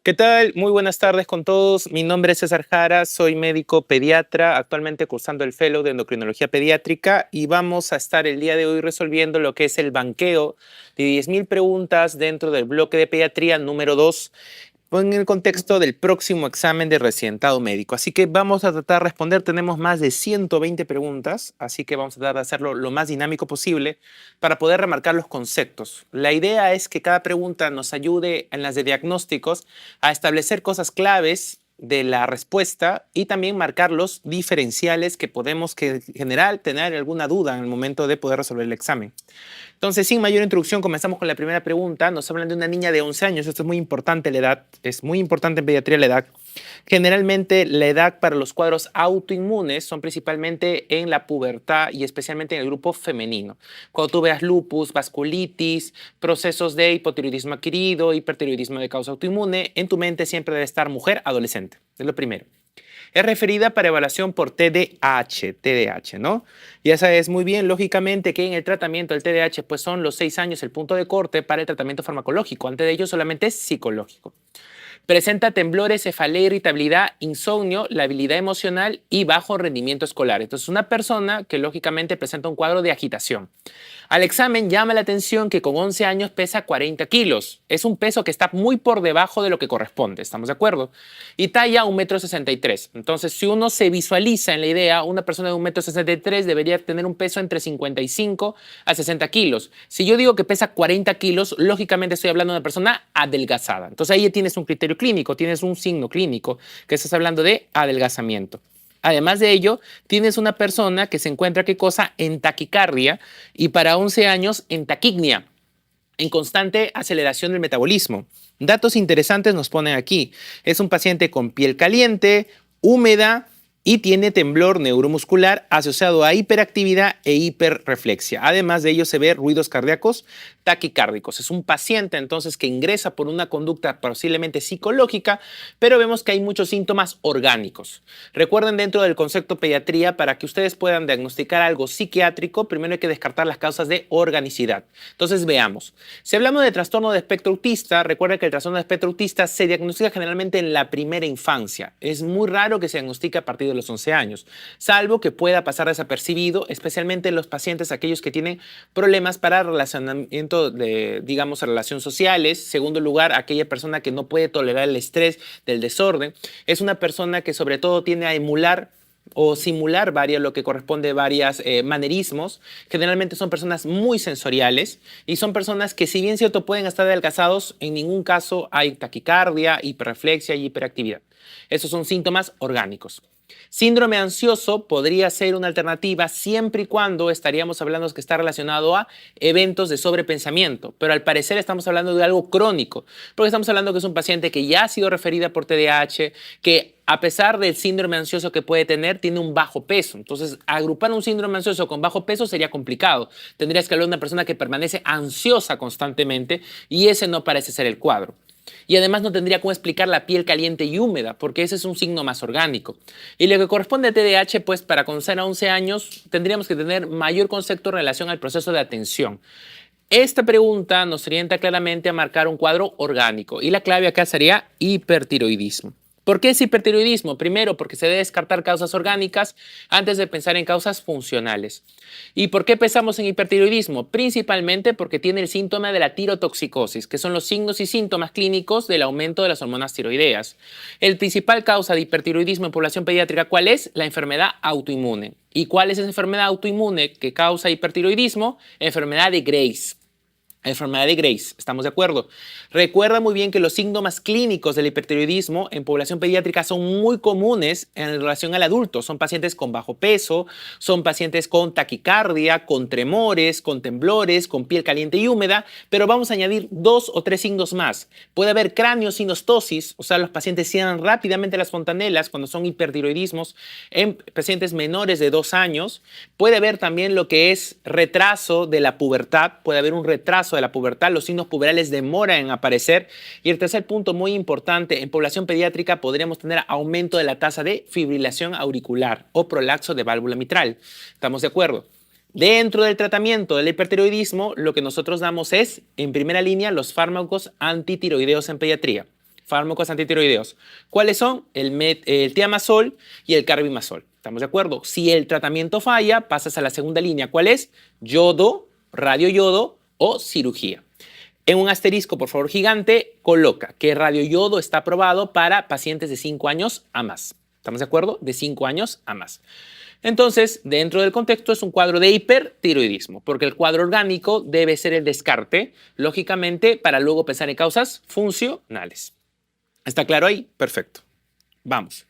¿Qué tal? Muy buenas tardes con todos. Mi nombre es César Jara, soy médico pediatra, actualmente cursando el Fellow de Endocrinología Pediátrica y vamos a estar el día de hoy resolviendo lo que es el banqueo de 10.000 preguntas dentro del bloque de pediatría número 2 en el contexto del próximo examen de residentado médico. Así que vamos a tratar de responder. Tenemos más de 120 preguntas, así que vamos a tratar de hacerlo lo más dinámico posible para poder remarcar los conceptos. La idea es que cada pregunta nos ayude en las de diagnósticos a establecer cosas claves de la respuesta y también marcar los diferenciales que podemos que en general tener alguna duda en el momento de poder resolver el examen. Entonces, sin mayor introducción, comenzamos con la primera pregunta. Nos hablan de una niña de 11 años. Esto es muy importante, la edad. Es muy importante en pediatría la edad. Generalmente, la edad para los cuadros autoinmunes son principalmente en la pubertad y especialmente en el grupo femenino. Cuando tú veas lupus, vasculitis, procesos de hipotiroidismo adquirido, hipertiroidismo de causa autoinmune, en tu mente siempre debe estar mujer adolescente. Es lo primero. Es referida para evaluación por TDAH, ¿no? Ya sabes muy bien, lógicamente, que en el tratamiento del TDAH pues son los 6 años el punto de corte para el tratamiento farmacológico. Antes de ello solamente es psicológico. Presenta temblores, cefalea, irritabilidad, insomnio, labilidad emocional y bajo rendimiento escolar. Entonces, una persona que lógicamente presenta un cuadro de agitación. Al examen llama la atención que con 11 años pesa 40 kilos. Es un peso que está muy por debajo de lo que corresponde, ¿estamos de acuerdo? Y talla 1,63 m. Entonces, si uno se visualiza en la idea, una persona de 1,63 m debería tener un peso entre 55 a 60 kilos. Si yo digo que pesa 40 kilos, lógicamente estoy hablando de una persona adelgazada. Entonces, ahí tienes un criterio clínico, tienes un signo clínico que estás hablando de adelgazamiento. Además de ello, tienes una persona que se encuentra, ¿qué cosa? En taquicardia y para 11 años en taquignia, en constante aceleración del metabolismo. Datos interesantes nos ponen aquí. Es un paciente con piel caliente, húmeda y tiene temblor neuromuscular asociado a hiperactividad e hiperreflexia. Además de ello se ve ruidos cardíacos taquicárdicos. Es un paciente entonces que ingresa por una conducta posiblemente psicológica, pero vemos que hay muchos síntomas orgánicos. Recuerden, dentro del concepto pediatría, para que ustedes puedan diagnosticar algo psiquiátrico, primero hay que descartar las causas de organicidad. Entonces veamos. Si hablamos de trastorno de espectro autista, recuerden que el trastorno de espectro autista se diagnostica generalmente en la primera infancia. Es muy raro que se diagnostique a partir de los 11 años, salvo que pueda pasar desapercibido, especialmente en los pacientes aquellos que tienen problemas para relacionamiento de, digamos, relaciones sociales. Segundo lugar, aquella persona que no puede tolerar el estrés del desorden. Es una persona que sobre todo tiende a emular o simular lo que corresponde a varios manerismos. Generalmente son personas muy sensoriales y son personas que, si bien cierto pueden estar adelgazados, en ningún caso hay taquicardia, hiperreflexia y hiperactividad. Esos son síntomas orgánicos. Síndrome ansioso podría ser una alternativa siempre y cuando estaríamos hablando que está relacionado a eventos de sobrepensamiento, pero al parecer estamos hablando de algo crónico, porque estamos hablando que es un paciente que ya ha sido referida por TDAH, que a pesar del síndrome ansioso que puede tener, tiene un bajo peso. Entonces, agrupar un síndrome ansioso con bajo peso sería complicado. Tendrías que hablar de una persona que permanece ansiosa constantemente y ese no parece ser el cuadro. Y además no tendría cómo explicar la piel caliente y húmeda, porque ese es un signo más orgánico. Y lo que corresponde a TDAH, pues para conocer a 11 años, tendríamos que tener mayor concepto en relación al proceso de atención. Esta pregunta nos orienta claramente a marcar un cuadro orgánico y la clave acá sería hipertiroidismo. ¿Por qué es hipertiroidismo? Primero, porque se debe descartar causas orgánicas antes de pensar en causas funcionales. ¿Y por qué pensamos en hipertiroidismo? Principalmente porque tiene el síntoma de la tirotoxicosis, que son los signos y síntomas clínicos del aumento de las hormonas tiroideas. El principal causa de hipertiroidismo en población pediátrica, ¿cuál es? La enfermedad autoinmune. ¿Y cuál es esa enfermedad autoinmune que causa hipertiroidismo? Enfermedad de Graves. Enfermedad de Graves, ¿estamos de acuerdo? Recuerda muy bien que los síntomas clínicos del hipertiroidismo en población pediátrica son muy comunes en relación al adulto. Son pacientes con bajo peso, son pacientes con taquicardia, con tremores, con temblores, con piel caliente y húmeda, pero vamos a añadir 2 o 3 signos más. Puede haber craniosinostosis, o sea, los pacientes cierran rápidamente las fontanelas cuando son hipertiroidismos en pacientes menores de 2 años. Puede haber también lo que es retraso de la pubertad, puede haber un retraso de la pubertad, los signos puberales demoran en aparecer. Y el tercer punto muy importante, en población pediátrica podríamos tener aumento de la tasa de fibrilación auricular o prolapso de válvula mitral. ¿Estamos de acuerdo? Dentro del tratamiento del hipertiroidismo, lo que nosotros damos es, en primera línea, los fármacos antitiroideos en pediatría. fármacos antitiroideos. ¿Cuáles son? El tiamazol y el carbimazol. ¿Estamos de acuerdo? Si el tratamiento falla, pasas a la segunda línea. ¿Cuál es? Yodo, radioyodo o cirugía. En un asterisco, por favor, gigante, coloca que radioyodo está aprobado para pacientes de 5 años a más. ¿Estamos de acuerdo? De 5 años a más. Entonces, dentro del contexto es un cuadro de hipertiroidismo, porque el cuadro orgánico debe ser el descarte, lógicamente, para luego pensar en causas funcionales. ¿Está claro ahí? Perfecto. Vamos.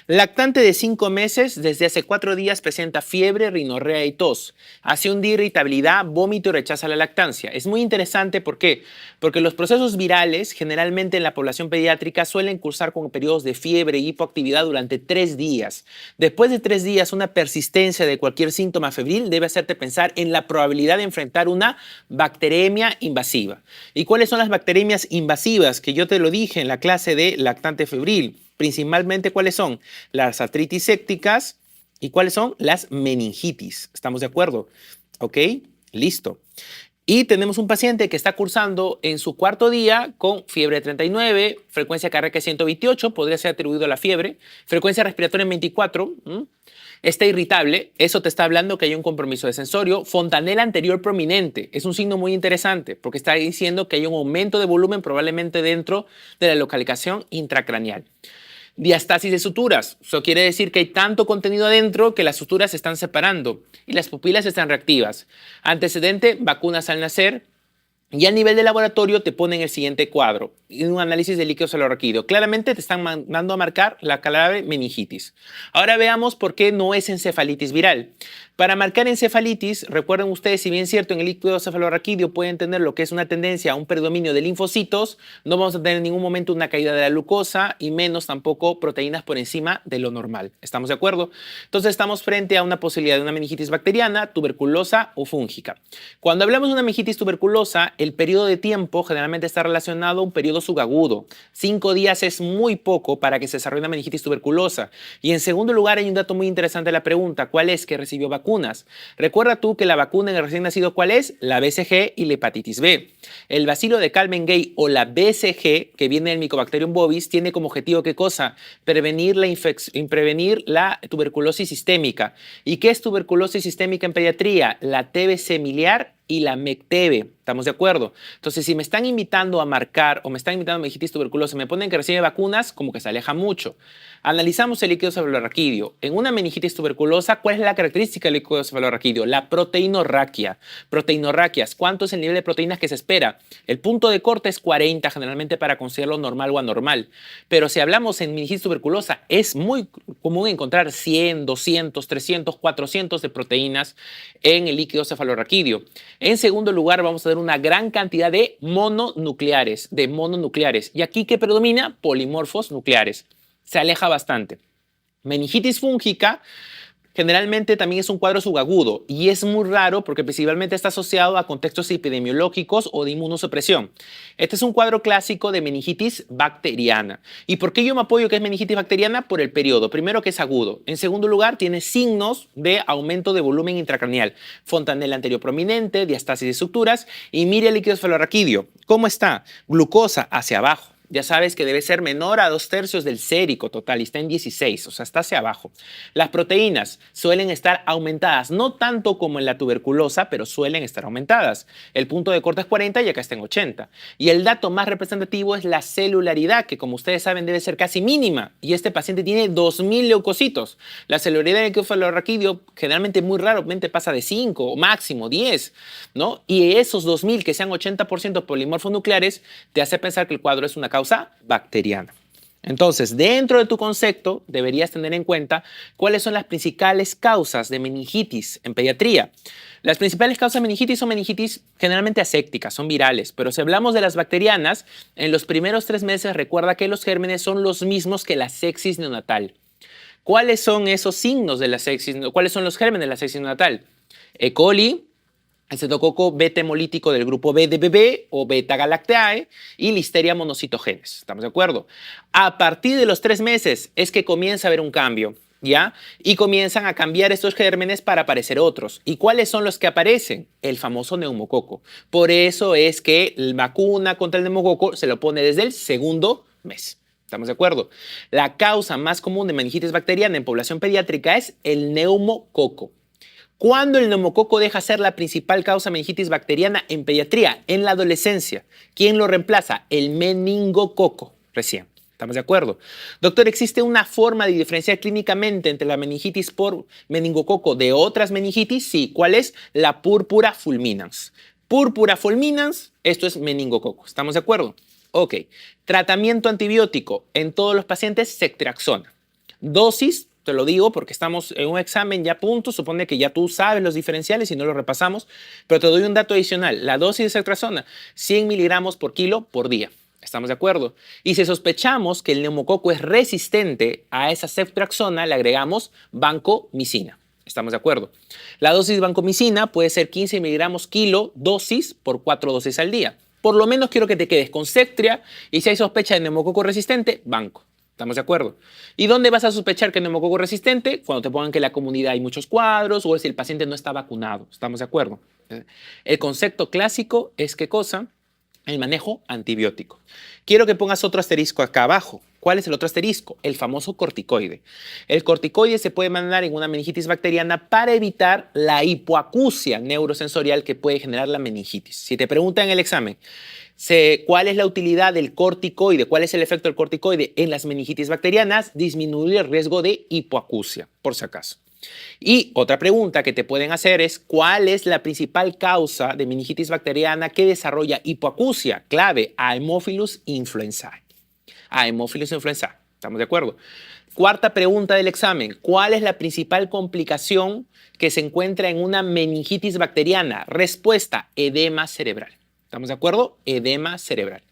Lactante de 5 meses, desde hace 4 días presenta fiebre, rinorrea y tos. Hace un día irritabilidad, vómito y rechaza la lactancia. Es muy interesante, ¿por qué? Porque los procesos virales, generalmente en la población pediátrica, suelen cursar con periodos de fiebre y hipoactividad durante 3 días. Después de 3 días, una persistencia de cualquier síntoma febril debe hacerte pensar en la probabilidad de enfrentar una bacteremia invasiva. ¿Y cuáles son las bacteremias invasivas? Que yo te lo dije en la clase de lactante febril. Principalmente, ¿cuáles son? Las artritis sépticas y cuáles son las meningitis. ¿Estamos de acuerdo? ¿Ok? Listo. Y tenemos un paciente que está cursando en su 4.º día con fiebre de 39, frecuencia cardíaca de 128, podría ser atribuido a la fiebre, frecuencia respiratoria en 24, está irritable, eso te está hablando que hay un compromiso de sensorio, fontanela anterior prominente, es un signo muy interesante porque está diciendo que hay un aumento de volumen probablemente dentro de la localización intracraneal. Diastasis de suturas. Eso quiere decir que hay tanto contenido adentro que las suturas se están separando y las pupilas están reactivas. Antecedente, vacunas al nacer. Y a nivel de laboratorio te ponen el siguiente cuadro, un análisis de líquido cefalorraquídeo. Claramente te están mandando a marcar la clave meningitis. Ahora veamos por qué no es encefalitis viral. Para marcar encefalitis, recuerden ustedes, si bien es cierto, en el líquido cefalorraquídeo pueden tener lo que es una tendencia a un predominio de linfocitos, no vamos a tener en ningún momento una caída de la glucosa y menos tampoco proteínas por encima de lo normal. ¿Estamos de acuerdo? Entonces estamos frente a una posibilidad de una meningitis bacteriana, tuberculosa o fúngica. Cuando hablamos de una meningitis tuberculosa, el periodo de tiempo generalmente está relacionado a un periodo subagudo. 5 días es muy poco para que se desarrolle una meningitis tuberculosa. Y en segundo lugar, hay un dato muy interesante de la pregunta. ¿Cuál es? Que recibió vacunas. Recuerda tú que la vacuna en el recién nacido, ¿cuál es? La BCG y la hepatitis B. El bacilo de Calmette-Guerin o la BCG, que viene del Mycobacterium bovis, tiene como objetivo ¿qué cosa? Prevenir la tuberculosis sistémica. ¿Y qué es tuberculosis sistémica en pediatría? La TBC miliar y la MECTB. ¿Estamos de acuerdo? Entonces, si me están invitando a marcar o me están invitando a meningitis tuberculosa, me ponen que recibe vacunas, como que se aleja mucho. Analizamos el líquido cefalorraquídeo. En una meningitis tuberculosa, ¿cuál es la característica del líquido cefalorraquídeo? La proteinorraquia. Proteinorraquias. ¿Cuánto es el nivel de proteínas que se espera? El punto de corte es 40, generalmente para considerarlo normal o anormal. Pero si hablamos en meningitis tuberculosa, es muy común encontrar 100, 200, 300, 400 de proteínas en el líquido cefalorraquídeo. En segundo lugar, vamos a ver una gran cantidad de mononucleares. ¿Y aquí qué predomina? Polimorfos nucleares. Se aleja bastante. Meningitis fúngica generalmente también es un cuadro subagudo y es muy raro porque principalmente está asociado a contextos epidemiológicos o de inmunosupresión. Este es un cuadro clásico de meningitis bacteriana. ¿Y por qué yo me apoyo que es meningitis bacteriana? Por el periodo. Primero, que es agudo. En segundo lugar, tiene signos de aumento de volumen intracraneal. Fontanela anterior prominente, diastasis de estructuras y mire el líquido cefalorraquídeo. ¿Cómo está? Glucosa hacia abajo. Ya sabes que debe ser menor a 2/3 del sérico total y está en 16, o sea, está hacia abajo. Las proteínas suelen estar aumentadas, no tanto como en la tuberculosa, pero suelen estar aumentadas. El punto de corte es 40 y acá está en 80. Y el dato más representativo es la celularidad, que como ustedes saben debe ser casi mínima. Y este paciente tiene 2.000 leucocitos. La celularidad del cefalorraquídeo generalmente muy raramente pasa de 5 o máximo 10, ¿no? Y esos 2.000 que sean 80% polimorfos nucleares te hace pensar que el cuadro es una causa bacteriana. Entonces, dentro de tu concepto, deberías tener en cuenta cuáles son las principales causas de meningitis en pediatría. Las principales causas de meningitis son meningitis generalmente asépticas, son virales, pero si hablamos de las bacterianas, en los primeros 3 meses recuerda que los gérmenes son los mismos que la sepsis neonatal. ¿Cuáles son esos signos de la sepsis? ¿Cuáles son los gérmenes de la sepsis neonatal? E. coli, Estreptococo beta hemolítico del grupo B de bebé o beta galacteae y Listeria monocytogenes. ¿Estamos de acuerdo? A partir de los 3 meses es que comienza a haber un cambio, ¿ya? Y comienzan a cambiar estos gérmenes para aparecer otros. ¿Y cuáles son los que aparecen? El famoso neumococo. Por eso es que la vacuna contra el neumococo se lo pone desde el segundo mes. ¿Estamos de acuerdo? La causa más común de meningitis bacteriana en población pediátrica es el neumococo. ¿Cuándo el neumococo deja ser la principal causa de meningitis bacteriana en pediatría? En la adolescencia. ¿Quién lo reemplaza? El meningococo, recién. ¿Estamos de acuerdo? Doctor, ¿existe una forma de diferenciar clínicamente entre la meningitis por meningococo de otras meningitis? Sí. ¿Cuál es? La púrpura fulminans. Púrpura fulminans, esto es meningococo. ¿Estamos de acuerdo? Ok. Tratamiento antibiótico en todos los pacientes, ceftriaxona. Dosis, te lo digo porque estamos en un examen ya a punto, supone que ya tú sabes los diferenciales y no los repasamos, pero te doy un dato adicional. La dosis de ceftriaxona, 100 miligramos por kilo por día. ¿Estamos de acuerdo? Y si sospechamos que el neumococo es resistente a esa ceftriaxona, le agregamos vancomicina. ¿Estamos de acuerdo? La dosis de vancomicina puede ser 15 miligramos kilo dosis por 4 dosis al día. Por lo menos quiero que te quedes con Ceftriaxona y si hay sospecha de neumococo resistente, banco. ¿Estamos de acuerdo? ¿Y dónde vas a sospechar que el neumococo resistente? Cuando te pongan que en la comunidad hay muchos cuadros o si el paciente no está vacunado. ¿Estamos de acuerdo? El concepto clásico es ¿qué cosa? El manejo antibiótico. Quiero que pongas otro asterisco acá abajo. ¿Cuál es el otro asterisco? El famoso corticoide. El corticoide se puede mandar en una meningitis bacteriana para evitar la hipoacusia neurosensorial que puede generar la meningitis. Si te preguntan en el examen, ¿cuál es la utilidad del corticoide? ¿Cuál es el efecto del corticoide en las meningitis bacterianas? Disminuir el riesgo de hipoacusia, por si acaso. Y otra pregunta que te pueden hacer es ¿cuál es la principal causa de meningitis bacteriana que desarrolla hipoacusia? Clave, Haemophilus influenzae. Haemophilus influenzae. ¿Estamos de acuerdo? Cuarta pregunta del examen. ¿Cuál es la principal complicación que se encuentra en una meningitis bacteriana? Respuesta, edema cerebral. ¿Estamos de acuerdo? Edema cerebral.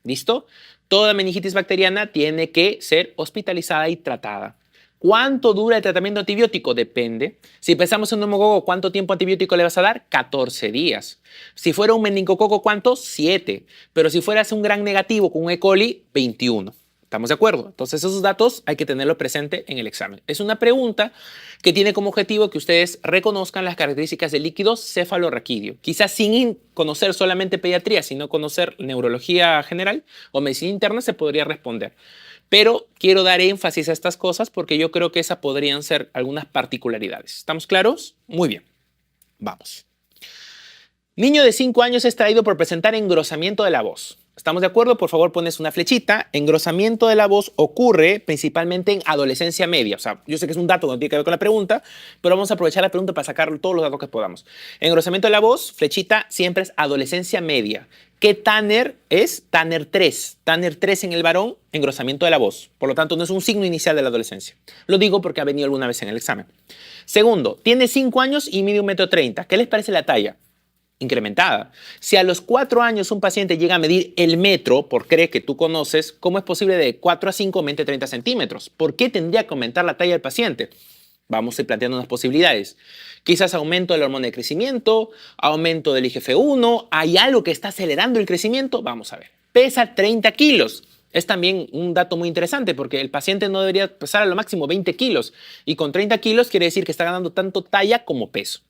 ¿Listo? Toda meningitis bacteriana tiene que ser hospitalizada y tratada. ¿Cuánto dura el tratamiento antibiótico? Depende. Si pensamos en un neumococo, ¿cuánto tiempo antibiótico le vas a dar? 14 días. Si fuera un meningococo, ¿cuánto? 7. Pero si fueras un gran negativo con un E. coli, 21. ¿Estamos de acuerdo? Entonces esos datos hay que tenerlos presente en el examen. Es una pregunta que tiene como objetivo que ustedes reconozcan las características del líquido cefalorraquídeo. Quizás sin conocer solamente pediatría, sino conocer neurología general o medicina interna se podría responder. Pero quiero dar énfasis a estas cosas porque yo creo que esas podrían ser algunas particularidades. ¿Estamos claros? Muy bien. Vamos. Niño de 5 años es traído por presentar engrosamiento de la voz. ¿Estamos de acuerdo? Por favor, pones una flechita. Engrosamiento de la voz ocurre principalmente en adolescencia media. O sea, yo sé que es un dato que no tiene que ver con la pregunta, pero vamos a aprovechar la pregunta para sacar todos los datos que podamos. Engrosamiento de la voz, flechita, siempre es adolescencia media. ¿Qué Tanner es? Tanner 3. Tanner 3 en el varón, engrosamiento de la voz. Por lo tanto, no es un signo inicial de la adolescencia. Lo digo porque ha venido alguna vez en el examen. Segundo, tiene 5 años y mide 1,30 m. ¿Qué les parece la talla? Incrementada. Si a los 4 años un paciente llega a medir el metro, por cree que tú conoces, ¿cómo es posible de 4 a 5 aumente 30 centímetros? ¿Por qué tendría que aumentar la talla del paciente? Vamos a ir planteando unas posibilidades. Quizás aumento de la hormona de crecimiento, aumento del IGF-1, ¿hay algo que está acelerando el crecimiento? Vamos a ver. Pesa 30 kilos. Es también un dato muy interesante porque el paciente no debería pesar a lo máximo 20 kilos y con 30 kilos quiere decir que está ganando tanto talla como peso.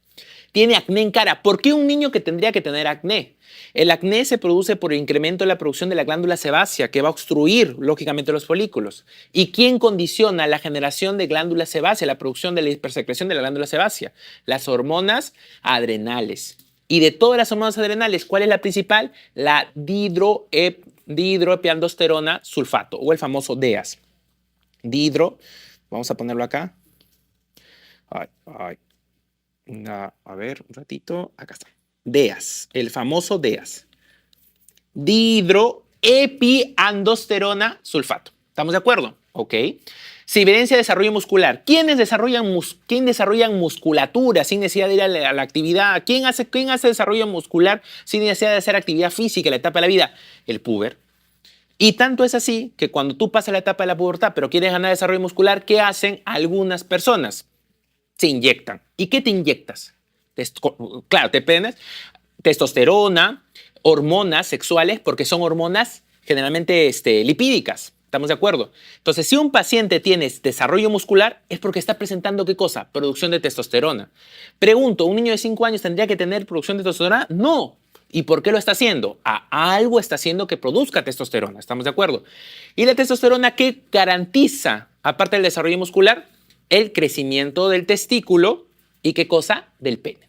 Tiene acné en cara. ¿Por qué un niño que tendría que tener acné? El acné se produce por el incremento de la producción de la glándula sebácea que va a obstruir, lógicamente, los folículos. ¿Y quién condiciona la generación de glándula sebácea, la producción de la hipersecreción de la glándula sebácea? Las hormonas adrenales. Y de todas las hormonas adrenales, ¿cuál es la principal? La dihidroepialdosterona sulfato o el famoso DEAS. Vamos a ponerlo acá. A ver, un ratito. Acá está. DEAS, el famoso DEAS. Dihidroepialdosterona sulfato. ¿Estamos de acuerdo? Ok. Se evidencia desarrollo muscular. ¿Quién desarrollan musculatura sin necesidad de ir a la actividad? ¿Quién hace desarrollo muscular sin necesidad de hacer actividad física en la etapa de la vida? El puber. Y tanto es así que cuando tú pasas la etapa de la pubertad pero quieres ganar desarrollo muscular, ¿qué hacen algunas personas? Se inyectan. ¿Y qué te inyectas? Claro, te pones testosterona, hormonas sexuales, porque son hormonas generalmente lipídicas. ¿Estamos de acuerdo? Entonces, si un paciente tiene desarrollo muscular, es porque está presentando ¿qué cosa? Producción de testosterona. Pregunto, ¿un niño de 5 años tendría que tener producción de testosterona? No. ¿Y por qué lo está haciendo? Algo está haciendo que produzca testosterona, ¿estamos de acuerdo? Y la testosterona, ¿qué garantiza, aparte del desarrollo muscular? El crecimiento del testículo y ¿qué cosa? Del pene.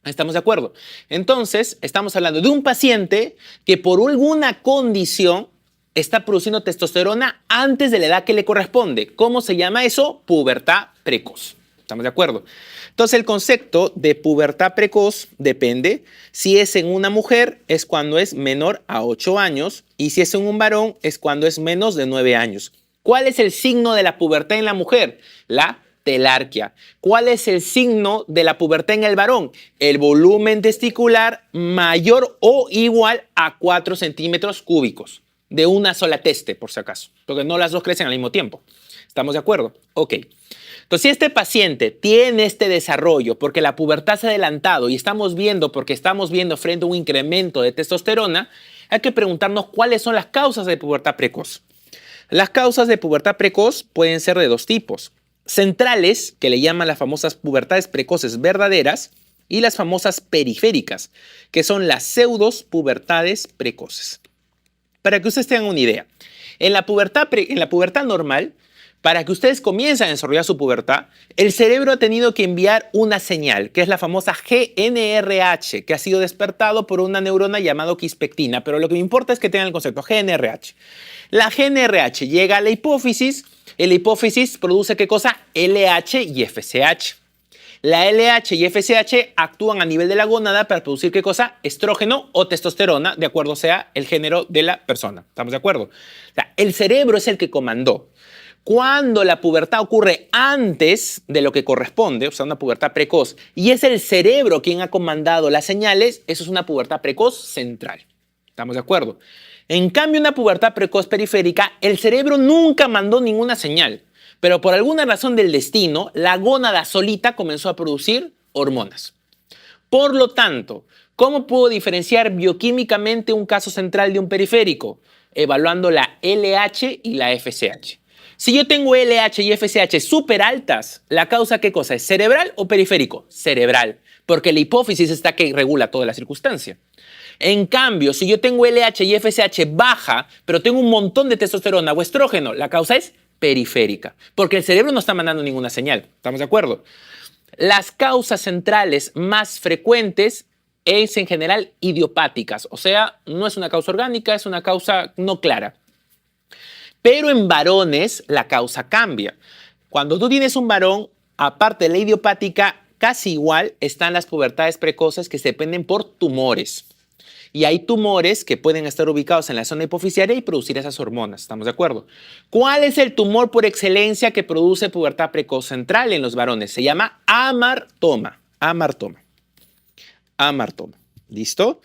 ¿Estamos de acuerdo? Entonces, estamos hablando de un paciente que por alguna condición está produciendo testosterona antes de la edad que le corresponde. ¿Cómo se llama eso? Pubertad precoz. ¿Estamos de acuerdo? Entonces, el concepto de pubertad precoz depende. Si es en una mujer, es cuando es menor a 8 años. Y si es en un varón, es cuando es menos de 9 años. ¿Cuál es el signo de la pubertad en la mujer? La telarquía. ¿Cuál es el signo de la pubertad en el varón? El volumen testicular mayor o igual a 4 centímetros cúbicos de una sola teste, por si acaso, porque no las dos crecen al mismo tiempo. ¿Estamos de acuerdo? Ok. Entonces, si este paciente tiene este desarrollo porque la pubertad se ha adelantado y estamos viendo frente a un incremento de testosterona, hay que preguntarnos cuáles son las causas de pubertad precoz. Las causas de pubertad precoz pueden ser de dos tipos. Centrales, que le llaman las famosas pubertades precoces verdaderas, y las famosas periféricas, que son las pseudos pubertades precoces. Para que ustedes tengan una idea, en la pubertad normal, para que ustedes comiencen a desarrollar su pubertad, el cerebro ha tenido que enviar una señal, que es la famosa GNRH, que ha sido despertado por una neurona llamada quispectina, pero lo que me importa es que tengan el concepto GNRH. La GNRH llega a la hipófisis, y la hipófisis produce ¿qué cosa? LH y FSH. La LH y FSH actúan a nivel de la gónada para producir ¿qué cosa? Estrógeno o testosterona, de acuerdo sea el género de la persona. ¿Estamos de acuerdo? O sea, el cerebro es el que comandó. Cuando la pubertad ocurre antes de lo que corresponde, o sea, una pubertad precoz, y es el cerebro quien ha comandado las señales, eso es una pubertad precoz central. ¿Estamos de acuerdo? En cambio, una pubertad precoz periférica, el cerebro nunca mandó ninguna señal, pero por alguna razón del destino, la gónada solita comenzó a producir hormonas. Por lo tanto, ¿cómo puedo diferenciar bioquímicamente un caso central de un periférico? Evaluando la LH y la FSH. Si yo tengo LH y FSH súper altas, ¿la causa qué cosa? ¿Es cerebral o periférico? Cerebral, porque la hipófisis está que regula toda la circunstancia. En cambio, si yo tengo LH y FSH baja, pero tengo un montón de testosterona o estrógeno, la causa es periférica, porque el cerebro no está mandando ninguna señal. ¿Estamos de acuerdo? Las causas centrales más frecuentes es en general idiopáticas, o sea, no es una causa orgánica, es una causa no clara. Pero en varones la causa cambia. Cuando tú tienes un varón, aparte de la idiopática, casi igual están las pubertades precoces que se dependen por tumores. Y hay tumores que pueden estar ubicados en la zona hipofisiaria y producir esas hormonas. ¿Estamos de acuerdo? ¿Cuál es el tumor por excelencia que produce pubertad precoz central en los varones? Se llama amartoma. Amartoma. Amartoma. ¿Listo?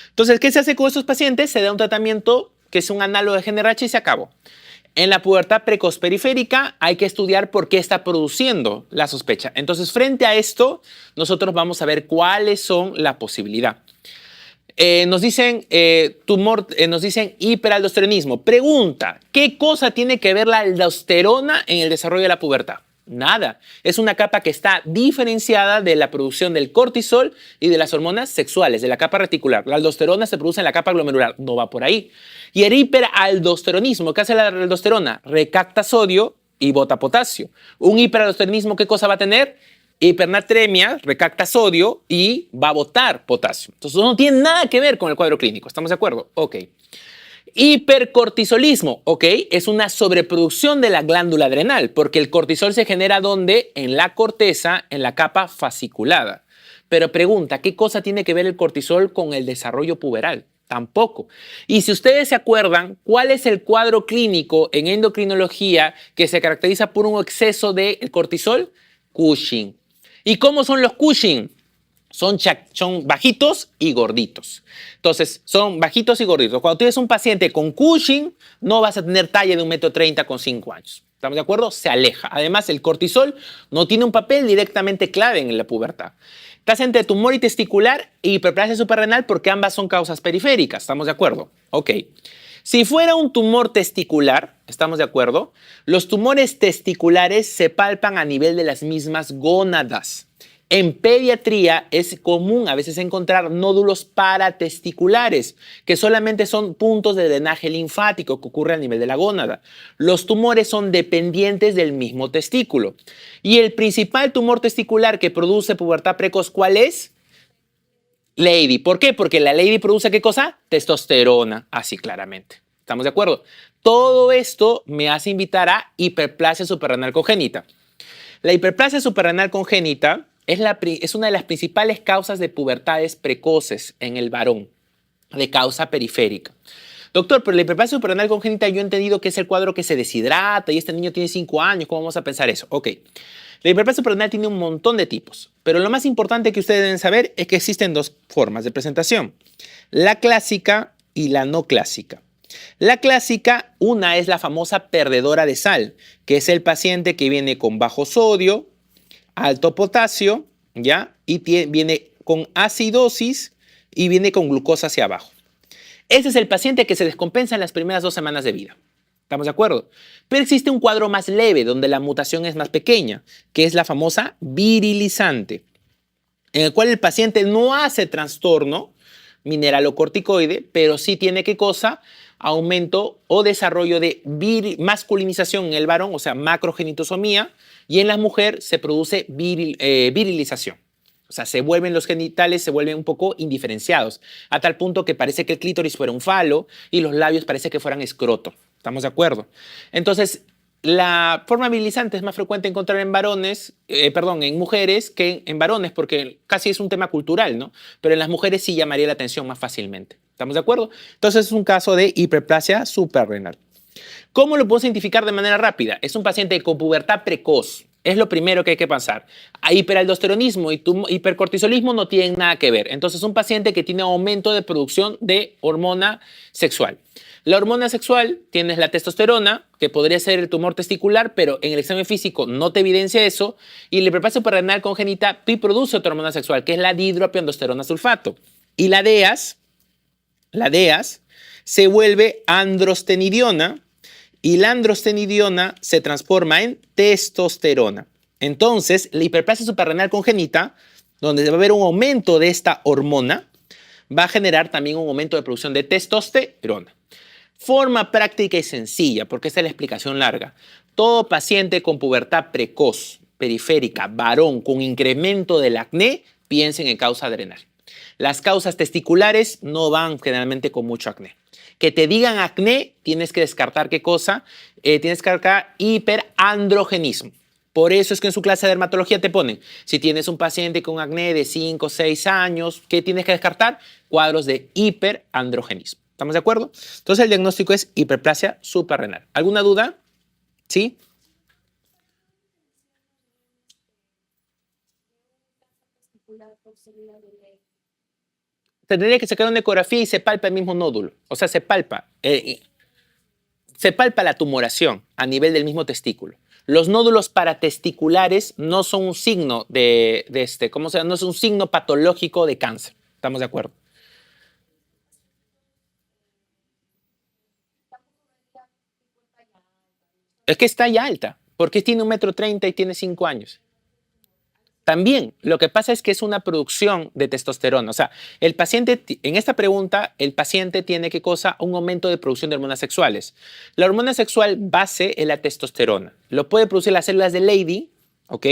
Entonces, ¿qué se hace con estos pacientes? Se da un tratamiento que es un análogo de GnRH y se acabó. En la pubertad precoz periférica hay que estudiar por qué está produciendo la sospecha. Entonces, frente a esto, nosotros vamos a ver cuáles son la posibilidad. Nos dicen nos dicen hiperaldosteronismo. Pregunta, ¿qué cosa tiene que ver la aldosterona en el desarrollo de la pubertad? Nada. Es una capa que está diferenciada de la producción del cortisol y de las hormonas sexuales, de la capa reticular. La aldosterona se produce en la capa glomerular. No va por ahí. Y el hiperaldosteronismo, ¿qué hace la aldosterona? Recapta sodio y bota potasio. Un hiperaldosteronismo, ¿qué cosa va a tener? Hipernatremia, recapta sodio y va a botar potasio. Entonces no tiene nada que ver con el cuadro clínico. ¿Estamos de acuerdo? Ok. Hipercortisolismo, ok, es una sobreproducción de la glándula adrenal, porque el cortisol se genera ¿dónde? En la corteza, en la capa fasciculada. Pero pregunta, ¿qué cosa tiene que ver el cortisol con el desarrollo puberal? Tampoco. Y si ustedes se acuerdan, ¿cuál es el cuadro clínico en endocrinología que se caracteriza por un exceso de cortisol? Cushing. ¿Y cómo son los Cushing? Son bajitos y gorditos. Entonces, son bajitos y gorditos. Cuando tienes un paciente con Cushing, no vas a tener talla de 1,30 m con 5 años. ¿Estamos de acuerdo? Se aleja. Además, el cortisol no tiene un papel directamente clave en la pubertad. Estás entre tumor y testicular y hiperplasia suprarrenal porque ambas son causas periféricas. ¿Estamos de acuerdo? Ok. Si fuera un tumor testicular, ¿estamos de acuerdo? Los tumores testiculares se palpan a nivel de las mismas gónadas. En pediatría es común a veces encontrar nódulos paratesticulares, que solamente son puntos de drenaje linfático que ocurre a nivel de la gónada. Los tumores son dependientes del mismo testículo. Y el principal tumor testicular que produce pubertad precoz, ¿cuál es? Lady. ¿Por qué? Porque la Lady produce ¿qué cosa? Testosterona, así claramente. ¿Estamos de acuerdo? Todo esto me hace invitar a hiperplasia suprarrenal congénita. La hiperplasia suprarrenal congénita es una de las principales causas de pubertades precoces en el varón, de causa periférica. Doctor, pero la hiperplasia suprarrenal congénita yo he entendido que es el cuadro que se deshidrata y este niño tiene 5 años, ¿cómo vamos a pensar eso? Ok, la hiperplasia suprarrenal tiene un montón de tipos, pero lo más importante que ustedes deben saber es que existen dos formas de presentación, la clásica y la no clásica. La clásica, una es la famosa perdedora de sal, que es el paciente que viene con bajo sodio, alto potasio, ¿ya? Y viene con acidosis y viene con glucosa hacia abajo. Ese es el paciente que se descompensa en las primeras 2 semanas de vida. ¿Estamos de acuerdo? Pero existe un cuadro más leve, donde la mutación es más pequeña, que es la famosa virilizante, en el cual el paciente no hace trastorno mineralocorticoide, pero sí tiene ¿qué cosa? Aumento o desarrollo de masculinización en el varón, o sea, macrogenitosomía, y en la mujer se produce virilización. O sea, los genitales se vuelven un poco indiferenciados, a tal punto que parece que el clítoris fuera un falo y los labios parece que fueran escroto. ¿Estamos de acuerdo? Entonces, la forma virilizante es más frecuente encontrar en en mujeres que en varones, porque casi es un tema cultural, ¿no? Pero en las mujeres sí llamaría la atención más fácilmente. ¿Estamos de acuerdo? Entonces es un caso de hiperplasia suprarrenal. ¿Cómo lo puedo identificar de manera rápida? Es un paciente con pubertad precoz. Es lo primero que hay que pensar. Hiperaldosteronismo y hipercortisolismo no tienen nada que ver. Entonces, un paciente que tiene aumento de producción de hormona sexual. La hormona sexual, tienes la testosterona, que podría ser el tumor testicular, pero en el examen físico no te evidencia eso. Y la hiperplasia suprarrenal congénita produce otra hormona sexual, que es la dihidroepiandrosterona sulfato. Y la DEAS se vuelve androstenidiona, y la androstenidiona se transforma en testosterona. Entonces, la hiperplasia suprarrenal congénita, donde va a haber un aumento de esta hormona, va a generar también un aumento de producción de testosterona. Forma práctica y sencilla, porque esta es la explicación larga. Todo paciente con pubertad precoz, periférica, varón, con incremento del acné, piensen en causa adrenal. Las causas testiculares no van generalmente con mucho acné. Que te digan acné, tienes que descartar ¿qué cosa? Tienes que descartar hiperandrogenismo. Por eso es que en su clase de dermatología te ponen, si tienes un paciente con acné de 5 o 6 años, ¿qué tienes que descartar? Cuadros de hiperandrogenismo. ¿Estamos de acuerdo? Entonces el diagnóstico es hiperplasia suprarrenal. ¿Alguna duda? ¿Sí? Tendría que sacar una ecografía y se palpa el mismo nódulo. O sea, se palpa la tumoración a nivel del mismo testículo. Los nódulos paratesticulares no son un signo no es un signo patológico de cáncer. ¿Estamos de acuerdo? Es que está ya alta, porque tiene 1,30 m y tiene 5 años. También, lo que pasa es que es una producción de testosterona. O sea, el paciente, en esta pregunta, el paciente tiene ¿qué cosa? Un aumento de producción de hormonas sexuales. La hormona sexual base es la testosterona. Lo puede producir las células de Leydig, ¿ok?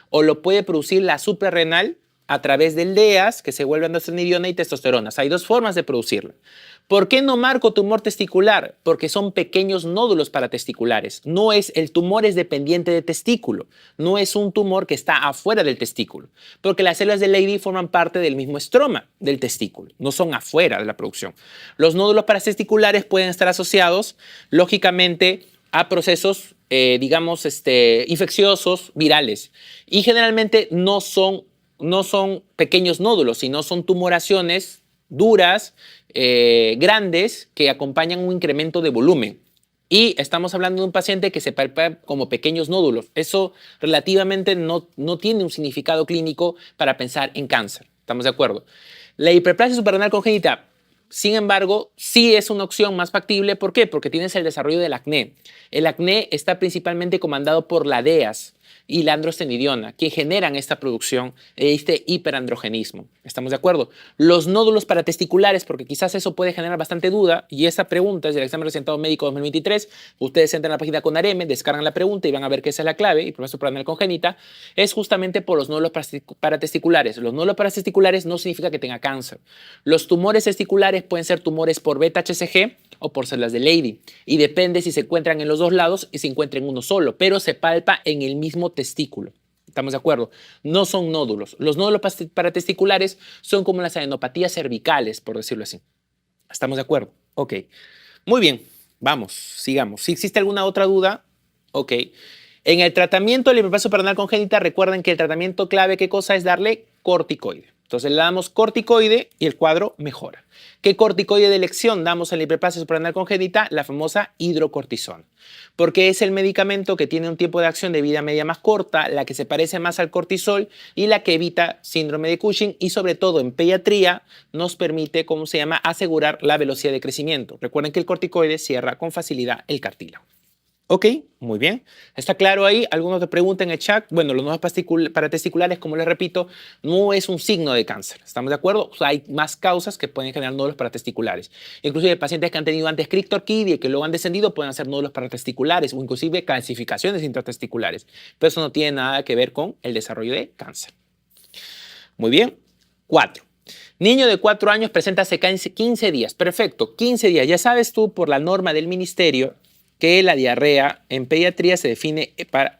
O lo puede producir la suprarrenal a través del DEAS, que se vuelve androstenediona y testosterona. O sea, hay dos formas de producirla. ¿Por qué no marco tumor testicular? Porque son pequeños nódulos paratesticulares. El tumor es dependiente de testículo. No es un tumor que está afuera del testículo. Porque las células de Leydig forman parte del mismo estroma del testículo. No son afuera de la producción. Los nódulos paratesticulares pueden estar asociados, lógicamente, a procesos, infecciosos, virales. Y generalmente no son pequeños nódulos, sino son tumoraciones duras, grandes, que acompañan un incremento de volumen. Y estamos hablando de un paciente que se palpa como pequeños nódulos. Eso relativamente no tiene un significado clínico para pensar en cáncer. ¿Estamos de acuerdo? La hiperplasia suprarrenal congénita, sin embargo, sí es una opción más factible. ¿Por qué? Porque tienes el desarrollo del acné. El acné está principalmente comandado por la DEAS. y la androstenediona, que generan esta producción, este hiperandrogenismo. ¿Estamos de acuerdo? Los nódulos paratesticulares, porque quizás eso puede generar bastante duda, y esta pregunta es del examen resultado médico 2023. Ustedes entran a la página CONAREM, descargan la pregunta y van a ver que esa es la clave, y profesor por congénita, es justamente por los nódulos paratesticulares. Los nódulos paratesticulares no significa que tenga cáncer. Los tumores testiculares pueden ser tumores por beta-HCG o por células de Leydig, y depende si se encuentran en los dos lados y se encuentra en uno solo, pero se palpa en el mismo testículo. ¿Estamos de acuerdo? No son nódulos. Los nódulos paratesticulares son como las adenopatías cervicales, por decirlo así. ¿Estamos de acuerdo? Ok. Muy bien. Vamos, sigamos. Si existe alguna otra duda, ok. En el tratamiento del hiperplasia suprarrenal congénita, recuerden que el tratamiento clave, ¿qué cosa es? Darle corticoide. Entonces le damos corticoide y el cuadro mejora. ¿Qué corticoide de elección damos en la hiperplasia suprarrenal congénita? La famosa hidrocortisona. Porque es el medicamento que tiene un tiempo de acción de vida media más corta, la que se parece más al cortisol y la que evita síndrome de Cushing, y sobre todo en pediatría nos permite, ¿cómo se llama?, asegurar la velocidad de crecimiento. Recuerden que el corticoide cierra con facilidad el cartílago. Ok, muy bien. ¿Está claro ahí? ¿Alguno te pregunta en el chat? Bueno, los nódulos paratesticulares, como les repito, no es un signo de cáncer. ¿Estamos de acuerdo? O sea, hay más causas que pueden generar nódulos paratesticulares. Inclusive pacientes que han tenido antes criptorquidia y que luego han descendido pueden hacer nódulos paratesticulares o inclusive calcificaciones intratesticulares. Pero eso no tiene nada que ver con el desarrollo de cáncer. Muy bien. 4. Niño de 4 años presenta hace 15 días. Perfecto, 15 días. Ya sabes tú por la norma del ministerio que la diarrea en pediatría se define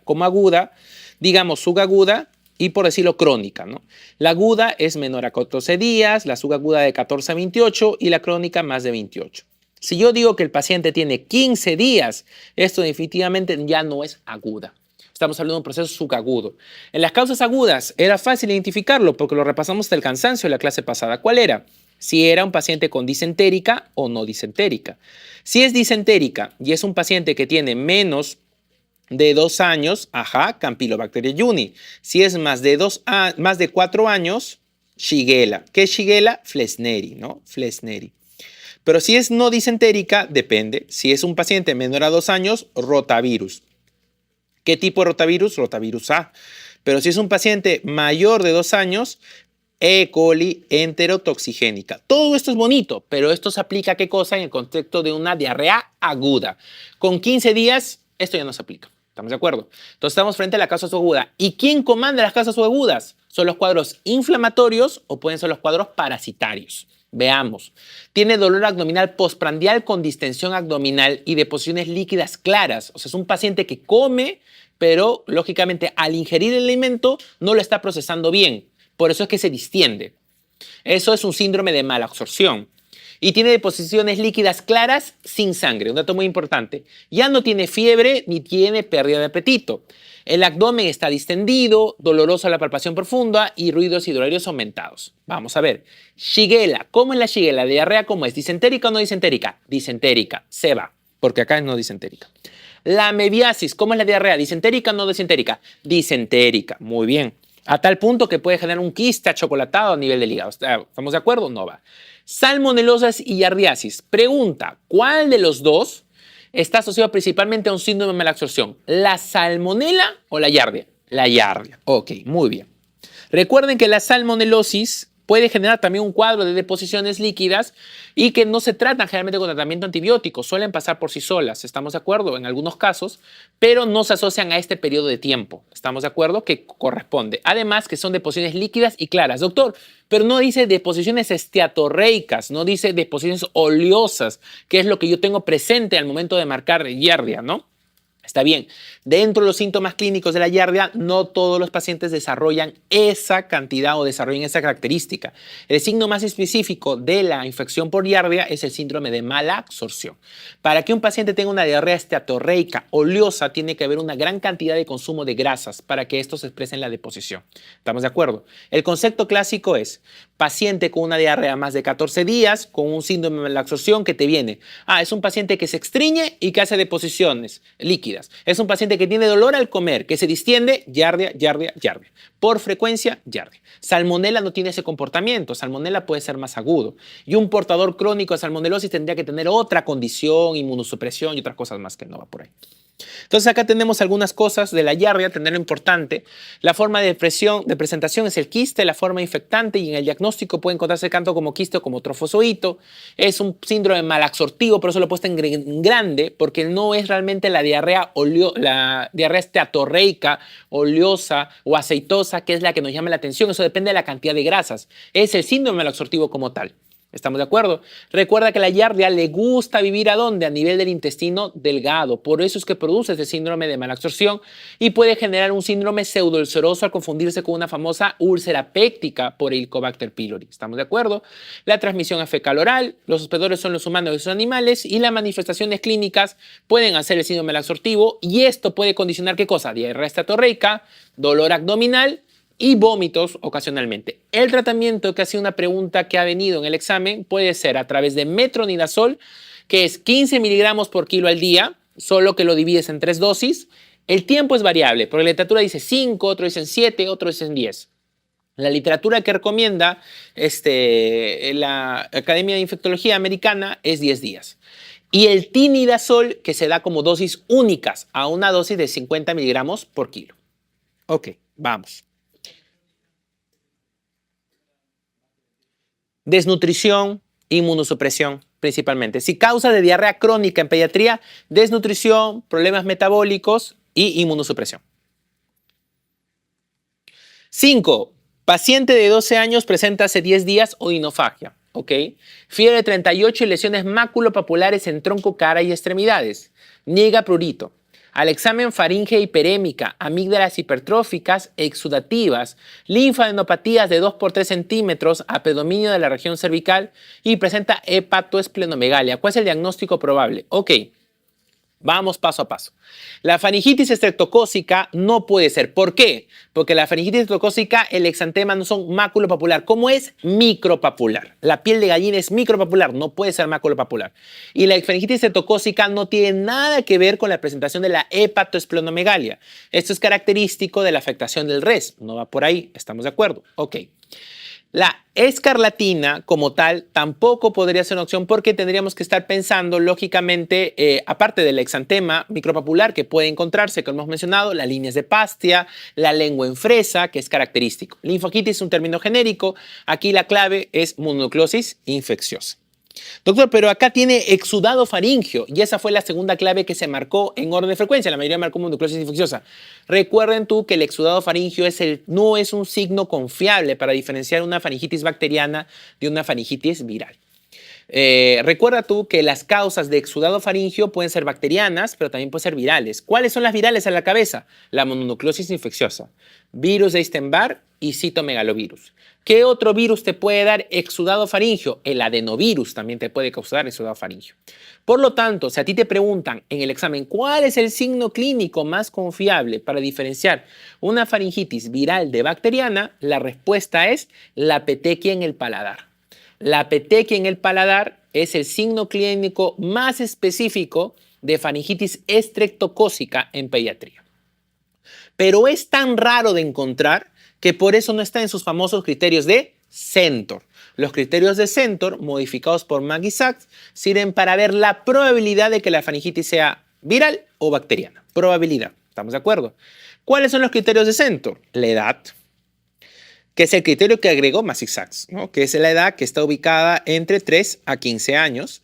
como aguda, digamos subaguda y por decirlo crónica, ¿no? La aguda es menor a 14 días, la subaguda de 14 a 28 y la crónica más de 28. Si yo digo que el paciente tiene 15 días, esto definitivamente ya no es aguda. Estamos hablando de un proceso subagudo. En las causas agudas era fácil identificarlo porque lo repasamos hasta el cansancio en la clase pasada. ¿Cuál era? Si era un paciente con disentérica o no disentérica. Si es disentérica y es un paciente que tiene menos de 2 años, Campylobacter jejuni. Si es más de 4 años, Shigella. ¿Qué es Shigella? Flesneri, ¿no? Flesneri. Pero si es no disentérica, depende. Si es un paciente menor a 2 años, rotavirus. ¿Qué tipo de rotavirus? Rotavirus A. Pero si es un paciente mayor de 2 años, E. coli enterotoxigénica. Todo esto es bonito, pero esto se aplica a qué cosa en el contexto de una diarrea aguda. Con 15 días, esto ya no se aplica. ¿Estamos de acuerdo? Entonces estamos frente a la causa subaguda. ¿Y quién comanda las causas subagudas? ¿Son los cuadros inflamatorios o pueden ser los cuadros parasitarios? Veamos. Tiene dolor abdominal postprandial con distensión abdominal y deposiciones líquidas claras. O sea, es un paciente que come, pero lógicamente al ingerir el alimento no lo está procesando bien. Por eso es que se distiende. Eso es un síndrome de malabsorción. Y tiene deposiciones líquidas claras sin sangre. Un dato muy importante. Ya no tiene fiebre ni tiene pérdida de apetito. El abdomen está distendido, dolorosa la palpación profunda y ruidos hidroaéreos aumentados. Vamos a ver. Shigella. ¿Cómo es la Shigella? ¿Diarrea cómo es? ¿Disentérica o no disentérica? Disentérica. Se va, porque acá es no disentérica. La mebiasis. ¿Cómo es la diarrea? ¿Disentérica o no disentérica? Disentérica. Muy bien. A tal punto que puede generar un quiste achocolatado a nivel del hígado. ¿Estamos de acuerdo? No va. Salmonelosis y yardiasis. Pregunta, ¿cuál de los dos está asociado principalmente a un síndrome de malabsorción? ¿La salmonela o la yardia? La yardia. Ok, muy bien. Recuerden que la salmonelosis puede generar también un cuadro de deposiciones líquidas y que no se tratan generalmente con tratamiento antibiótico, suelen pasar por sí solas, ¿estamos de acuerdo? En algunos casos, pero no se asocian a este periodo de tiempo, ¿estamos de acuerdo? Que corresponde. Además que son deposiciones líquidas y claras. Doctor, pero no dice deposiciones esteatorreicas, no dice deposiciones oleosas, que es lo que yo tengo presente al momento de marcar yardia, ¿no? Está bien, dentro de los síntomas clínicos de la yardia, no todos los pacientes desarrollan esa cantidad o desarrollan esa característica. El signo más específico de la infección por yardia es el síndrome de mala absorción. Para que un paciente tenga una diarrea esteatorreica oleosa, tiene que haber una gran cantidad de consumo de grasas para que esto se exprese en la deposición. ¿Estamos de acuerdo? El concepto clásico es paciente con una diarrea más de 14 días, con un síndrome de mala absorción que te viene. Es un paciente que se extriñe y que hace deposiciones líquidas. Es un paciente que tiene dolor al comer, que se distiende, yardia, yardia, yardia. Por frecuencia, yardia. Salmonela no tiene ese comportamiento. Salmonela puede ser más agudo. Y un portador crónico de salmonelosis tendría que tener otra condición, inmunosupresión y otras cosas más que no va por ahí. Entonces acá tenemos algunas cosas de la Giardia, tenerlo importante. La forma de presentación es el quiste, la forma infectante, y en el diagnóstico puede encontrarse tanto como quiste o como trofozoito. Es un síndrome malabsortivo, por eso lo he puesto en grande, porque no es realmente la diarrea esteatorreica, oleosa o aceitosa, que es la que nos llama la atención. Eso depende de la cantidad de grasas. Es el síndrome malabsortivo como tal. ¿Estamos de acuerdo? Recuerda que la Giardia le gusta vivir ¿a dónde? A nivel del intestino delgado. Por eso es que produce este síndrome de malabsorción y puede generar un síndrome pseudoulceroso al confundirse con una famosa úlcera péptica por Helicobacter pylori. ¿Estamos de acuerdo? La transmisión es fecal-oral, los hospedadores son los humanos y los animales, y las manifestaciones clínicas pueden hacer el síndrome malabsortivo, y esto puede condicionar ¿qué cosa? Diarrea esteatorreica, dolor abdominal y vómitos ocasionalmente. El tratamiento, que ha sido una pregunta que ha venido en el examen, puede ser a través de metronidazol, que es 15 miligramos por kilo al día, solo que lo divides en 3 dosis. El tiempo es variable, porque la literatura dice 5, otro dicen 7, otro dicen 10. La literatura que recomienda la Academia de Infectología Americana es 10 días. Y el tinidazol, que se da como dosis únicas, a una dosis de 50 miligramos por kilo. Ok, vamos. Desnutrición, inmunosupresión principalmente. Si causa de diarrea crónica en pediatría, desnutrición, problemas metabólicos y inmunosupresión. 5. Paciente de 12 años presenta hace 10 días odinofagia. ¿Ok? Fiebre de 38 y lesiones maculopapulares en tronco, cara y extremidades. Niega prurito. Al examen faringe hiperémica, amígdalas hipertróficas, exudativas, linfadenopatías de 2 por 3 centímetros a predominio de la región cervical y presenta hepatoesplenomegalia. ¿Cuál es el diagnóstico probable? Ok, vamos paso a paso. La faringitis estreptocócica no puede ser. ¿Por qué? Porque la faringitis estreptocócica, el exantema no son maculopapular. ¿Cómo es? Micropapular. La piel de gallina es micropapular, no puede ser maculopapular. Y la faringitis estreptocócica no tiene nada que ver con la presentación de la hepatoesplenomegalia. Esto es característico de la afectación del res. No va por ahí, ¿estamos de acuerdo? Ok. La escarlatina como tal tampoco podría ser una opción, porque tendríamos que estar pensando lógicamente, aparte del exantema micropapular que puede encontrarse, como hemos mencionado, las líneas de Pastia, la lengua en fresa, que es característico. Linfoquitis es un término genérico. Aquí la clave es mononucleosis infecciosa. Doctor, pero acá tiene exudado faringio, y esa fue la segunda clave que se marcó en orden de frecuencia. La mayoría marcó mononucleosis infecciosa. Recuerden tú que el exudado faringio no es un signo confiable para diferenciar una faringitis bacteriana de una faringitis viral. Recuerda tú que las causas de exudado faringio pueden ser bacterianas, pero también pueden ser virales. ¿Cuáles son las virales a la cabeza? La mononucleosis infecciosa, virus de Epstein-Barr y citomegalovirus. ¿Qué otro virus te puede dar exudado faringio? El adenovirus también te puede causar exudado faringio. Por lo tanto, si a ti te preguntan en el examen cuál es el signo clínico más confiable para diferenciar una faringitis viral de bacteriana, la respuesta es la petequia en el paladar. La petequia en el paladar es el signo clínico más específico de faringitis estreptocócica en pediatría. Pero es tan raro de encontrar que por eso no está en sus famosos criterios de Centor. Los criterios de Centor, modificados por Maggie-Sachs, sirven para ver la probabilidad de que la faringitis sea viral o bacteriana. Probabilidad, ¿estamos de acuerdo? ¿Cuáles son los criterios de Centor? La edad, que es el criterio que agregó Maggie-Sachs, ¿no? Que es la edad que está ubicada entre 3 a 15 años.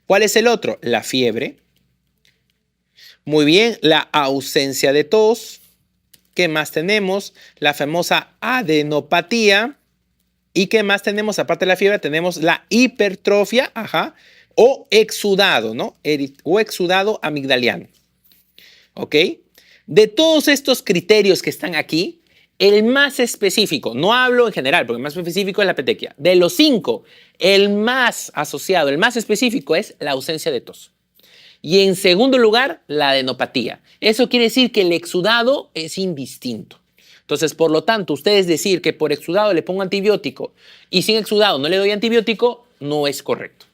¿Cuál es el otro? La fiebre. Muy bien, la ausencia de tos. ¿Qué más tenemos? La famosa adenopatía. ¿Y qué más tenemos? Aparte de la fiebre, tenemos la hipertrofia, o exudado, ¿no? O exudado amigdaliano. ¿Ok? De todos estos criterios que están aquí, el más específico, no hablo en general, porque el más específico es la petequia. De los 5, el más asociado, el más específico es la ausencia de tos. Y en segundo lugar, la adenopatía. Eso quiere decir que el exudado es indistinto. Entonces, por lo tanto, ustedes decir que por exudado le pongo antibiótico y sin exudado no le doy antibiótico, no es correcto.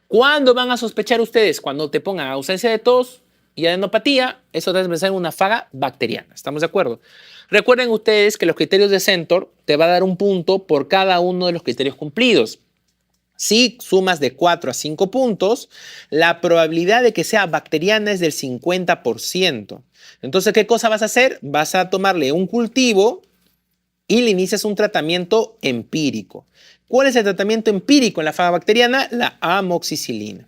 ¿Cuándo van a sospechar ustedes? Cuando te pongan ausencia de tos y adenopatía, eso debe ser una faga bacteriana. ¿Estamos de acuerdo? Recuerden ustedes que los criterios de Centor te va a dar un punto por cada uno de los criterios cumplidos. Si sumas de 4 a 5 puntos, la probabilidad de que sea bacteriana es del 50%. Entonces, ¿qué cosa vas a hacer? Vas a tomarle un cultivo y le inicias un tratamiento empírico. ¿Cuál es el tratamiento empírico en la faga bacteriana? La amoxicilina.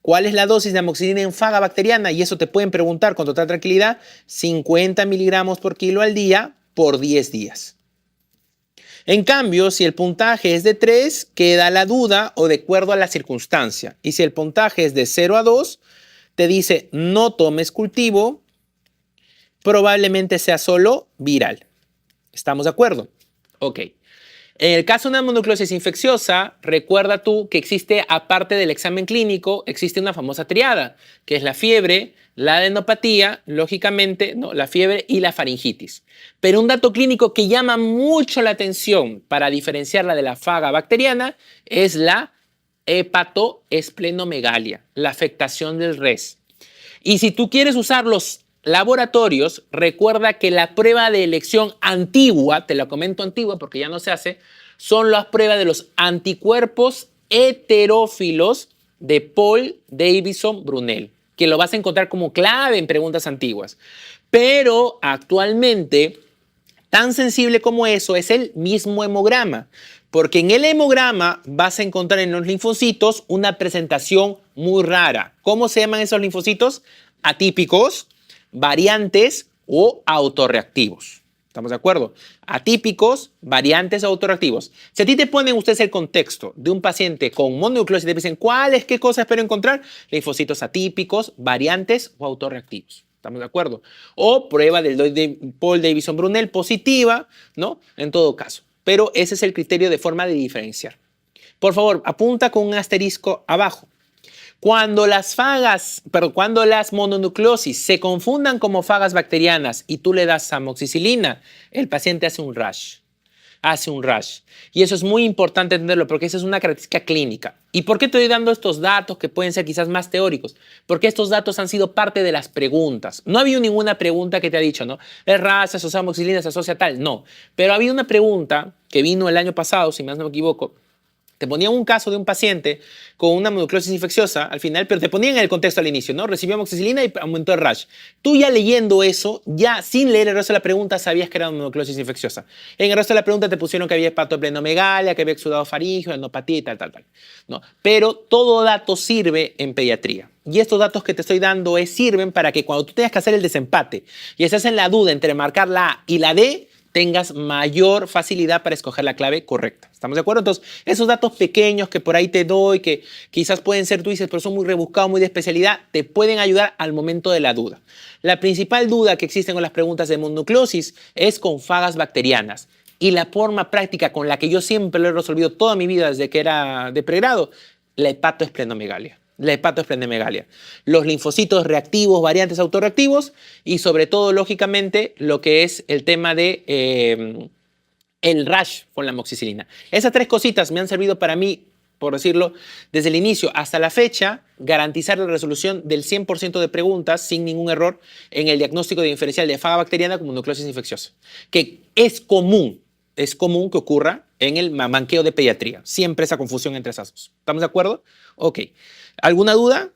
¿Cuál es la dosis de amoxicilina en faga bacteriana? Y eso te pueden preguntar con total tranquilidad. 50 miligramos por kilo al día por 10 días. En cambio, si el puntaje es de 3, queda la duda o de acuerdo a la circunstancia. Y si el puntaje es de 0 a 2, te dice no tomes cultivo, probablemente sea solo viral. ¿Estamos de acuerdo? Ok. En el caso de una mononucleosis infecciosa, recuerda tú que existe, aparte del examen clínico, existe una famosa triada, que es la fiebre, la adenopatía, lógicamente, ¿no? La fiebre y la faringitis. Pero un dato clínico que llama mucho la atención para diferenciarla de la faga bacteriana es la hepatoesplenomegalia, la afectación del res. Y si tú quieres usar los laboratorios, recuerda que la prueba de elección antigua, te la comento antigua porque ya no se hace, son las pruebas de los anticuerpos heterófilos de Paul Davison Brunel, que lo vas a encontrar como clave en preguntas antiguas. Pero actualmente, tan sensible como eso es el mismo hemograma, porque en el hemograma vas a encontrar en los linfocitos una presentación muy rara. ¿Cómo se llaman esos linfocitos? Atípicos, variantes o autorreactivos. ¿Estamos de acuerdo? Atípicos, variantes o autorreactivos. Si a ti te ponen ustedes el contexto de un paciente con mononucleosis y te dicen qué cosa espero encontrar, linfocitos atípicos, variantes o autorreactivos. ¿Estamos de acuerdo? O prueba del Paul Davison Brunel positiva, ¿no? En todo caso. Pero ese es el criterio de forma de diferenciar. Por favor, apunta con un asterisco abajo. Cuando las mononucleosis se confundan como fagas bacterianas y tú le das amoxicilina, el paciente hace un rash. Y eso es muy importante entenderlo porque esa es una característica clínica. ¿Y por qué te estoy dando estos datos que pueden ser quizás más teóricos? Porque estos datos han sido parte de las preguntas. No ha habido ninguna pregunta que te ha dicho, ¿no? ¿El rash se asocia a amoxicilina, se asocia a tal? No. Pero ha habido una pregunta que vino el año pasado, si más no me equivoco. Te ponían un caso de un paciente con una mononucleosis infecciosa al final, pero te ponían en el contexto al inicio, ¿no? Recibió amoxicilina y aumentó el rash. Tú ya leyendo eso, ya sin leer el resto de la pregunta, sabías que era una mononucleosis infecciosa. En el resto de la pregunta te pusieron que había hepatoesplenomegalia, que había exudado faríngeo, adenopatía y tal. ¿No? Pero todo dato sirve en pediatría. Y estos datos que te estoy dando sirven para que cuando tú tengas que hacer el desempate y estás en la duda entre marcar la A y la D, tengas mayor facilidad para escoger la clave correcta. ¿Estamos de acuerdo? Entonces, esos datos pequeños que por ahí te doy, que quizás pueden ser, tú dices, pero son muy rebuscados, muy de especialidad, te pueden ayudar al momento de la duda. La principal duda que existe con las preguntas de mononucleosis es con fagas bacterianas. Y la forma práctica con la que yo siempre lo he resolvido toda mi vida desde que era de pregrado, la hepatoesplenomegalia. Los linfocitos reactivos, variantes, autorreactivos y sobre todo, lógicamente, lo que es el tema de el rash con la amoxicilina. Esas tres cositas me han servido para mí, por decirlo, desde el inicio hasta la fecha, garantizar la resolución del 100% de preguntas sin ningún error en el diagnóstico de diferencial de faga bacteriana como nucleosis infecciosa, que es común que ocurra en el banqueo de pediatría. Siempre esa confusión entre esas dos. ¿Estamos de acuerdo? Ok. ¿Alguna duda?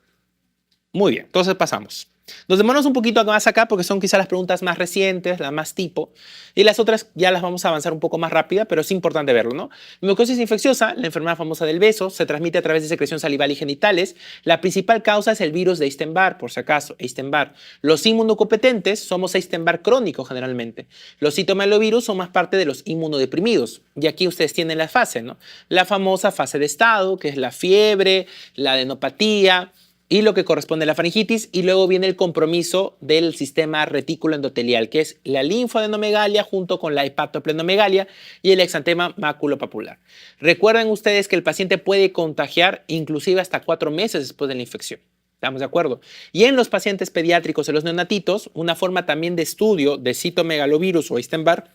Muy bien, entonces pasamos. Nos demoramos un poquito más acá porque son quizás las preguntas más recientes, las más tipo, y las otras ya las vamos a avanzar un poco más rápida, pero es importante verlo, ¿no? Mucosis infecciosa, la enfermedad famosa del beso, se transmite a través de secreción salival y genitales. La principal causa es el virus de Epstein-Barr, por si acaso, Epstein-Barr. Los inmunocompetentes somos Epstein-Barr crónico generalmente. Los citomegalovirus son más parte de los inmunodeprimidos. Y aquí ustedes tienen la fase, ¿no? La famosa fase de estado, que es la fiebre, la adenopatía, y lo que corresponde a la faringitis, y luego viene el compromiso del sistema retículo endotelial, que es la linfoadenomegalia junto con la hepatoesplenomegalia y el exantema maculopapular. Recuerden ustedes que el paciente puede contagiar inclusive hasta 4 meses después de la infección. ¿Estamos de acuerdo? Y en los pacientes pediátricos, en los neonatitos, una forma también de estudio de citomegalovirus o Epstein-Barr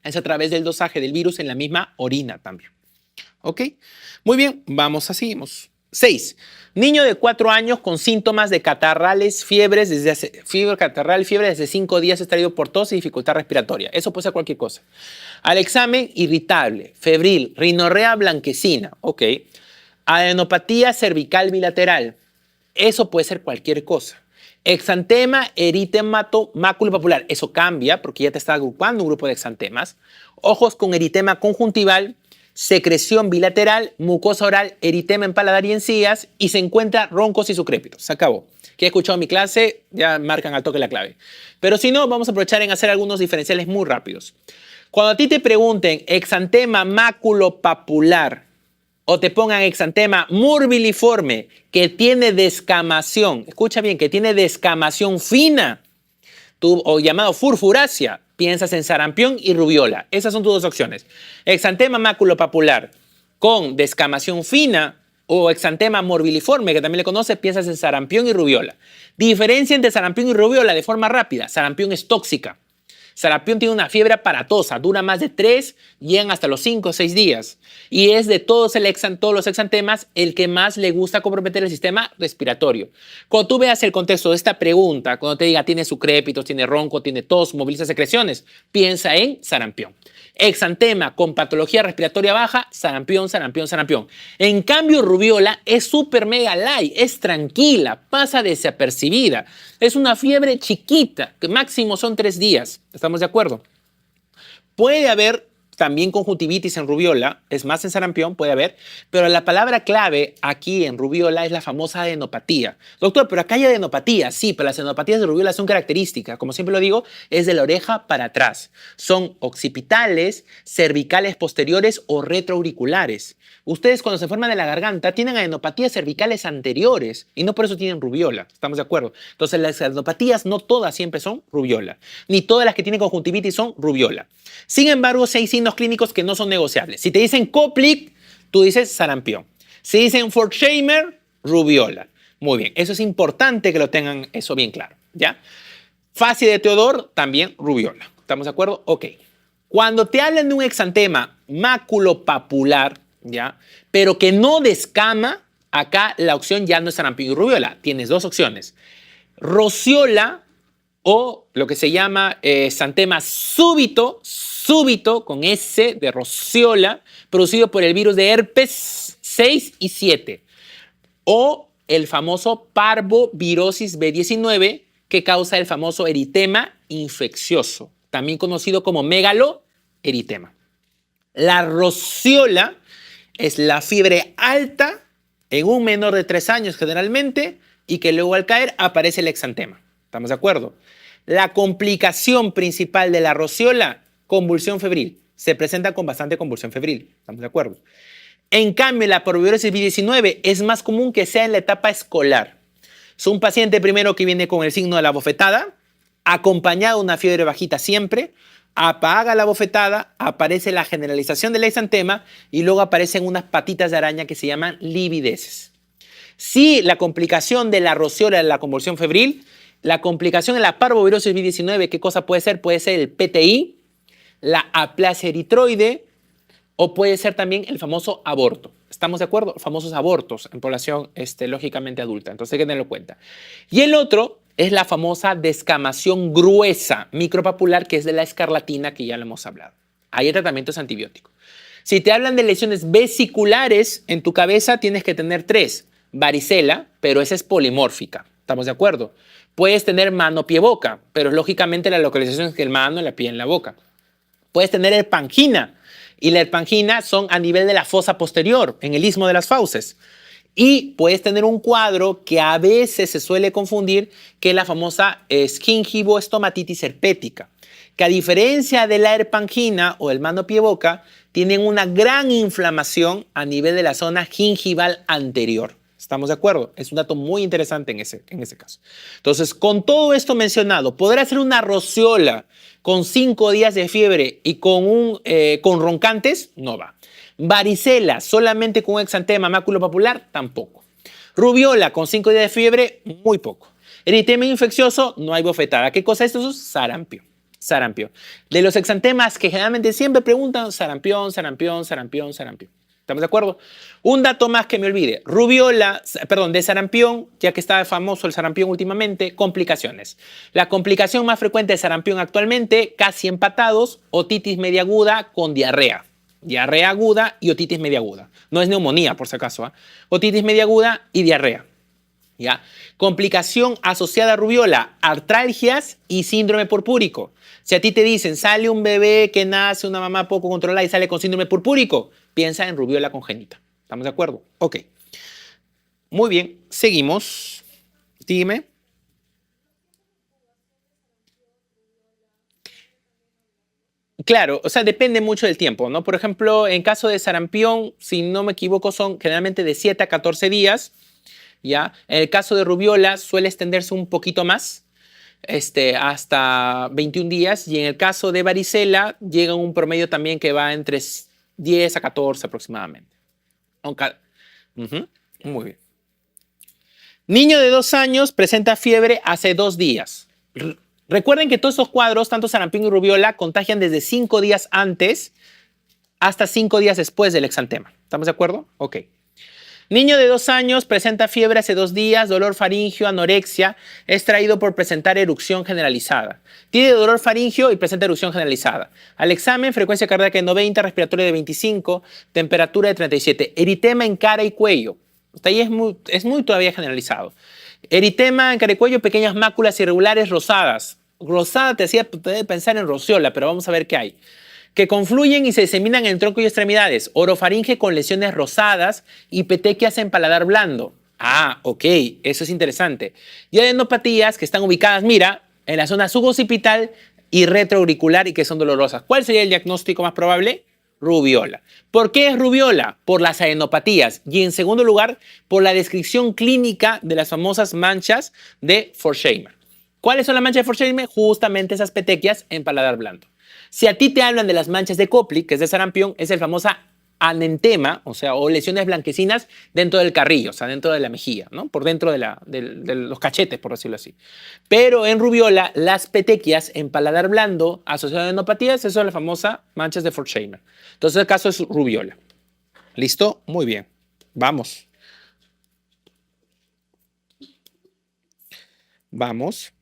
es a través del dosaje del virus en la misma orina también. ¿Ok? Muy bien, seguimos. 6. Niño de 4 años con síntomas de catarrales, fiebre desde 5 días extraído por tos y dificultad respiratoria. Eso puede ser cualquier cosa. Al examen, irritable, febril, rinorrea blanquecina. Ok. Adenopatía cervical bilateral. Eso puede ser cualquier cosa. Exantema, eritemato, maculopapular. Eso cambia porque ya te está agrupando un grupo de exantemas. Ojos con eritema conjuntival, secreción bilateral, mucosa oral, eritema en paladar y encías, y se encuentra roncos y sucrépitos. Se acabó. Que he escuchado mi clase, ya marcan al toque la clave. Pero si no, vamos a aprovechar en hacer algunos diferenciales muy rápidos. Cuando a ti te pregunten exantema maculopapular o te pongan exantema murbiliforme que tiene descamación, escucha bien, que tiene descamación fina, o llamado furfurácea, piensas en sarampión y rubiola. Esas son tus dos opciones. Exantema maculopapular con descamación fina o exantema morbiliforme, que también le conoces, piensas en sarampión y rubiola. Diferencia entre sarampión y rubiola de forma rápida. Sarampión es tóxica. Sarampión tiene una fiebre aparatosa, dura más de 3, llegan hasta los 5 o 6 días. Y es de todos los exantemas el que más le gusta comprometer el sistema respiratorio. Cuando tú veas el contexto de esta pregunta, cuando te diga tiene sucrépitos, tiene ronco, tiene tos, moviliza secreciones, piensa en sarampión. Exantema con patología respiratoria baja, sarampión, sarampión, sarampión. En cambio, rubiola es súper mega light, es tranquila, pasa desapercibida. Es una fiebre chiquita, que máximo son 3 días. ¿Estamos de acuerdo? Puede haber también conjuntivitis en rubiola, es más en sarampión, puede haber, pero la palabra clave aquí en rubiola es la famosa adenopatía. Doctor, pero acá hay adenopatía, sí, pero las adenopatías de rubiola son características, como siempre lo digo, es de la oreja para atrás. Son occipitales, cervicales posteriores o retroauriculares. Ustedes cuando se enferman de la garganta tienen adenopatías cervicales anteriores y no por eso tienen rubiola, ¿estamos de acuerdo? Entonces las adenopatías no todas siempre son rubiola, ni todas las que tienen conjuntivitis son rubiola. Sin embargo, sí hay signos clínicos que no son negociables. Si te dicen Koplik, tú dices sarampión. Si dicen Forchheimer, rubiola. Muy bien, eso es importante que lo tengan eso bien claro, ¿ya? Fase de Teodor, también rubiola. ¿Estamos de acuerdo? Ok. Cuando te hablan de un exantema maculopapular, ¿ya? Pero que no descama, acá la opción ya no es sarampión y rubiola. Tienes dos opciones. Rociola o lo que se llama exantema súbito con S de rociola, producido por el virus de herpes 6 y 7. O el famoso parvovirosis B19 que causa el famoso eritema infeccioso, también conocido como megaloeritema. La rociola es la fiebre alta en un menor de 3 años generalmente y que luego al caer aparece el exantema. ¿Estamos de acuerdo? La complicación principal de la rociola, convulsión febril. Se presenta con bastante convulsión febril. ¿Estamos de acuerdo? En cambio, la parvovirosis B19 es más común que sea en la etapa escolar. Es un paciente primero que viene con el signo de la bofetada, acompañado de una fiebre bajita siempre, apaga la bofetada, aparece la generalización del exantema y luego aparecen unas patitas de araña que se llaman livideces. Si la complicación de la rociola es la convulsión febril, la complicación en la parvovirosis B19, ¿qué cosa puede ser? Puede ser el PTI, la aplasia eritroide o puede ser también el famoso aborto. ¿Estamos de acuerdo? Famosos abortos en población lógicamente adulta. Entonces hay que tenerlo en cuenta. Y el otro es la famosa descamación gruesa micropapular, que es de la escarlatina, que ya lo hemos hablado. Ahí el tratamiento es antibiótico. Si te hablan de lesiones vesiculares en tu cabeza, tienes que tener 3. Varicela, pero esa es polimórfica. ¿Estamos de acuerdo? Puedes tener mano, pie, boca, pero lógicamente la localización es que el mano, la pie en la boca. Puedes tener herpangina, y la herpangina son a nivel de la fosa posterior, en el istmo de las fauces. Y puedes tener un cuadro que a veces se suele confundir, que es la famosa gingivoestomatitis herpética, que a diferencia de la herpangina o el mano, pie, boca, tienen una gran inflamación a nivel de la zona gingival anterior. ¿Estamos de acuerdo? Es un dato muy interesante en ese caso. Entonces, con todo esto mencionado, poder hacer una rociola con 5 días de fiebre y con roncantes, no va. Varicela solamente con un exantema maculopapular, tampoco. Rubiola con 5 días de fiebre, muy poco. Eritema infeccioso, no hay bofetada. ¿Qué cosa es eso? Sarampión. Sarampión. De los exantemas que generalmente siempre preguntan, sarampión, sarampión, sarampión, sarampión. ¿Estamos de acuerdo? Un dato más que me olvide. De sarampión, ya que está famoso el sarampión últimamente, complicaciones. La complicación más frecuente de sarampión actualmente, casi empatados, otitis media aguda con diarrea. diarrea aguda y otitis media aguda. No es neumonía, por si acaso. Otitis media aguda y diarrea. ¿Ya? Complicación asociada a rubiola, artralgias y síndrome purpúrico. Si a ti te dicen, sale un bebé que nace, una mamá poco controlada y sale con síndrome purpúrico, piensa en rubiola congénita. ¿Estamos de acuerdo? Ok. Muy bien, seguimos. Dime. Claro, o sea, depende mucho del tiempo, ¿no? Por ejemplo, en caso de sarampión, si no me equivoco, son generalmente de 7 a 14 días, ¿ya? En el caso de rubiola suele extenderse un poquito más, hasta 21 días, y en el caso de varicela llega un promedio también que va entre 10 a 14 aproximadamente. Ujú, muy bien. Niño de 2 años presenta fiebre hace 2 días. Recuerden que todos estos cuadros, tanto sarampión y rubiola, contagian desde 5 días antes hasta 5 días después del exantema. ¿Estamos de acuerdo? Ok. Niño de 2 años presenta fiebre hace 2 días, dolor faringio, anorexia, es traído por presentar erupción generalizada. Tiene dolor faringio y presenta erupción generalizada. Al examen, frecuencia cardíaca de 90, respiratoria de 25, temperatura de 37. Eritema en cara y cuello. Hasta ahí es muy todavía generalizado. Eritema en cara y cuello, pequeñas máculas irregulares rosadas. Rosada te hacía pensar en rociola, pero vamos a ver qué hay. Que confluyen y se diseminan en tronco y extremidades. Orofaringe con lesiones rosadas y petequias en paladar blando. Ah, ok, eso es interesante. Y adenopatías que están ubicadas, mira, en la zona suboccipital y retroauricular y que son dolorosas. ¿Cuál sería el diagnóstico más probable? Rubiola. ¿Por qué es rubiola? Por las adenopatías. Y en segundo lugar, por la descripción clínica de las famosas manchas de Forchheimer. ¿Cuáles son las manchas de Forchheimer? Justamente esas petequias en paladar blando. Si a ti te hablan de las manchas de Koplik, que es de sarampión, es el famoso anentema, o lesiones blanquecinas dentro del carrillo, o sea, dentro de la mejilla, ¿no? Por dentro de los cachetes, por decirlo así. Pero en rubiola, las petequias en paladar blando asociadas a adenopatías, eso es la famosa manchas de Forchheimer. Entonces, el caso es rubiola. ¿Listo? Muy bien. Vamos. Vamos.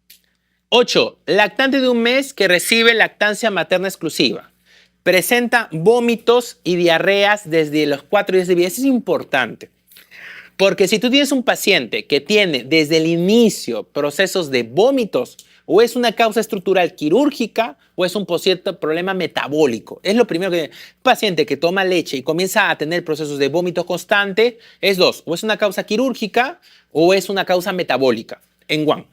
8. Lactante de 1 mes que recibe lactancia materna exclusiva. Presenta vómitos y diarreas desde los 4 días de vida. Eso es importante. Porque si tú tienes un paciente que tiene desde el inicio procesos de vómitos, o es una causa estructural quirúrgica o es un posible problema metabólico. Es lo primero que... Un paciente que toma leche y comienza a tener procesos de vómito constante, es dos. O es una causa quirúrgica o es una causa metabólica. En Guam.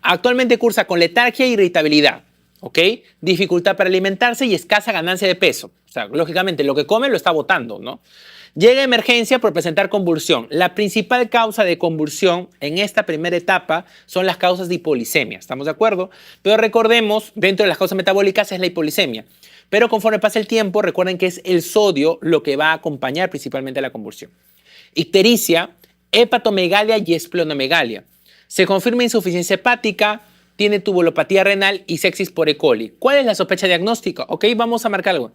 Actualmente cursa con letargia e irritabilidad, ¿ok? Dificultad para alimentarse y escasa ganancia de peso. O sea, lógicamente lo que come lo está botando, ¿no? Llega a emergencia por presentar convulsión. La principal causa de convulsión en esta primera etapa son las causas de hipoglicemia, ¿estamos de acuerdo? Pero recordemos, dentro de las causas metabólicas es la hipoglicemia. Pero conforme pasa el tiempo, recuerden que es el sodio lo que va a acompañar principalmente a la convulsión. Ictericia, hepatomegalia y esplenomegalia. Se confirma insuficiencia hepática, tiene tubulopatía renal y sepsis por E. coli. ¿Cuál es la sospecha diagnóstica? Ok, vamos a marcar algo.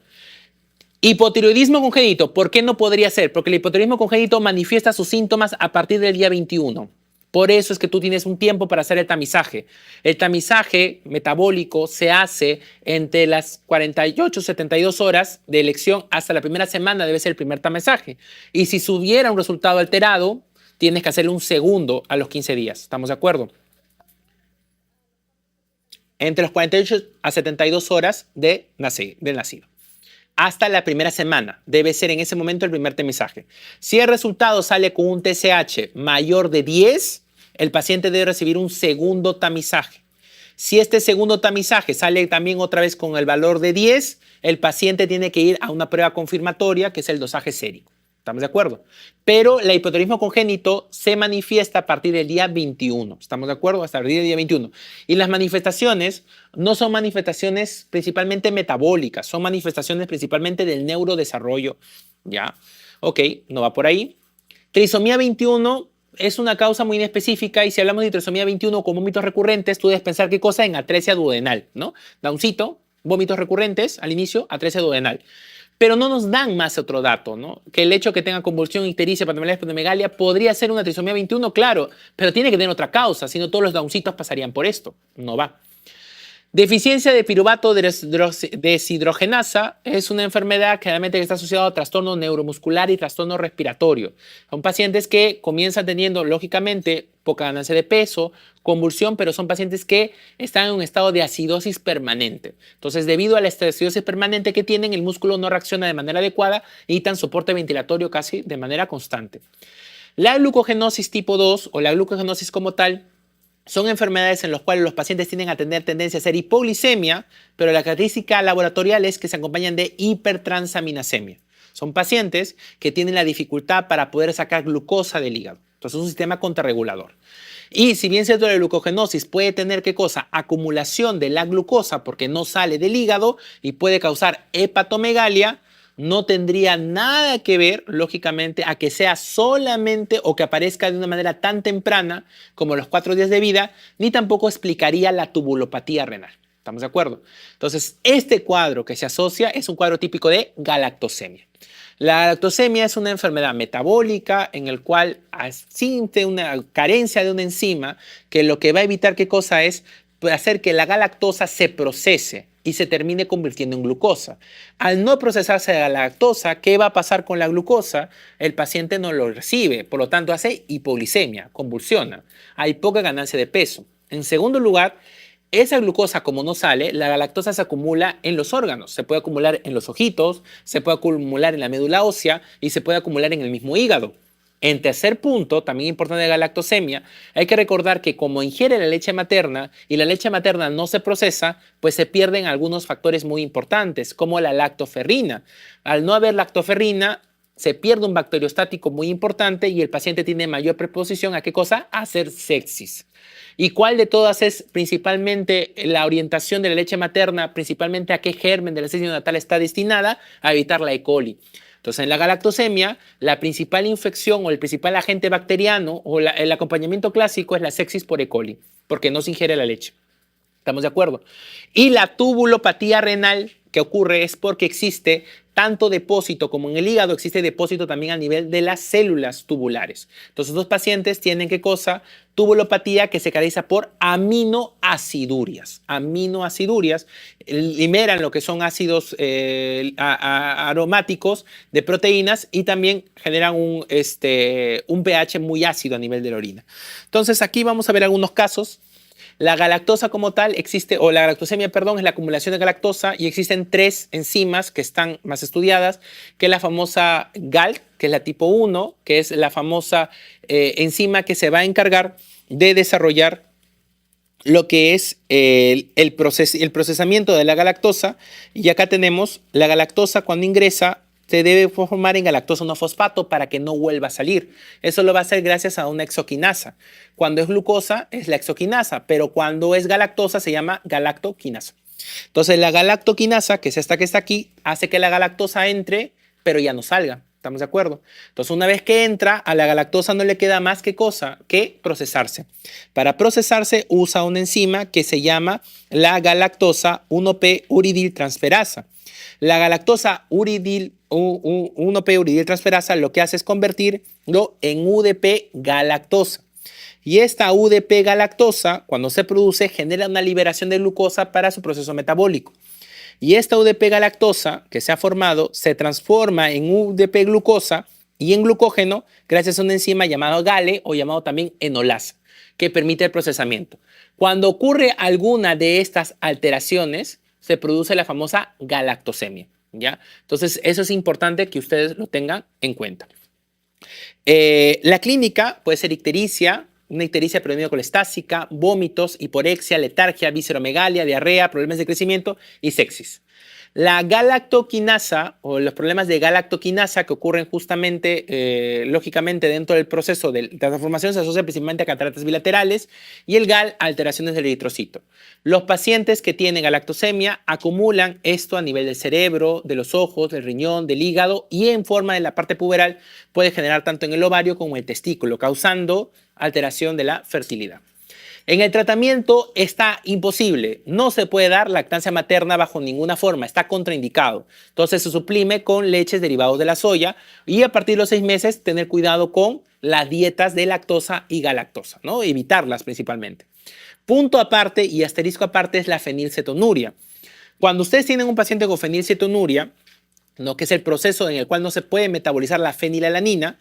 Hipotiroidismo congénito. ¿Por qué no podría ser? Porque el hipotiroidismo congénito manifiesta sus síntomas a partir del día 21. Por eso es que tú tienes un tiempo para hacer el tamizaje. El tamizaje metabólico se hace entre las 48 72 horas de elección hasta la primera semana, debe ser el primer tamizaje. Y si hubiera un resultado alterado, tienes que hacerle un segundo a los 15 días. ¿Estamos de acuerdo? Entre los 48 a 72 horas del nacido. Hasta la primera semana. Debe ser en ese momento el primer tamizaje. Si el resultado sale con un TSH mayor de 10, el paciente debe recibir un segundo tamizaje. Si este segundo tamizaje sale también otra vez con el valor de 10, el paciente tiene que ir a una prueba confirmatoria que es el dosaje sérico. ¿Estamos de acuerdo? Pero el hipotiroidismo congénito se manifiesta a partir del día 21. ¿Estamos de acuerdo? Hasta el día 21. Y las manifestaciones no son manifestaciones principalmente metabólicas, son manifestaciones principalmente del neurodesarrollo. ¿Ya? Ok, no va por ahí. Trisomía 21 es una causa muy inespecífica y si hablamos de trisomía 21 con vómitos recurrentes, tú debes pensar qué cosa en atresia duodenal, ¿no? Downcito, vómitos recurrentes al inicio, atresia duodenal. Pero no nos dan más otro dato, ¿no? Que el hecho que tenga convulsión, ictericia, hepatomegalia, esplenomegalia podría ser una trisomía 21, claro, pero tiene que tener otra causa, si no todos los downcitos pasarían por esto. No va. Deficiencia de piruvato deshidrogenasa es una enfermedad generalmente que está asociada a trastorno neuromuscular y trastorno respiratorio. Son pacientes que comienzan teniendo, lógicamente, poca ganancia de peso, convulsión, pero son pacientes que están en un estado de acidosis permanente. Entonces, debido a la acidosis permanente que tienen, el músculo no reacciona de manera adecuada y necesitan soporte ventilatorio casi de manera constante. La glucogenosis tipo 2 o la glucogenosis como tal son enfermedades en las cuales los pacientes tienden a tener tendencia a hacer hipoglicemia, pero la característica laboratorial es que se acompañan de hipertransaminasemia. Son pacientes que tienen la dificultad para poder sacar glucosa del hígado. Entonces es un sistema contrarregulador. Y si bien cierto la glucogenosis puede tener ¿qué cosa? Acumulación de la glucosa porque no sale del hígado y puede causar hepatomegalia, no tendría nada que ver, lógicamente, a que sea solamente o que aparezca de una manera tan temprana como los 4 días de vida, ni tampoco explicaría la tubulopatía renal. ¿Estamos de acuerdo? Entonces, este cuadro que se asocia es un cuadro típico de galactosemia. La galactosemia es una enfermedad metabólica en el cual existe una carencia de una enzima que lo que va a evitar ¿qué cosa es? Hacer que la galactosa se procese y se termine convirtiendo en glucosa. Al no procesarse la lactosa, ¿qué va a pasar con la glucosa? El paciente no lo recibe, por lo tanto hace hipoglicemia, convulsiona. Hay poca ganancia de peso. En segundo lugar, esa glucosa como no sale, la galactosa se acumula en los órganos. Se puede acumular en los ojitos, se puede acumular en la médula ósea y se puede acumular en el mismo hígado. En tercer punto, también importante de galactosemia, hay que recordar que como ingiere la leche materna y la leche materna no se procesa, pues se pierden algunos factores muy importantes, como la lactoferrina. Al no haber lactoferrina, se pierde un bacteriostático muy importante y el paciente tiene mayor predisposición a ¿qué cosa? A hacer sepsis. ¿Y cuál de todas es principalmente la orientación de la leche materna, principalmente a qué germen de la sepsis neonatal está destinada? A evitar la E. coli. Entonces, en la galactosemia, la principal infección o el principal agente bacteriano o el acompañamiento clásico es la sepsis por E. coli, porque no se ingiere la leche. ¿Estamos de acuerdo? Y la tubulopatía renal que ocurre es porque existe tanto depósito como en el hígado, existe depósito también a nivel de las células tubulares. Entonces, los pacientes tienen ¿qué cosa? Tubulopatía que se caracteriza por aminoacidurias. Aminoacidurias liberan lo que son ácidos aromáticos de proteínas y también generan un pH muy ácido a nivel de la orina. Entonces, aquí vamos a ver algunos casos. La galactosa como tal existe, o la galactosemia, perdón, es la acumulación de galactosa y existen 3 enzimas que están más estudiadas, que es la famosa GALT, que es la tipo 1, que es la famosa enzima que se va a encargar de desarrollar lo que es el procesamiento de la galactosa. Y acá tenemos la galactosa cuando ingresa se debe formar en galactosa 1-fosfato para que no vuelva a salir. Eso lo va a hacer gracias a una exoquinasa. Cuando es glucosa es la exoquinasa, pero cuando es galactosa se llama galactoquinasa. Entonces la galactoquinasa, que es esta que está aquí, hace que la galactosa entre, pero ya no salga. ¿Estamos de acuerdo? Entonces una vez que entra, a la galactosa no le queda más que cosa que procesarse. Para procesarse usa una enzima que se llama la galactosa 1P uridiltransferasa. La galactosa 1P uridiltransferasa lo que hace es convertirlo en UDP galactosa. Y esta UDP galactosa, cuando se produce, genera una liberación de glucosa para su proceso metabólico. Y esta UDP galactosa que se ha formado se transforma en UDP glucosa y en glucógeno gracias a una enzima llamada GALE o llamado también enolasa, que permite el procesamiento. Cuando ocurre alguna de estas alteraciones, se produce la famosa galactosemia, ¿ya? Entonces, eso es importante que ustedes lo tengan en cuenta. La clínica puede ser ictericia, una ictericia colestásica, vómitos, hiporexia, letargia, visceromegalia, diarrea, problemas de crecimiento y sepsis. La galactoquinasa o los problemas de galactoquinasa que ocurren justamente, lógicamente, dentro del proceso de transformación se asocian principalmente a cataratas bilaterales y el GAL a alteraciones del eritrocito. Los pacientes que tienen galactosemia acumulan esto a nivel del cerebro, de los ojos, del riñón, del hígado y en forma de la parte puberal puede generar tanto en el ovario como en el testículo, causando alteración de la fertilidad. En el tratamiento está imposible. No se puede dar lactancia materna bajo ninguna forma. Está contraindicado. Entonces se suplime con leches derivados de la soya y a partir de los 6 meses tener cuidado con las dietas de lactosa y galactosa, ¿no? Evitarlas principalmente. Punto aparte y asterisco aparte es la fenilcetonuria. Cuando ustedes tienen un paciente con fenilcetonuria, ¿no? Que es el proceso en el cual no se puede metabolizar la fenilalanina,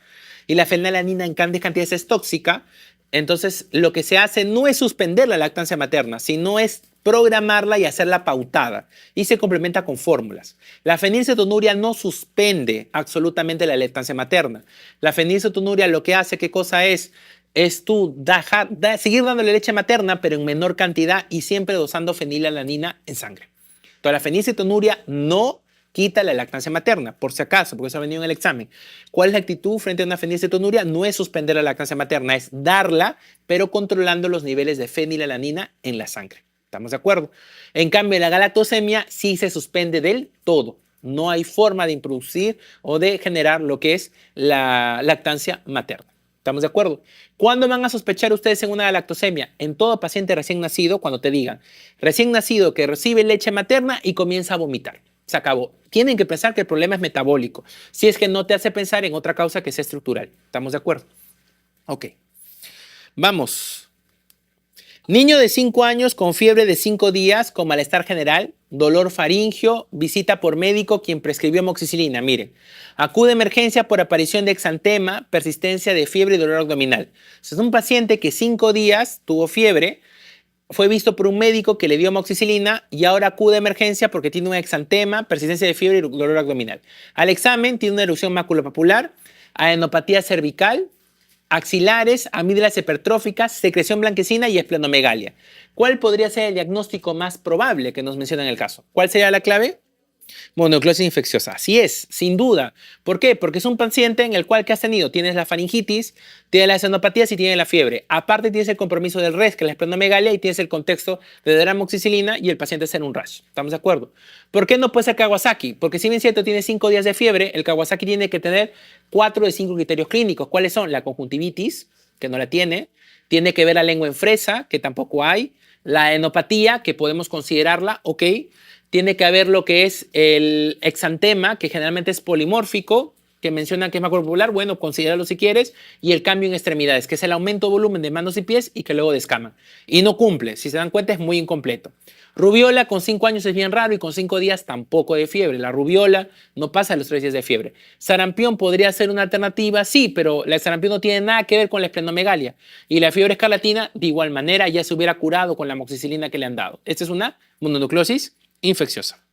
y la fenilalanina en grandes cantidades es tóxica, entonces lo que se hace no es suspender la lactancia materna, sino es programarla y hacerla pautada, y se complementa con fórmulas. La fenilcetonuria no suspende absolutamente la lactancia materna. La fenilcetonuria lo que hace, ¿qué cosa es? Es tú seguir dándole leche materna, pero en menor cantidad y siempre dosando fenilalanina en sangre. Entonces, la fenilcetonuria no quita la lactancia materna, por si acaso, porque eso ha venido en el examen. ¿Cuál es la actitud frente a una fenilcetonuria? No es suspender la lactancia materna, es darla, pero controlando los niveles de fenilalanina en la sangre. ¿Estamos de acuerdo? En cambio, la galactosemia sí se suspende del todo. No hay forma de introducir o de generar lo que es la lactancia materna. ¿Estamos de acuerdo? ¿Cuándo van a sospechar ustedes en una galactosemia? En todo paciente recién nacido, cuando te digan recién nacido que recibe leche materna y comienza a vomitar. Se acabó. Tienen que pensar que el problema es metabólico. Si es que no te hace pensar en otra causa que sea estructural. ¿Estamos de acuerdo? Ok. Vamos. Niño de 5 años con fiebre de 5 días, con malestar general, dolor faríngeo, visita por médico quien prescribió amoxicilina. Miren, acude a emergencia por aparición de exantema, persistencia de fiebre y dolor abdominal. Es un paciente que 5 días tuvo fiebre, fue visto por un médico que le dio amoxicilina y ahora acude a emergencia porque tiene un exantema, persistencia de fiebre y dolor abdominal. Al examen tiene una erupción maculopapular, adenopatía cervical, axilares, amígdalas hipertróficas, secreción blanquecina y esplenomegalia. ¿Cuál podría ser el diagnóstico más probable que nos menciona en el caso? ¿Cuál sería la clave? Mononucleosis infecciosa. Así es, sin duda. ¿Por qué? Porque es un paciente en el cual que has tenido, tienes la faringitis, tienes las esenopatías y tienes la fiebre. Aparte tienes el compromiso del RES, que es la esplenomegalia, y tienes el contexto de dar amoxicilina y el paciente hacer un rash. ¿Estamos de acuerdo? ¿Por qué no puede ser Kawasaki? Porque si bien cierto tiene 5 días de fiebre, el Kawasaki tiene que tener 4 de 5 criterios clínicos. ¿Cuáles son? La conjuntivitis, que no la tiene que ver la lengua en fresa, que tampoco hay, la enopatía, que podemos considerarla, ok. Tiene que haber lo que es el exantema, que generalmente es polimórfico, que mencionan que es macropopular, bueno, considéralo si quieres, y el cambio en extremidades, que es el aumento de volumen de manos y pies y que luego descaman. Y no cumple, si se dan cuenta es muy incompleto. Rubiola con 5 años es bien raro y con 5 días tampoco de fiebre. La rubiola no pasa los 3 días de fiebre. Sarampión podría ser una alternativa, sí, pero la sarampión no tiene nada que ver con la esplenomegalia. Y la fiebre escarlatina, de igual manera, ya se hubiera curado con la amoxicilina que le han dado. Esta es una mononucleosis infecciosa.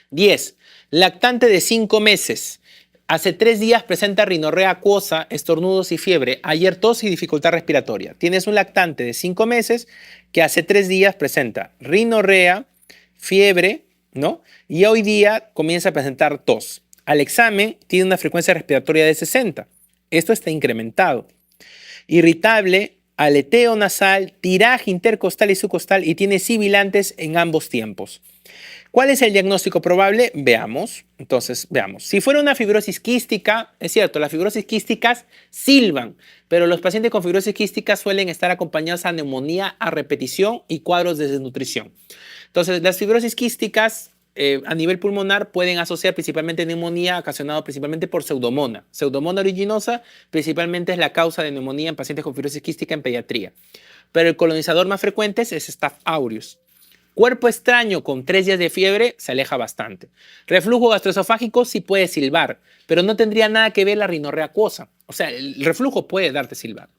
10. Lactante de 5 meses. Hace 3 días presenta rinorrea acuosa, estornudos y fiebre. Ayer tos y dificultad respiratoria. Tienes un lactante de 5 meses que hace 3 días presenta rinorrea, fiebre, ¿no? Y hoy día comienza a presentar tos. Al examen tiene una frecuencia respiratoria de 60. Esto está incrementado. Irritable, aleteo nasal, tiraje intercostal y subcostal y tiene sibilantes en ambos tiempos. ¿Cuál es el diagnóstico probable? Veamos. Entonces, veamos. Si fuera una fibrosis quística, es cierto, las fibrosis quísticas silban, pero los pacientes con fibrosis quística suelen estar acompañados a neumonía a repetición y cuadros de desnutrición. Entonces, las fibrosis quísticas a nivel pulmonar pueden asociar principalmente neumonía ocasionada principalmente por pseudomonas. Pseudomonas aeruginosa principalmente es la causa de neumonía en pacientes con fibrosis quística en pediatría. Pero el colonizador más frecuente es Staph aureus. Cuerpo extraño con 3 días de fiebre se aleja bastante. Reflujo gastroesofágico sí puede silbar, pero no tendría nada que ver la rinorrea acuosa. O sea, el reflujo puede darte silbar.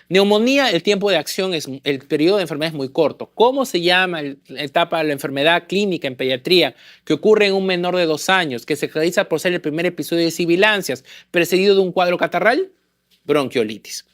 Neumonía, el tiempo de acción, el periodo de enfermedad es muy corto. ¿Cómo se llama la etapa de la enfermedad clínica en pediatría que ocurre en un menor de 2 años, que se caracteriza por ser el primer episodio de sibilancias, precedido de un cuadro catarral? Bronquiolitis.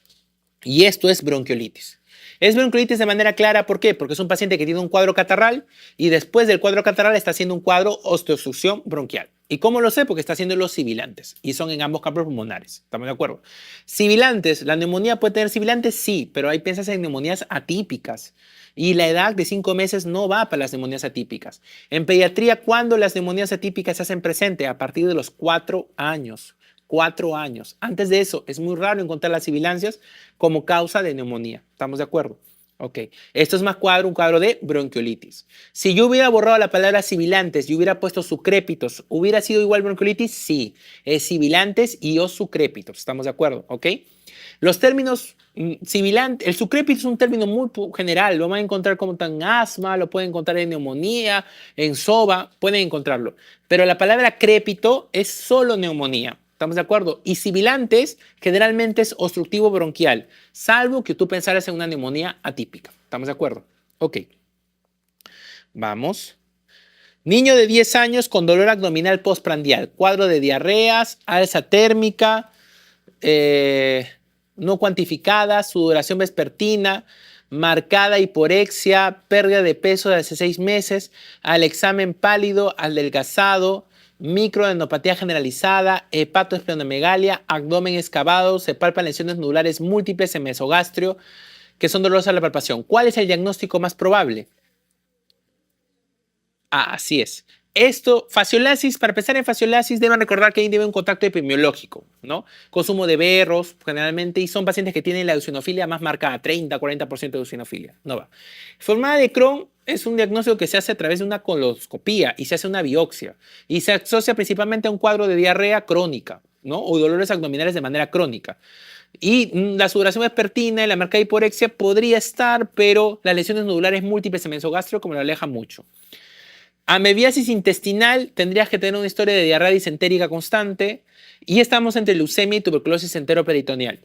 Y esto es bronquiolitis. Es bronquiolitis de manera clara, ¿por qué? Porque es un paciente que tiene un cuadro catarral y después del cuadro catarral está haciendo un cuadro osteoobstrucción bronquial. ¿Y cómo lo sé? Porque está haciendo los sibilantes y son en ambos campos pulmonares. ¿Estamos de acuerdo? Sibilantes, ¿la neumonía puede tener sibilantes? Sí, pero hay piensas en neumonías atípicas y la edad de 5 meses no va para las neumonías atípicas. En pediatría, ¿cuándo las neumonías atípicas se hacen presente? A partir de los 4 años. 4 años. Antes de eso, es muy raro encontrar las sibilancias como causa de neumonía. ¿Estamos de acuerdo? Ok, esto es más un cuadro de bronquiolitis. Si yo hubiera borrado la palabra sibilantes y hubiera puesto sucrépitos, ¿hubiera sido igual bronquiolitis? Sí, es sibilantes y o sucrépitos, ¿estamos de acuerdo? Ok. Los términos sibilante, el sucrépito es un término muy general, lo van a encontrar como en asma, lo pueden encontrar en neumonía, en SOBA, pueden encontrarlo. Pero la palabra crépito es solo neumonía. ¿Estamos de acuerdo? Y sibilantes generalmente es obstructivo bronquial, salvo que tú pensaras en una neumonía atípica. ¿Estamos de acuerdo? Ok. Vamos. Niño de 10 años con dolor abdominal postprandial, cuadro de diarreas, alza térmica, no cuantificada, sudoración vespertina, marcada hiporexia, pérdida de peso de hace 6 meses, al examen pálido, adelgazado, microadenopatía generalizada, hepatoesplenomegalia, abdomen excavado, se palpan lesiones nodulares múltiples en mesogastrio que son dolorosas a la palpación. ¿Cuál es el diagnóstico más probable? Ah, así es. Esto, fasciolasis, para pensar en fasciolasis, deben recordar que ahí debe un contacto epidemiológico, ¿no? Consumo de berros, generalmente, y son pacientes que tienen la eosinofilia más marcada, 30-40% de eosinofilia. No va. Enfermedad de Crohn es un diagnóstico que se hace a través de una coloscopía y se hace una biopsia. Y se asocia principalmente a un cuadro de diarrea crónica, ¿no? O dolores abdominales de manera crónica. Y la sudoración vespertina y la marcada hiporexia podría estar, pero las lesiones nodulares múltiples en mesogastrio como lo aleja mucho. Amebiasis intestinal, tendrías que tener una historia de diarrea disentérica constante y estamos entre leucemia y tuberculosis enteroperitoneal.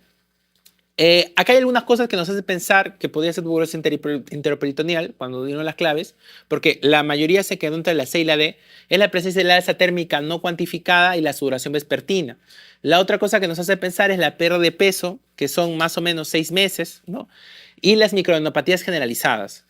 Acá hay algunas cosas que nos hacen pensar que podría ser tuberculosis enteroperitoneal cuando dieron las claves, porque la mayoría se quedó entre la C y la D, es la presencia de la alza térmica no cuantificada y la sudoración vespertina. La otra cosa que nos hace pensar es la pérdida de peso, que son más o menos 6 meses, ¿no? Y las microadenopatías generalizadas.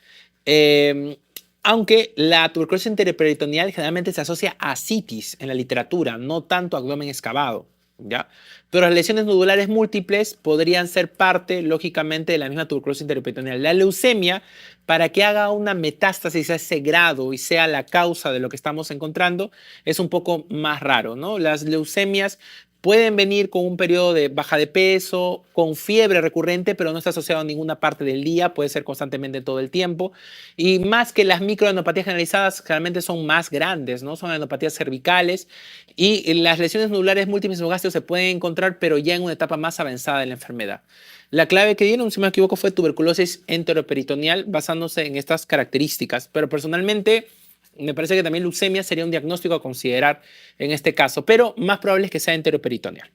Aunque la tuberculosis enteroperitoneal generalmente se asocia a citis en la literatura, no tanto a abdomen excavado, ¿ya? Pero las lesiones nodulares múltiples podrían ser parte, lógicamente, de la misma tuberculosis enteroperitoneal. La leucemia, para que haga una metástasis a ese grado y sea la causa de lo que estamos encontrando, es un poco más raro, ¿no? Las leucemias pueden venir con un periodo de baja de peso, con fiebre recurrente, pero no está asociado a ninguna parte del día, puede ser constantemente todo el tiempo. Y más que las microadenopatías generalizadas, generalmente son más grandes, ¿no? Son adenopatías cervicales y las lesiones nodulares múltiples mesogástricos se pueden encontrar, pero ya en una etapa más avanzada de la enfermedad. La clave que dieron, si no me equivoco, fue tuberculosis enteroperitoneal, basándose en estas características, pero personalmente me parece que también leucemia sería un diagnóstico a considerar en este caso, pero más probable es que sea enteroperitoneal.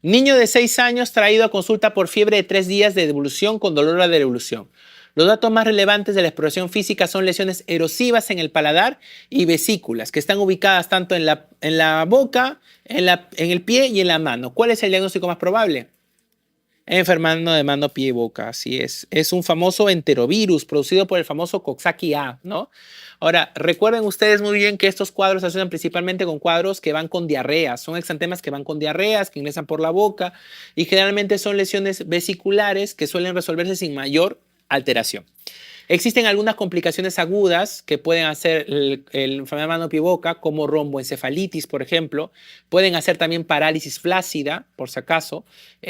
Niño de 6 años traído a consulta por fiebre de 3 días de devolución con dolor a la devolución. Los datos más relevantes de la exploración física son lesiones erosivas en el paladar y vesículas, que están ubicadas tanto en la boca, en el pie y en la mano. ¿Cuál es el diagnóstico más probable? Enfermando de mano, pie y boca, así es. Es un famoso enterovirus producido por el famoso Coxsackie A, ¿no? Ahora, recuerden ustedes muy bien que estos cuadros se asocian principalmente con cuadros que van con diarreas. Son exantemas que van con diarreas, que ingresan por la boca y generalmente son lesiones vesiculares que suelen resolverse sin mayor alteración. Existen algunas complicaciones agudas que pueden hacer el enfermedad de mano pie boca, como romboencefalitis, por ejemplo. Pueden hacer también parálisis flácida, por si acaso, la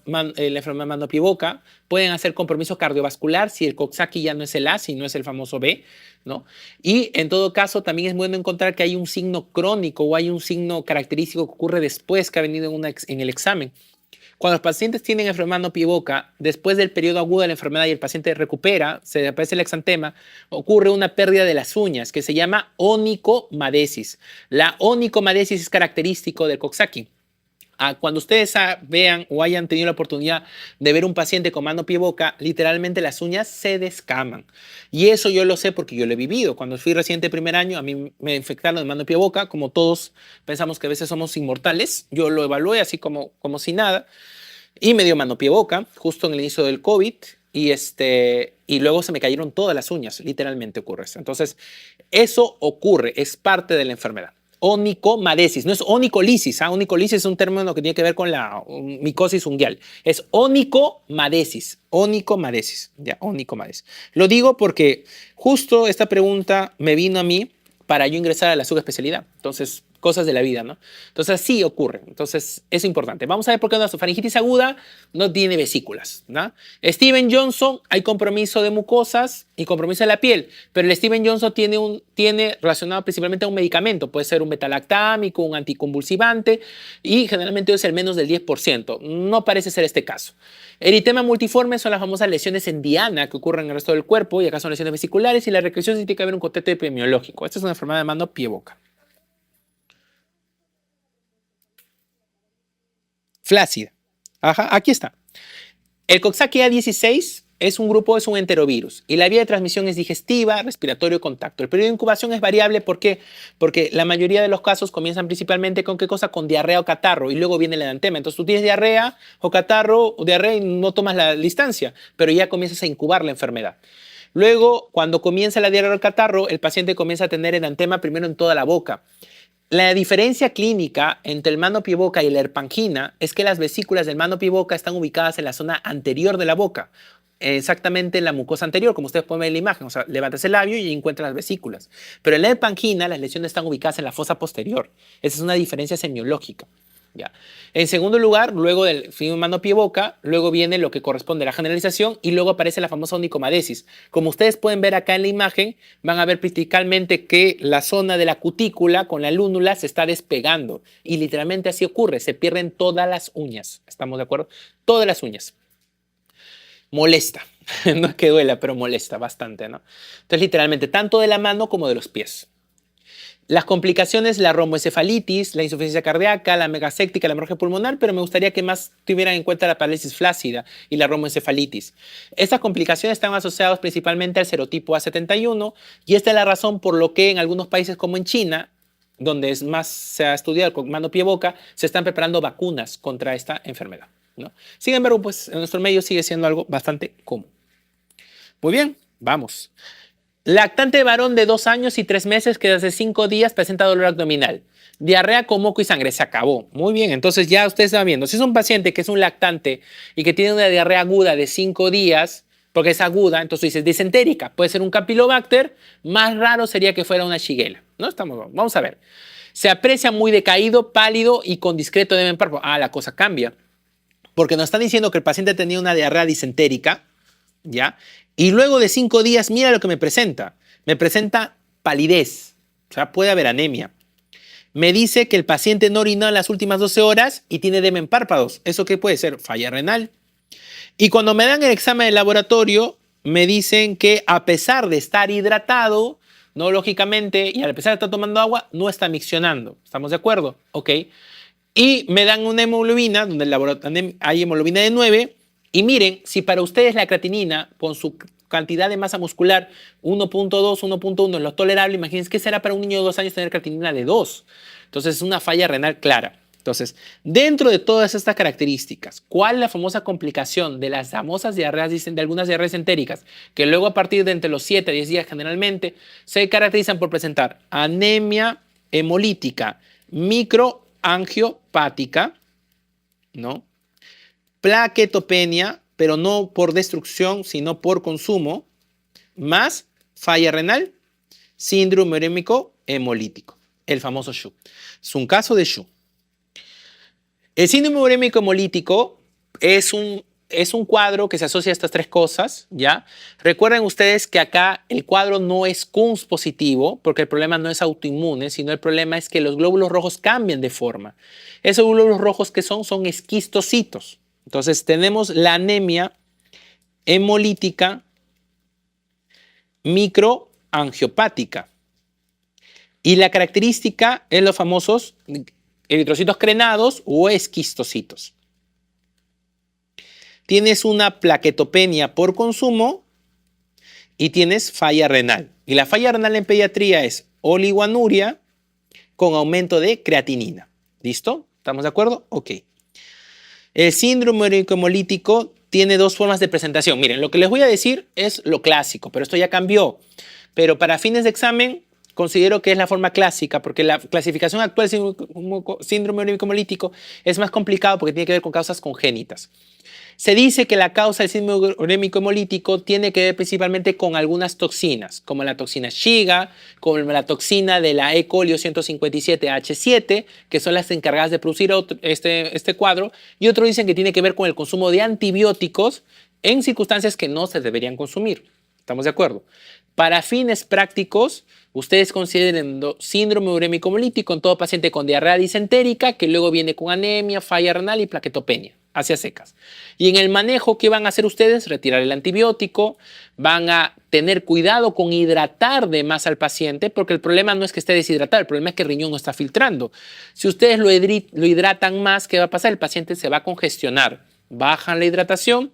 enfermedad de mano pie boca. Pueden hacer compromiso cardiovascular si el Coxsackie ya no es el A, sino es el famoso B, ¿no? Y en todo caso, también es bueno encontrar que hay un signo crónico o hay un signo característico que ocurre después que ha venido en el examen. Cuando los pacientes tienen enfermedad mano pie boca, después del periodo agudo de la enfermedad y el paciente recupera, se aparece el exantema, ocurre una pérdida de las uñas que se llama onicomadesis. La onicomadesis es característico del Coxsackie. Cuando ustedes vean o hayan tenido la oportunidad de ver un paciente con mano, pie, boca, literalmente las uñas se descaman. Y eso yo lo sé porque yo lo he vivido. Cuando fui reciente primer año, a mí me infectaron de mano, pie, boca. Como todos pensamos que a veces somos inmortales, yo lo evalué así como si nada. Y me dio mano, pie, boca, justo en el inicio del COVID. Y luego se me cayeron todas las uñas, literalmente ocurre eso. Entonces, eso ocurre, es parte de la enfermedad. Onicomadesis, no es onicolisis. Onicolisis es un término que tiene que ver con la micosis unguial. Es onicomadesis, ya, onicomadesis. Lo digo porque justo esta pregunta me vino a mí para yo ingresar a la subespecialidad. Entonces, cosas de la vida, ¿no? Entonces, sí ocurre. Entonces, es importante. Vamos a ver por qué nuestra faringitis aguda no tiene vesículas, ¿no? Steven Johnson, hay compromiso de mucosas y compromiso de la piel, pero el Steven Johnson tiene relacionado principalmente a un medicamento. Puede ser un metalactámico, un anticonvulsivante y generalmente es el menos del 10%. No parece ser este caso. Eritema multiforme son las famosas lesiones en diana que ocurren en el resto del cuerpo y acá son lesiones vesiculares y la recreación sí tiene que haber un contexto epidemiológico. Esta es una enfermedad de mano pie-boca. Flácida. Ajá, aquí está. El Coxsackie A16 es un enterovirus y la vía de transmisión es digestiva, respiratorio, contacto. El periodo de incubación es variable, ¿por qué? Porque la mayoría de los casos comienzan principalmente con ¿qué cosa? Con diarrea o catarro y luego viene el edantema. Entonces tú tienes diarrea o catarro o diarrea y no tomas la distancia, pero ya comienzas a incubar la enfermedad. Luego, cuando comienza la diarrea o el catarro, el paciente comienza a tener edantema primero en toda la boca. La diferencia clínica entre el mano pie boca y la herpangina es que las vesículas del mano pie boca están ubicadas en la zona anterior de la boca, exactamente en la mucosa anterior, como ustedes pueden ver en la imagen. O sea, levantas el labio y encuentras las vesículas. Pero en la herpangina las lesiones están ubicadas en la fosa posterior. Esa es una diferencia semiológica. Ya. En segundo lugar, luego del mano pie boca, luego viene lo que corresponde a la generalización y luego aparece la famosa onicomadesis. Como ustedes pueden ver acá en la imagen, van a ver principalmente que la zona de la cutícula con la lúnula se está despegando y literalmente así ocurre, se pierden todas las uñas. ¿Estamos de acuerdo? Todas las uñas. Molesta, no es que duela, pero molesta bastante, ¿no? Entonces, literalmente, tanto de la mano como de los pies. Las complicaciones, la romboencefalitis, la insuficiencia cardíaca, la megaséptica, la hemorragia pulmonar, pero me gustaría que más tuvieran en cuenta la parálisis flácida y la romboencefalitis. Estas complicaciones están asociadas principalmente al serotipo A71 y esta es la razón por lo que en algunos países como en China, donde es más se ha estudiado con mano pie boca, se están preparando vacunas contra esta enfermedad, ¿no? Sin embargo, pues en nuestro medio sigue siendo algo bastante común. Muy bien, vamos. Lactante varón de 2 años y 3 meses que desde 5 días presenta dolor abdominal. Diarrea con moco y sangre. Se acabó. Muy bien, entonces ya ustedes están viendo. Si es un paciente que es un lactante y que tiene una diarrea aguda de 5 días, porque es aguda, entonces dices disentérica. Puede ser un Campylobacter. Más raro sería que fuera una Shigella. ¿No? Vamos a ver. Se aprecia muy decaído, pálido y con discreto edema en párpado. Ah, la cosa cambia. Porque nos están diciendo que el paciente tenía una diarrea disentérica, ¿ya? Y luego de 5 días, mira lo que me presenta. Me presenta palidez, o sea, puede haber anemia. Me dice que el paciente no orinó en las últimas 12 horas y tiene edema en párpados. ¿Eso qué puede ser? Falla renal. Y cuando me dan el examen de laboratorio, me dicen que a pesar de estar hidratado, no lógicamente, y a pesar de estar tomando agua, no está miccionando. ¿Estamos de acuerdo? Ok. Y me dan una hemoglobina, donde el laboratorio hay hemoglobina de 9. Y miren, si para ustedes la creatinina, con su cantidad de masa muscular 1.2, 1.1 es lo tolerable, imagínense qué será para un niño de 2 años tener creatinina de 2. Entonces es una falla renal clara. Entonces, dentro de todas estas características, ¿cuál es la famosa complicación de las famosas diarreas, dicen de algunas diarreas entéricas, que luego a partir de entre los 7 a 10 días generalmente se caracterizan por presentar anemia hemolítica microangiopática, ¿no? Plaquetopenia, pero no por destrucción, sino por consumo, más falla renal, síndrome urémico hemolítico, el famoso SHU. Es un caso de SHU. El síndrome urémico hemolítico es un cuadro que se asocia a estas 3 cosas, ¿ya? Recuerden ustedes que acá el cuadro no es Kunz positivo, porque el problema no es autoinmune, sino el problema es que los glóbulos rojos cambian de forma. Esos glóbulos rojos que son esquistocitos. Entonces tenemos la anemia hemolítica microangiopática. Y la característica es los famosos eritrocitos crenados o esquistocitos. Tienes una plaquetopenia por consumo y tienes falla renal. Y la falla renal en pediatría es oliguanuria con aumento de creatinina. ¿Listo? ¿Estamos de acuerdo? Ok. El síndrome hemolítico tiene 2 formas de presentación. Miren, lo que les voy a decir es lo clásico, pero esto ya cambió. Pero para fines de examen, considero que es la forma clásica, porque la clasificación actual del síndrome urémico hemolítico es más complicado porque tiene que ver con causas congénitas. Se dice que la causa del síndrome urémico hemolítico tiene que ver principalmente con algunas toxinas, como la toxina Shiga, como la toxina de la E. coli 157H7, que son las encargadas de producir este cuadro, y otros dicen que tiene que ver con el consumo de antibióticos en circunstancias que no se deberían consumir. ¿Estamos de acuerdo? Para fines prácticos, ustedes consideren síndrome urémico hemolítico en todo paciente con diarrea disentérica, que luego viene con anemia, falla renal y plaquetopenia, hacia secas. Y en el manejo, ¿qué van a hacer ustedes? Retirar el antibiótico, van a tener cuidado con hidratar de más al paciente, porque el problema no es que esté deshidratado, el problema es que el riñón no está filtrando. Si ustedes lo hidratan más, ¿qué va a pasar? El paciente se va a congestionar, bajan la hidratación,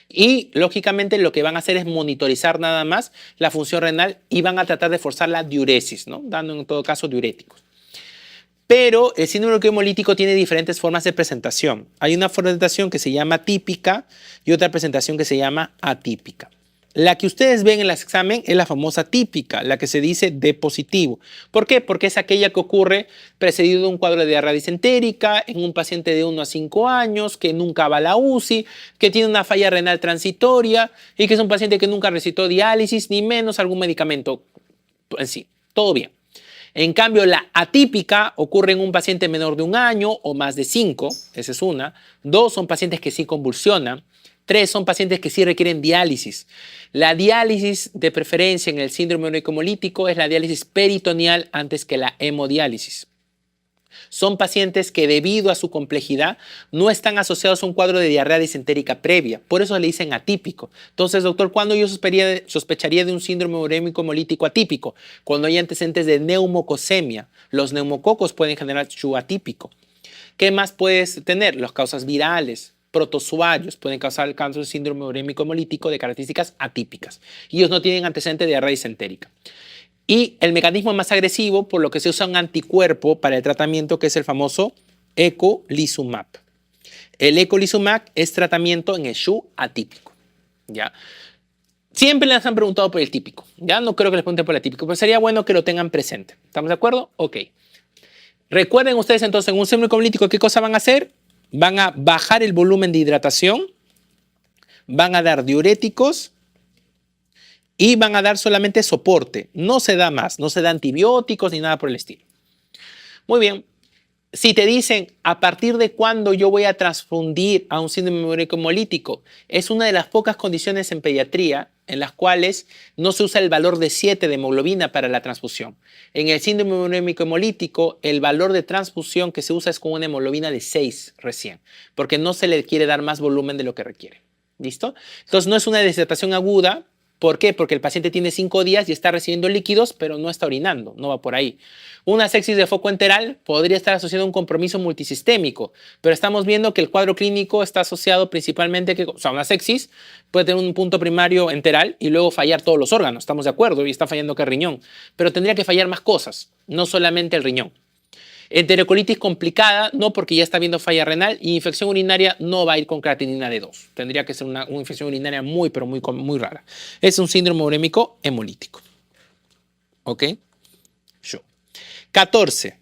y lógicamente lo que van a hacer es monitorizar nada más la función renal y van a tratar de forzar la diuresis, ¿no? Dando en todo caso diuréticos. Pero el síndrome hemolítico tiene diferentes formas de presentación. Hay una presentación que se llama típica y otra presentación que se llama atípica. La que ustedes ven en el examen es la famosa típica, la que se dice D positivo. ¿Por qué? Porque es aquella que ocurre precedido de un cuadro de diarrea disentérica en un paciente de 1 a 5 años, que nunca va a la UCI, que tiene una falla renal transitoria y que es un paciente que nunca recetó diálisis ni menos algún medicamento en sí. Todo bien. En cambio, la atípica ocurre en un paciente menor de 1 año o más de 5, esa es una. 2 son pacientes que sí convulsionan. 3 son pacientes que sí requieren diálisis. La diálisis de preferencia en el síndrome urémico hemolítico es la diálisis peritoneal antes que la hemodiálisis. Son pacientes que debido a su complejidad no están asociados a un cuadro de diarrea disentérica previa. Por eso le dicen atípico. Entonces, doctor, ¿cuándo yo sospecharía de un síndrome urémico hemolítico atípico? Cuando hay antecedentes de neumocosemia. Los neumococos pueden generar SHU atípico. ¿Qué más puedes tener? Las causas virales. Protozoarios pueden causar el cáncer de síndrome urémico hemolítico de características atípicas. Y ellos no tienen antecedentes de diarrea disentérica. Y el mecanismo más agresivo, por lo que se usa un anticuerpo para el tratamiento, que es el famoso eculizumab. El eculizumab es tratamiento en el SHU atípico. ¿Ya? Siempre les han preguntado por el típico. Ya no creo que les pregunten por el atípico, pero sería bueno que lo tengan presente. ¿Estamos de acuerdo? Ok. Recuerden ustedes entonces en un síndrome hemolítico, ¿qué cosa van a hacer? Van a bajar el volumen de hidratación, van a dar diuréticos y van a dar solamente soporte. No se da más, no se da antibióticos ni nada por el estilo. Muy bien. Si te dicen a partir de cuándo yo voy a transfundir a un síndrome urémico hemolítico, es una de las pocas condiciones en pediatría en las cuales no se usa el valor de 7 de hemoglobina para la transfusión. En el síndrome urémico hemolítico, el valor de transfusión que se usa es con una hemoglobina de 6 recién, porque no se le quiere dar más volumen de lo que requiere. ¿Listo? Entonces no es una deshidratación aguda. ¿Por qué? Porque el paciente tiene 5 días y está recibiendo líquidos, pero no está orinando, no va por ahí. Una sepsis de foco enteral podría estar asociada a un compromiso multisistémico, pero estamos viendo que el cuadro clínico está asociado principalmente, una sepsis puede tener un punto primario enteral y luego fallar todos los órganos, estamos de acuerdo, y está fallando que el riñón, pero tendría que fallar más cosas, no solamente el riñón. Enterocolitis complicada, no, porque ya está viendo falla renal, y infección urinaria no va a ir con creatinina de 2. Tendría que ser una infección urinaria muy, pero muy rara. Es un síndrome urémico hemolítico. ¿Ok? 14.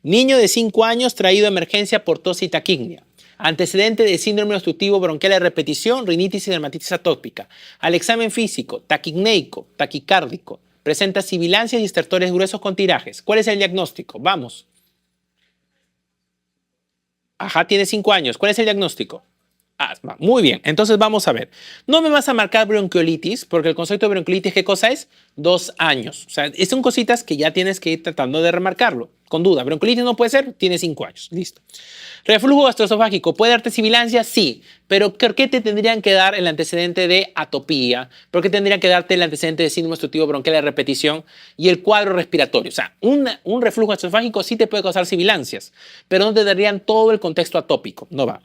Niño de 5 años traído a emergencia por tos y taquignia. Antecedente de síndrome obstructivo bronquial de repetición, rinitis y dermatitis atópica. Al examen físico, taquicneico, taquicárdico. Presenta sibilancias y estertores gruesos con tirajes. ¿Cuál es el diagnóstico? Vamos. Ajá, tiene 5 años. ¿Cuál es el diagnóstico? Asma. Muy bien, entonces vamos a ver. No me vas a marcar bronquiolitis, porque el concepto de bronquiolitis, ¿qué cosa es? 2 años. O sea, son cositas que ya tienes que ir tratando de remarcarlo. Con duda, bronquiolitis no puede ser, tiene 5 años. Listo. Reflujo gastroesofágico, ¿puede darte sibilancia? Sí. Pero ¿por qué te tendrían que dar el antecedente de atopía? ¿Por qué tendrían que darte el antecedente de síndrome obstructivo bronquial de repetición y el cuadro respiratorio? O sea, un reflujo gastroesofágico sí te puede causar sibilancias, pero no te darían todo el contexto atópico. No va.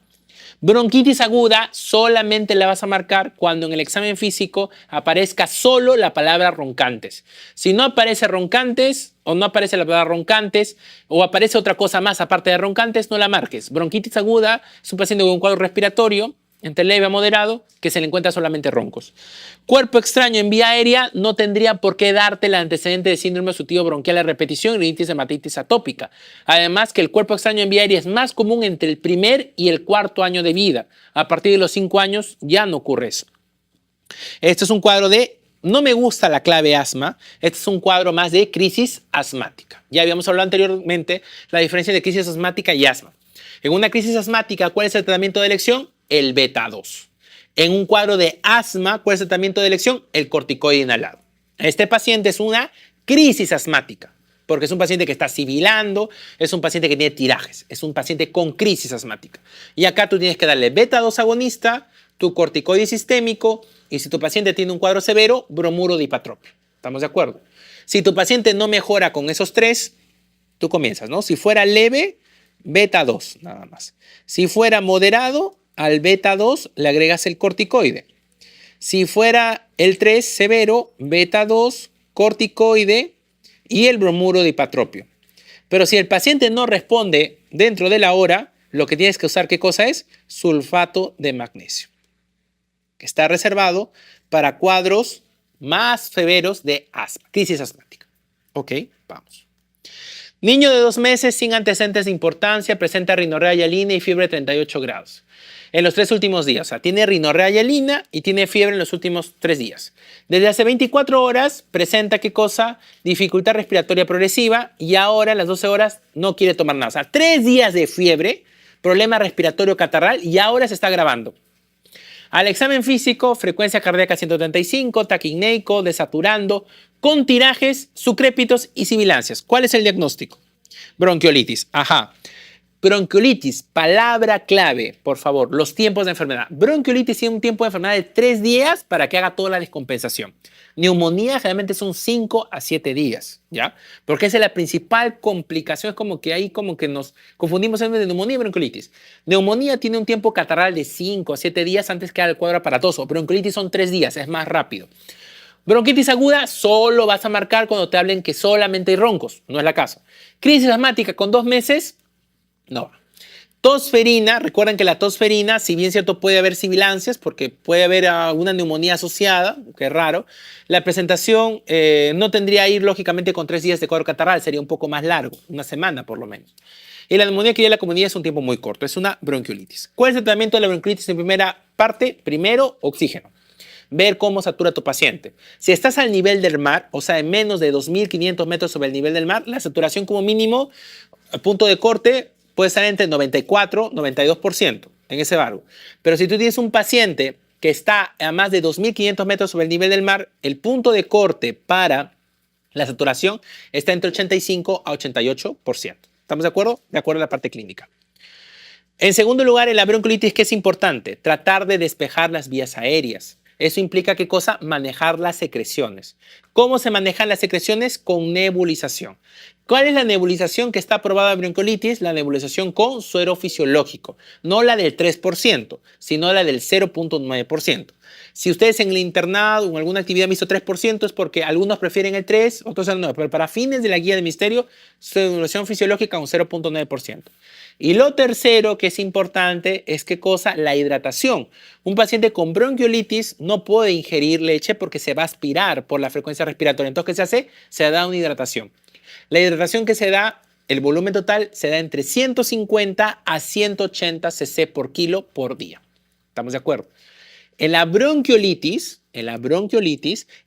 Bronquitis aguda solamente la vas a marcar cuando en el examen físico aparezca solo la palabra roncantes. Si no aparece roncantes o no aparece la palabra roncantes o aparece otra cosa más aparte de roncantes, no la marques. Bronquitis aguda es un paciente con un cuadro respiratorio entre leve a moderado, que se le encuentra solamente roncos. Cuerpo extraño en vía aérea no tendría por qué darte el antecedente de síndrome obstructivo bronquial a repetición y rinitis dermatitis atópica. Además que el cuerpo extraño en vía aérea es más común entre el primer y el cuarto año de vida. A partir de los 5 años ya no ocurre eso. Este es un cuadro de, no me gusta la clave asma, este es un cuadro más de crisis asmática. Ya habíamos hablado anteriormente la diferencia de crisis asmática y asma. En una crisis asmática, ¿cuál es el tratamiento de elección? El beta 2. En un cuadro de asma, ¿cuál es el tratamiento de elección? El corticoide inhalado. Este paciente es una crisis asmática, porque es un paciente que está sibilando, es un paciente que tiene tirajes, es un paciente con crisis asmática. Y acá tú tienes que darle beta 2 agonista, tu corticoide sistémico, y si tu paciente tiene un cuadro severo, bromuro de ipatropio. ¿Estamos de acuerdo? Si tu paciente no mejora con esos tres, tú comienzas, ¿no? Si fuera leve, beta 2, nada más. Si fuera moderado, al beta 2 le agregas el corticoide. Si fuera el 3 severo, beta 2, corticoide y el bromuro de ipatropio. Pero si el paciente no responde dentro de la hora, lo que tienes que usar, ¿qué cosa es? Sulfato de magnesio, que está reservado para cuadros más severos de asma, crisis asmática. Ok, vamos. Niño de 2 meses sin antecedentes de importancia, presenta rinorrea hialina y fiebre de 38 grados. En los 3 últimos días, o sea, tiene rinorrea hialina y tiene fiebre en los últimos 3 días. Desde hace 24 horas presenta, ¿qué cosa? Dificultad respiratoria progresiva y ahora a las 12 horas no quiere tomar nada. O sea, 3 días de fiebre, problema respiratorio catarral y ahora se está agravando. Al examen físico, frecuencia cardíaca 135, taquicneico, desaturando, con tirajes, sucrépitos y sibilancias. ¿Cuál es el diagnóstico? Bronquiolitis. Ajá. Bronquiolitis, palabra clave, por favor, los tiempos de enfermedad. Bronquiolitis tiene un tiempo de enfermedad de 3 días para que haga toda la descompensación. Neumonía generalmente son 5 a 7 días, ¿ya? Porque esa es la principal complicación, es como que ahí como que nos confundimos entre neumonía y bronquiolitis. Neumonía tiene un tiempo catarral de 5 a 7 días antes que haga el cuadro aparatoso. Bronquiolitis son 3 días, es más rápido. Bronquitis aguda solo vas a marcar cuando te hablen que solamente hay roncos, no es la caso. Crisis asmática con 2 meses, no. Tosferina, recuerden que la tosferina, si bien cierto puede haber sibilancias, porque puede haber una neumonía asociada, que es raro, la presentación no tendría que ir lógicamente con 3 días de cuadro catarral, sería un poco más largo, una semana por lo menos. Y la neumonía que ya la comunidad es un tiempo muy corto, es una bronquiolitis. ¿Cuál es el tratamiento de la bronquiolitis en primera parte? Primero, oxígeno. Ver cómo satura tu paciente. Si estás al nivel del mar, o sea, en menos de 2.500 metros sobre el nivel del mar, la saturación como mínimo, a punto de corte, puede estar entre 94 y 92% en ese barco. Pero si tú tienes un paciente que está a más de 2.500 metros sobre el nivel del mar, el punto de corte para la saturación está entre 85 a 88%. ¿Estamos de acuerdo? De acuerdo a la parte clínica. En segundo lugar, en la bronquiolitis, ¿qué es importante? Tratar de despejar las vías aéreas. Eso implica, ¿qué cosa? Manejar las secreciones. ¿Cómo se manejan las secreciones? Con nebulización. ¿Cuál es la nebulización que está aprobada en bronquiolitis? La nebulización con suero fisiológico. No la del 3%, sino la del 0.9%. Si ustedes en el internado o en alguna actividad han visto 3%, es porque algunos prefieren el 3, otros el 9. Pero para fines de la guía del ministerio, su nebulización fisiológica con 0.9%. Y lo tercero que es importante es ¿qué cosa? La hidratación. Un paciente con bronquiolitis no puede ingerir leche porque se va a aspirar por la frecuencia respiratoria. Entonces, ¿qué se hace? Se da una hidratación. La hidratación que se da, el volumen total, se da entre 150 a 180 cc por kilo por día. ¿Estamos de acuerdo? En la bronquiolitis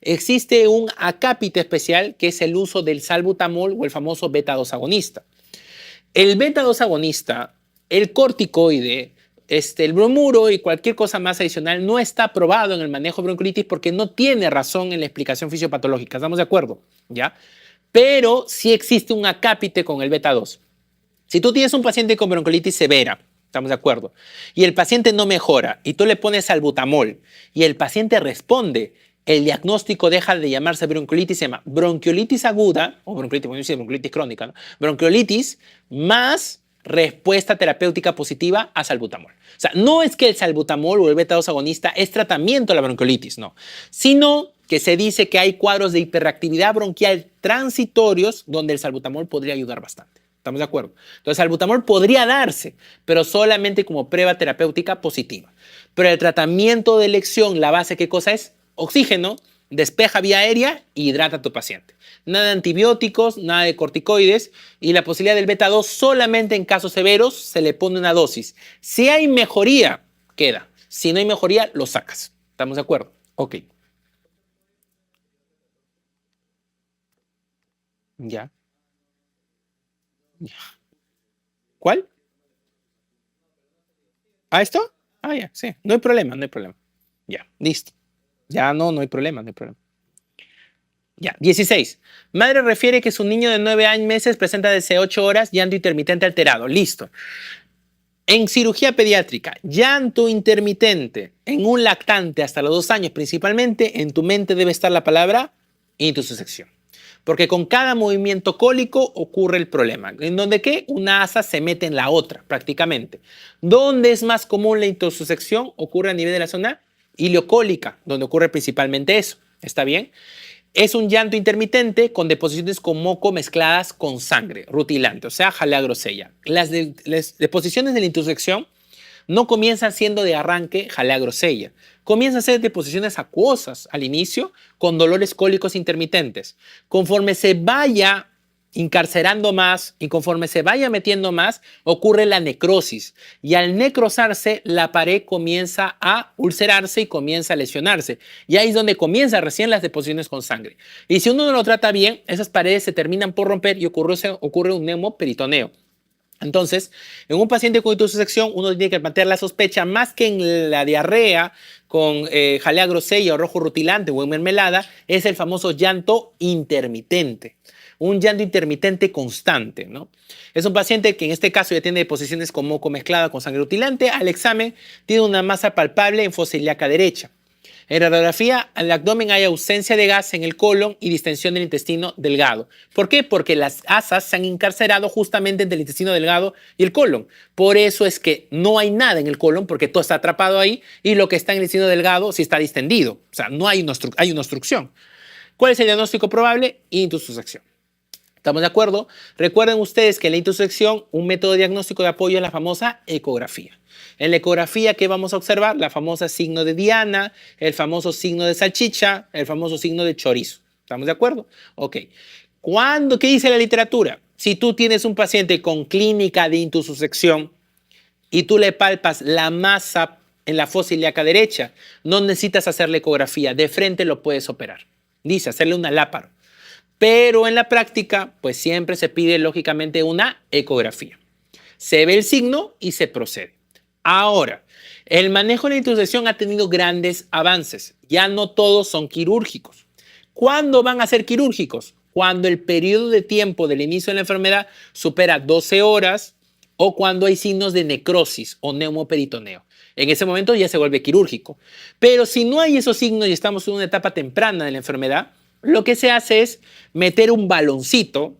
existe un acápite especial que es el uso del salbutamol o el famoso beta 2 agonista. El beta 2 agonista, el corticoide, el bromuro y cualquier cosa más adicional no está aprobado en el manejo de bronquiolitis porque no tiene razón en la explicación fisiopatológica. ¿Estamos de acuerdo? ¿Ya? Pero sí existe un acápite con el beta 2. Si tú tienes un paciente con bronquiolitis severa, ¿estamos de acuerdo? Y el paciente no mejora y tú le pones salbutamol y el paciente responde, el diagnóstico deja de llamarse bronquiolitis, se llama bronquiolitis aguda, o bronquiolitis crónica, ¿no? Bronquiolitis más respuesta terapéutica positiva a salbutamol. O sea, no es que el salbutamol o el beta 2 agonista es tratamiento de la bronquiolitis, no, sino que se dice que hay cuadros de hiperreactividad bronquial transitorios donde el salbutamol podría ayudar bastante. ¿Estamos de acuerdo? Entonces, salbutamol podría darse, pero solamente como prueba terapéutica positiva. Pero el tratamiento de elección, la base, ¿qué cosa es? Oxígeno, despeja vía aérea y hidrata a tu paciente. Nada de antibióticos, nada de corticoides y la posibilidad del beta 2 solamente en casos severos se le pone una dosis. Si hay mejoría, queda. Si no hay mejoría, lo sacas. ¿Estamos de acuerdo? Ok. Ya. ¿Cuál? ¿A esto? Ah, ya, sí. No hay problema, no hay problema. Ya, listo. Ya no hay problema, no hay problema. Ya, 16. Madre refiere que su niño de 9 meses presenta desde 8 horas llanto intermitente alterado. Listo. En cirugía pediátrica, llanto intermitente en un lactante hasta los 2 años principalmente, en tu mente debe estar la palabra intussusección. Porque con cada movimiento cólico ocurre el problema. ¿En donde qué? Una asa se mete en la otra, prácticamente. ¿Dónde es más común la intussusección? Ocurre a nivel de la zona ileocólica, donde ocurre principalmente eso. ¿Está bien? Es un llanto intermitente con deposiciones con moco mezcladas con sangre, rutilante, o sea, jalea grosella. Las deposiciones de la intusección no comienzan siendo de arranque jalea grosella. Comienzan a ser deposiciones acuosas al inicio con dolores cólicos intermitentes. Conforme se vaya encarcerando más y conforme se vaya metiendo más, ocurre la necrosis. Y al necrosarse, la pared comienza a ulcerarse y comienza a lesionarse. Y ahí es donde comienzan recién las deposiciones con sangre. Y si uno no lo trata bien, esas paredes se terminan por romper y ocurre un neumoperitoneo. Entonces, en un paciente con intussusección, uno tiene que plantear la sospecha más que en la diarrea con jalea grosella o rojo rutilante o en mermelada, es el famoso llanto intermitente. Un llanto intermitente constante, ¿no? Es un paciente que en este caso ya tiene deposiciones con moco mezclada con sangre rutilante. Al examen tiene una masa palpable en fosa ilíaca derecha. En radiografía, en el abdomen hay ausencia de gas en el colon y distensión del intestino delgado. ¿Por qué? Porque las asas se han encarcerado justamente entre el intestino delgado y el colon. Por eso es que no hay nada en el colon porque todo está atrapado ahí y lo que está en el intestino delgado sí está distendido. O sea, no hay hay una obstrucción. ¿Cuál es el diagnóstico probable? Intussusección. ¿Estamos de acuerdo? Recuerden ustedes que en la intussusección, un método de diagnóstico de apoyo es la famosa ecografía. En la ecografía, ¿qué vamos a observar? La famosa signo de Diana, el famoso signo de salchicha, el famoso signo de chorizo. ¿Estamos de acuerdo? Ok. ¿Qué dice la literatura? Si tú tienes un paciente con clínica de intussusección y tú le palpas la masa en la fosa ilíaca derecha, no necesitas hacerle ecografía. De frente lo puedes operar. Dice, hacerle una láparo. Pero en la práctica, pues siempre se pide lógicamente una ecografía. Se ve el signo y se procede. Ahora, el manejo de la intussusección ha tenido grandes avances. Ya no todos son quirúrgicos. ¿Cuándo van a ser quirúrgicos? Cuando el periodo de tiempo del inicio de la enfermedad supera 12 horas o cuando hay signos de necrosis o neumoperitoneo. En ese momento ya se vuelve quirúrgico. Pero si no hay esos signos y estamos en una etapa temprana de la enfermedad, lo que se hace es meter un baloncito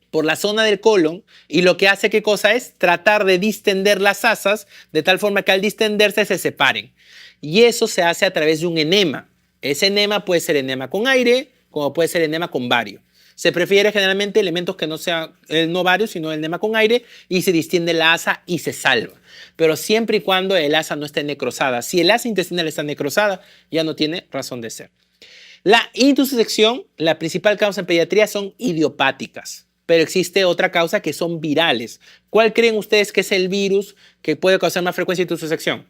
por la zona del colon y lo que hace, ¿qué cosa es? Tratar de distender las asas de tal forma que al distenderse se separen. Y eso se hace a través de un enema. Ese enema puede ser enema con aire, como puede ser enema con bario. Se prefiere generalmente elementos que no sean no bario, sino el enema con aire y se distiende la asa y se salva. Pero siempre y cuando el asa no esté necrosada. Si el asa intestinal está necrosada, ya no tiene razón de ser. La intussusección, la principal causa en pediatría son idiopáticas, pero existe otra causa que son virales. ¿Cuál creen ustedes que es el virus que puede causar más frecuencia de intussusección?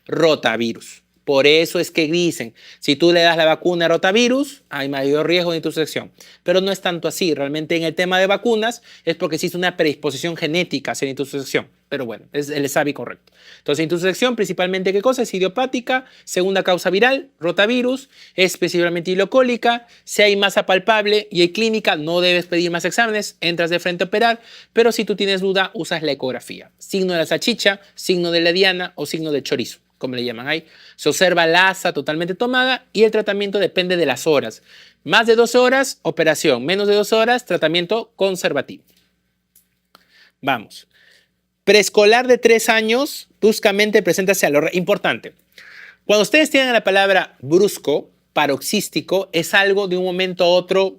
Rotavirus. Por eso es que dicen, si tú le das la vacuna a rotavirus, hay mayor riesgo de intussusección. Pero no es tanto así. Realmente en el tema de vacunas es porque existe una predisposición genética hacia la intussusección. Pero bueno, es el SAVI correcto. Entonces, intussusección principalmente, ¿qué cosa? Es idiopática. Segunda causa viral, rotavirus. Es principalmente ileocólica. Si hay masa palpable y hay clínica, no debes pedir más exámenes. Entras de frente a operar. Pero si tú tienes duda, usas la ecografía. Signo de la salchicha, signo de la diana o signo de chorizo, como le llaman ahí. Se observa la asa totalmente tomada y el tratamiento depende de las horas. Más de 12 horas, operación. Menos de 12 horas, tratamiento conservativo. Vamos. Preescolar de 3 años, bruscamente preséntase a lo importante. Cuando ustedes tienen la palabra brusco, paroxístico, es algo de un momento a otro,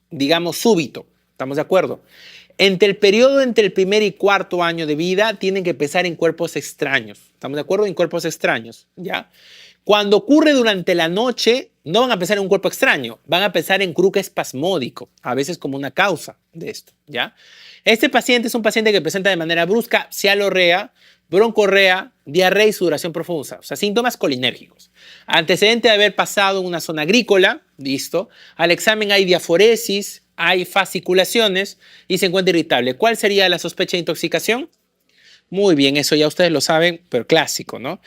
digamos, súbito. ¿Estamos de acuerdo? Entre el periodo entre el primer y cuarto año de vida tienen que pesar en cuerpos extraños. ¿Estamos de acuerdo? En cuerpos extraños, ¿ya? Cuando ocurre durante la noche, no van a pensar en un cuerpo extraño, van a pensar en cruque espasmódico, a veces como una causa de esto, ¿ya? Este paciente es un paciente que presenta de manera brusca cialorrea, broncorrea, diarrea y sudoración profusa, o sea, síntomas colinérgicos. Antecedente de haber pasado en una zona agrícola, listo. Al examen hay diaforesis, hay fasciculaciones y se encuentra irritable. ¿Cuál sería la sospecha de intoxicación? Muy bien, eso ya ustedes lo saben, pero clásico, ¿no?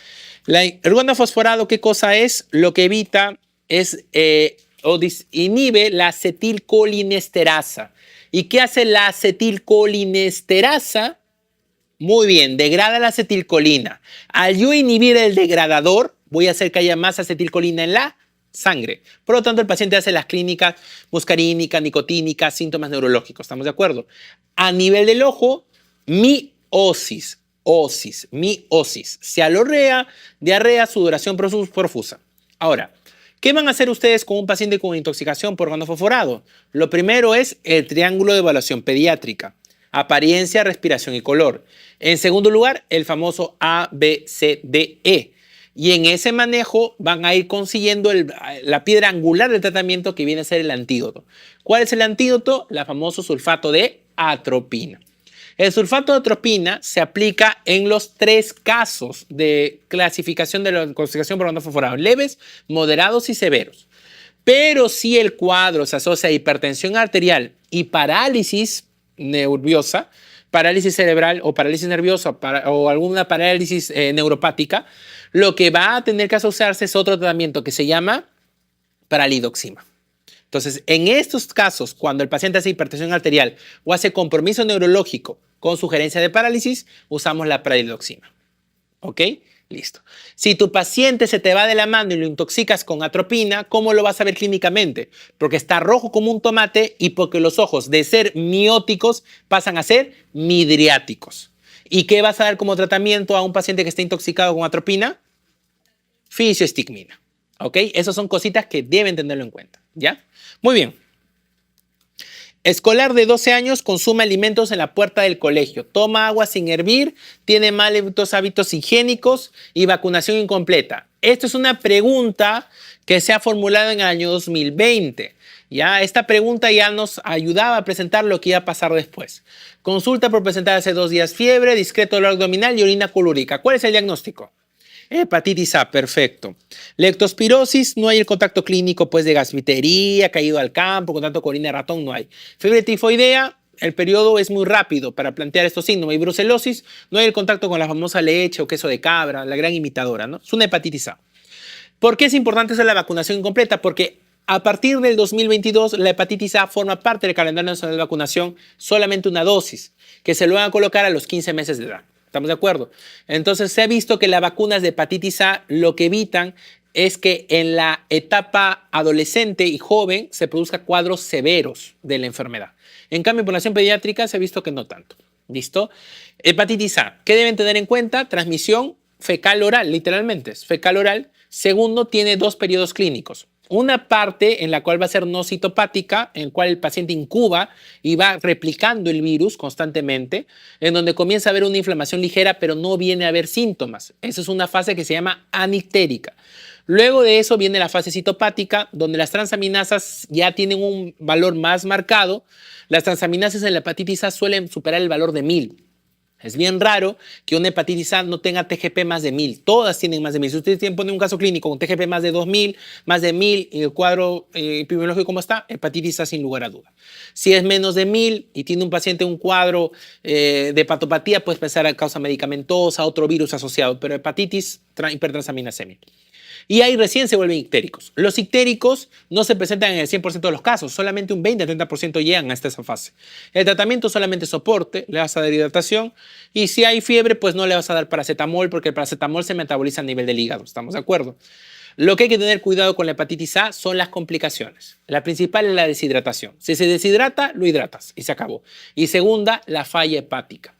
El organofosforado, ¿qué cosa es? Lo que evita es inhibe la acetilcolinesterasa. ¿Y qué hace la acetilcolinesterasa? Muy bien, degrada la acetilcolina. Al yo inhibir el degradador, voy a hacer que haya más acetilcolina en la sangre. Por lo tanto, el paciente hace las clínicas muscarínicas, nicotínicas, síntomas neurológicos. ¿Estamos de acuerdo? A nivel del ojo, miosis, cialorrea, diarrea, sudoración profusa. Ahora, ¿qué van a hacer ustedes con un paciente con intoxicación por organofosforado? Lo primero es el triángulo de evaluación pediátrica. Apariencia, respiración y color. En segundo lugar, el famoso ABCDE. Y en ese manejo van a ir consiguiendo la piedra angular del tratamiento que viene a ser el antídoto. ¿Cuál es el antídoto? El famoso sulfato de atropina. El sulfato de atropina se aplica en los 3 casos de clasificación de la intoxicación por organofosforado: leves, moderados y severos. Pero si el cuadro se asocia a hipertensión arterial y parálisis nerviosa, parálisis cerebral o parálisis nerviosa o alguna parálisis neuropática, lo que va a tener que asociarse es otro tratamiento que se llama paralidoxima. Entonces, en estos casos, cuando el paciente hace hipertensión arterial o hace compromiso neurológico con sugerencia de parálisis, usamos la paralidoxima. ¿Ok? Listo. Si tu paciente se te va de la mano y lo intoxicas con atropina, ¿cómo lo vas a ver clínicamente? Porque está rojo como un tomate y porque los ojos, de ser mióticos, pasan a ser midriáticos. ¿Y qué vas a dar como tratamiento a un paciente que esté intoxicado con atropina? Fisioestigmina. ¿Ok? Esas son cositas que deben tenerlo en cuenta. ¿Ya? Muy bien. Escolar de 12 años consume alimentos en la puerta del colegio, toma agua sin hervir, tiene malos hábitos higiénicos y vacunación incompleta. Esto es una pregunta que se ha formulado en el año 2020. ¿Ya? Esta pregunta ya nos ayudaba a presentar lo que iba a pasar después. Consulta por presentar hace 2 días fiebre, discreto dolor abdominal y orina colúrica. ¿Cuál es el diagnóstico? Hepatitis A, perfecto. Leptospirosis, no hay el contacto clínico pues de gasfitería, caído al campo, contacto con orina de ratón, no hay. Fiebre tifoidea, el periodo es muy rápido para plantear estos síntomas. Y brucelosis, no hay el contacto con la famosa leche o queso de cabra, la gran imitadora, ¿no? Es una hepatitis A. ¿Por qué es importante hacer la vacunación incompleta? Porque a partir del 2022, la hepatitis A forma parte del calendario nacional de vacunación, solamente una dosis, que se lo van a colocar a los 15 meses de edad. ¿Estamos de acuerdo? Entonces se ha visto que las vacunas de hepatitis A lo que evitan es que en la etapa adolescente y joven se produzcan cuadros severos de la enfermedad. En cambio, en población pediátrica se ha visto que no tanto. ¿Listo? Hepatitis A. ¿Qué deben tener en cuenta? Transmisión fecal oral, literalmente, es fecal oral. Segundo, tiene 2 periodos clínicos. Una parte en la cual va a ser no citopática, en la cual el paciente incuba y va replicando el virus constantemente, en donde comienza a haber una inflamación ligera, pero no viene a haber síntomas. Esa es una fase que se llama anictérica. Luego de eso viene la fase citopática, donde las transaminasas ya tienen un valor más marcado. Las transaminasas en la hepatitis A suelen superar el valor de 1000. Es bien raro que una hepatitis A no tenga TGP más de 1000. Todas tienen más de 1000. Si ustedes ponen un caso clínico con TGP más de 2000, más de 1000 y el cuadro epidemiológico como está, hepatitis A sin lugar a duda. Si es menos de 1000 y tiene un paciente un cuadro de hepatopatía, puedes pensar en causa medicamentosa, otro virus asociado, pero hepatitis hipertransaminasemia. Y ahí recién se vuelven ictéricos. Los ictéricos no se presentan en el 100% de los casos, solamente un 20-30% llegan hasta esa fase. El tratamiento solamente soporte, le vas a dar hidratación y si hay fiebre, pues no le vas a dar paracetamol porque el paracetamol se metaboliza a nivel del hígado, ¿estamos de acuerdo? Lo que hay que tener cuidado con la hepatitis A son las complicaciones. La principal es la deshidratación. Si se deshidrata, lo hidratas y se acabó. Y segunda, la falla hepática.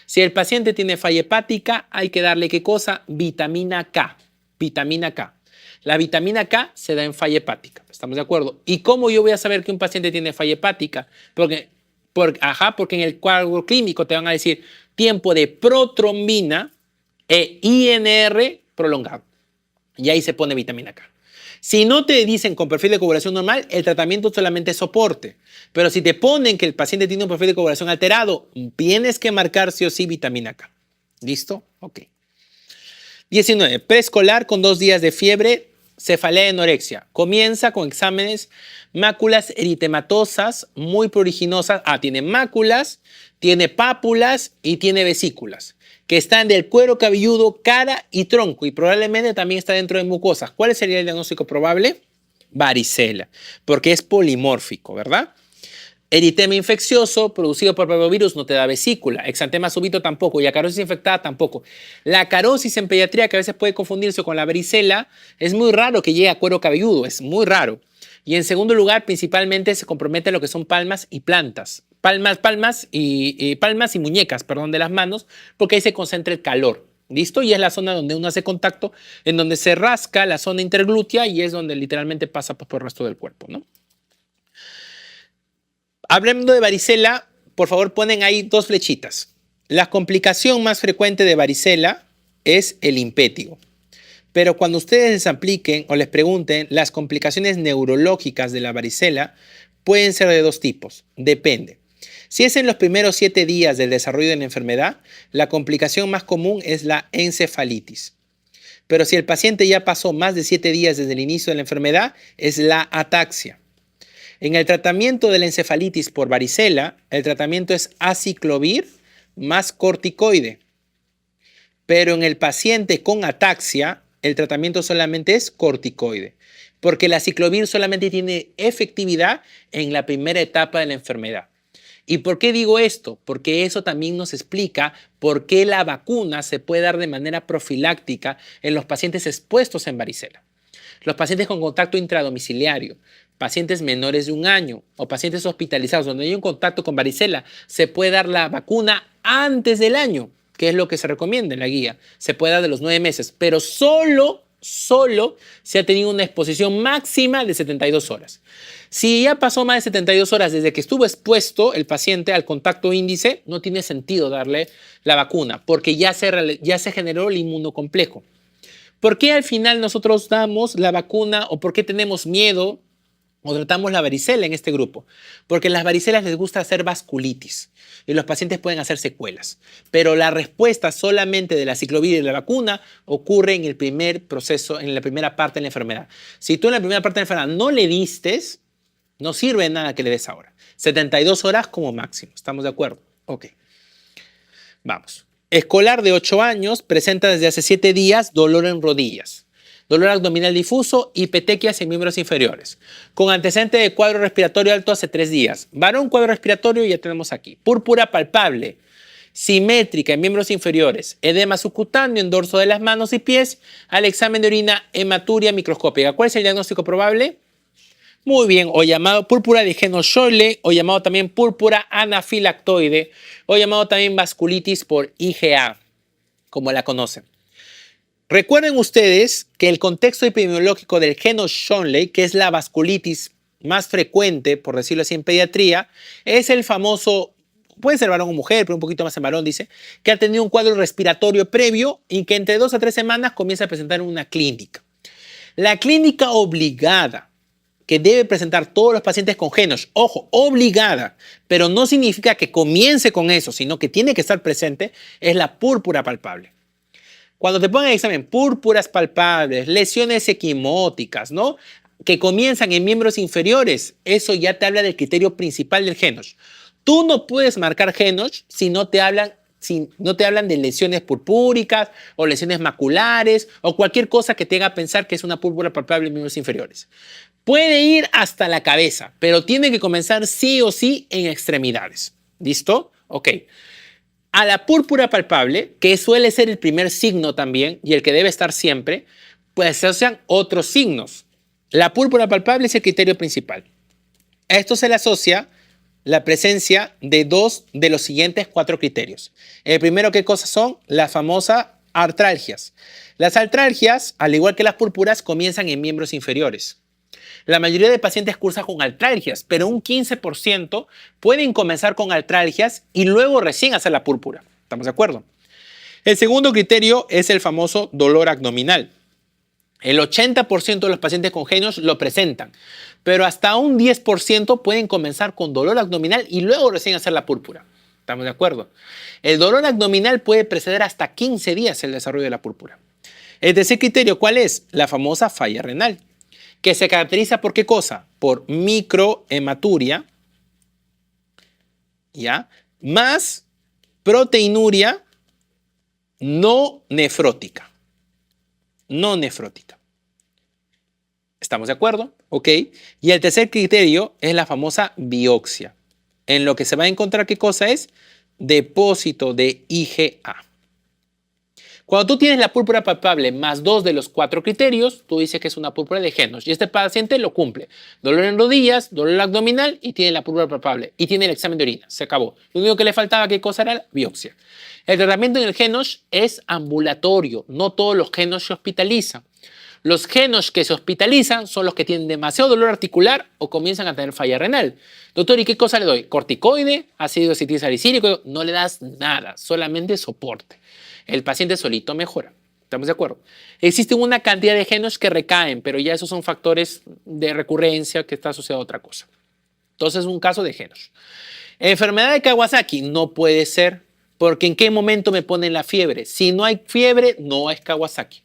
Si el paciente tiene falla hepática, hay que darle ¿qué cosa? Vitamina K. Vitamina K. La vitamina K se da en falla hepática. ¿Estamos de acuerdo? ¿Y cómo yo voy a saber que un paciente tiene falla hepática? Porque Porque en el cuadro clínico te van a decir tiempo de protrombina e INR prolongado. Y ahí se pone vitamina K. Si no te dicen con perfil de coagulación normal, el tratamiento solamente es soporte. Pero si te ponen que el paciente tiene un perfil de coagulación alterado, tienes que marcar sí o sí vitamina K. ¿Listo? Ok. 19. Preescolar con 2 días de fiebre, cefalea y anorexia. Comienza con exámenes, máculas eritematosas muy pruriginosas. Tiene máculas, tiene pápulas y tiene vesículas, que están del cuero cabelludo, cara y tronco, y probablemente también está dentro de mucosas. ¿Cuál sería el diagnóstico probable? Varicela, porque es polimórfico, ¿verdad? Eritema infeccioso producido por parvovirus no te da vesícula. Exantema súbito tampoco. Y acarosis infectada tampoco. La acarosis en pediatría, que a veces puede confundirse con la varicela, es muy raro que llegue a cuero cabelludo. Es muy raro. Y en segundo lugar, principalmente se compromete lo que son palmas y plantas. Palmas y muñecas, perdón, de las manos, porque ahí se concentra el calor. ¿Listo? Y es la zona donde uno hace contacto, en donde se rasca la zona interglútea y es donde literalmente pasa por el resto del cuerpo, ¿no? Hablando de varicela, por favor ponen ahí 2 flechitas. La complicación más frecuente de varicela es el impétigo. Pero cuando ustedes les apliquen o les pregunten, las complicaciones neurológicas de la varicela pueden ser de 2 tipos. Depende. Si es en los primeros 7 días del desarrollo de la enfermedad, la complicación más común es la encefalitis. Pero si el paciente ya pasó más de 7 días desde el inicio de la enfermedad, es la ataxia. En el tratamiento de la encefalitis por varicela, el tratamiento es aciclovir más corticoide. Pero en el paciente con ataxia, el tratamiento solamente es corticoide. Porque el aciclovir solamente tiene efectividad en la primera etapa de la enfermedad. ¿Y por qué digo esto? Porque eso también nos explica por qué la vacuna se puede dar de manera profiláctica en los pacientes expuestos en varicela. Los pacientes con contacto intradomiciliario, pacientes menores de 1 año o pacientes hospitalizados donde hay un contacto con varicela, se puede dar la vacuna antes del año, que es lo que se recomienda en la guía. Se puede dar de los 9 meses, pero solo se ha tenido una exposición máxima de 72 horas. Si ya pasó más de 72 horas desde que estuvo expuesto el paciente al contacto índice, no tiene sentido darle la vacuna porque ya se generó el inmunocomplejo. ¿Por qué al final nosotros damos la vacuna o por qué tenemos miedo o tratamos la varicela en este grupo? Porque en las varicelas les gusta hacer vasculitis y los pacientes pueden hacer secuelas. Pero la respuesta solamente de la aciclovir y de la vacuna ocurre en el primer proceso, en la primera parte de la enfermedad. Si tú en la primera parte de la enfermedad no le diste, no sirve de nada que le des ahora. 72 horas como máximo. ¿Estamos de acuerdo? Ok. Vamos. Escolar de 8 años presenta desde hace 7 días dolor en rodillas, dolor abdominal difuso y petequias en miembros inferiores, con antecedente de cuadro respiratorio alto hace 3 días. Varón, cuadro respiratorio, ya tenemos aquí. Púrpura palpable, simétrica en miembros inferiores, edema subcutáneo en dorso de las manos y pies, al examen de orina, hematuria microscópica. ¿Cuál es el diagnóstico probable? Muy bien, o llamado púrpura de Heno-Schönlein, o llamado también púrpura anafilactoide, o llamado también vasculitis por IgA, como la conocen. Recuerden ustedes que el contexto epidemiológico del Heno-Schönlein, que es la vasculitis más frecuente, por decirlo así, en pediatría, es el famoso, puede ser varón o mujer, pero un poquito más en varón, dice, que ha tenido un cuadro respiratorio previo y que entre 2 a 3 semanas comienza a presentar una clínica. La clínica obligada que debe presentar todos los pacientes con Heno, ojo, obligada, pero no significa que comience con eso, sino que tiene que estar presente, es la púrpura palpable. Cuando te pongan el examen, púrpuras palpables, lesiones equimóticas, ¿no? Que comienzan en miembros inferiores, eso ya te habla del criterio principal del Heno. Tú no puedes marcar Heno si no te hablan de lesiones purpúricas o lesiones maculares o cualquier cosa que te haga pensar que es una púrpura palpable en miembros inferiores. Puede ir hasta la cabeza, pero tiene que comenzar sí o sí en extremidades. ¿Listo? Ok. A la púrpura palpable, que suele ser el primer signo también y el que debe estar siempre, pues se asocian otros signos. La púrpura palpable es el criterio principal. A esto se le asocia la presencia de 2 de los siguientes 4 criterios. El primero, ¿qué cosas son? Las famosas artralgias. Las artralgias, al igual que las púrpuras, comienzan en miembros inferiores. La mayoría de pacientes cursa con artralgias, pero un 15% pueden comenzar con artralgias y luego recién hacer la púrpura. ¿Estamos de acuerdo? El segundo criterio es el famoso dolor abdominal. El 80% de los pacientes con Henoch lo presentan, pero hasta un 10% pueden comenzar con dolor abdominal y luego recién hacer la púrpura. ¿Estamos de acuerdo? El dolor abdominal puede preceder hasta 15 días el desarrollo de la púrpura. El tercer criterio, ¿cuál es? La famosa falla renal, que se caracteriza por ¿qué cosa? Por microhematuria, ¿ya? Más proteinuria no nefrótica. No nefrótica. ¿Estamos de acuerdo? ¿Ok? Y el tercer criterio es la famosa biopsia, en lo que se va a encontrar ¿qué cosa es? Depósito de IgA. Cuando tú tienes la púrpura palpable más 2 de los 4 criterios, tú dices que es una púrpura de Henoch. Y este paciente lo cumple. Dolor en rodillas, dolor abdominal y tiene la púrpura palpable. Y tiene el examen de orina. Se acabó. Lo único que le faltaba, ¿qué cosa era? La biopsia. El tratamiento en el Henoch es ambulatorio. No todos los Henoch se hospitalizan. Los Henoch que se hospitalizan son los que tienen demasiado dolor articular o comienzan a tener falla renal. Doctor, ¿y qué cosa le doy? ¿Corticoide? ¿Ácido acetilsalicílico? No le das nada, solamente soporte. El paciente solito mejora. ¿Estamos de acuerdo? Existen una cantidad de Henoch que recaen, pero ya esos son factores de recurrencia que está asociado a otra cosa. Entonces, un caso de Henoch. Enfermedad de Kawasaki no puede ser, porque ¿en qué momento me ponen la fiebre? Si no hay fiebre, no es Kawasaki.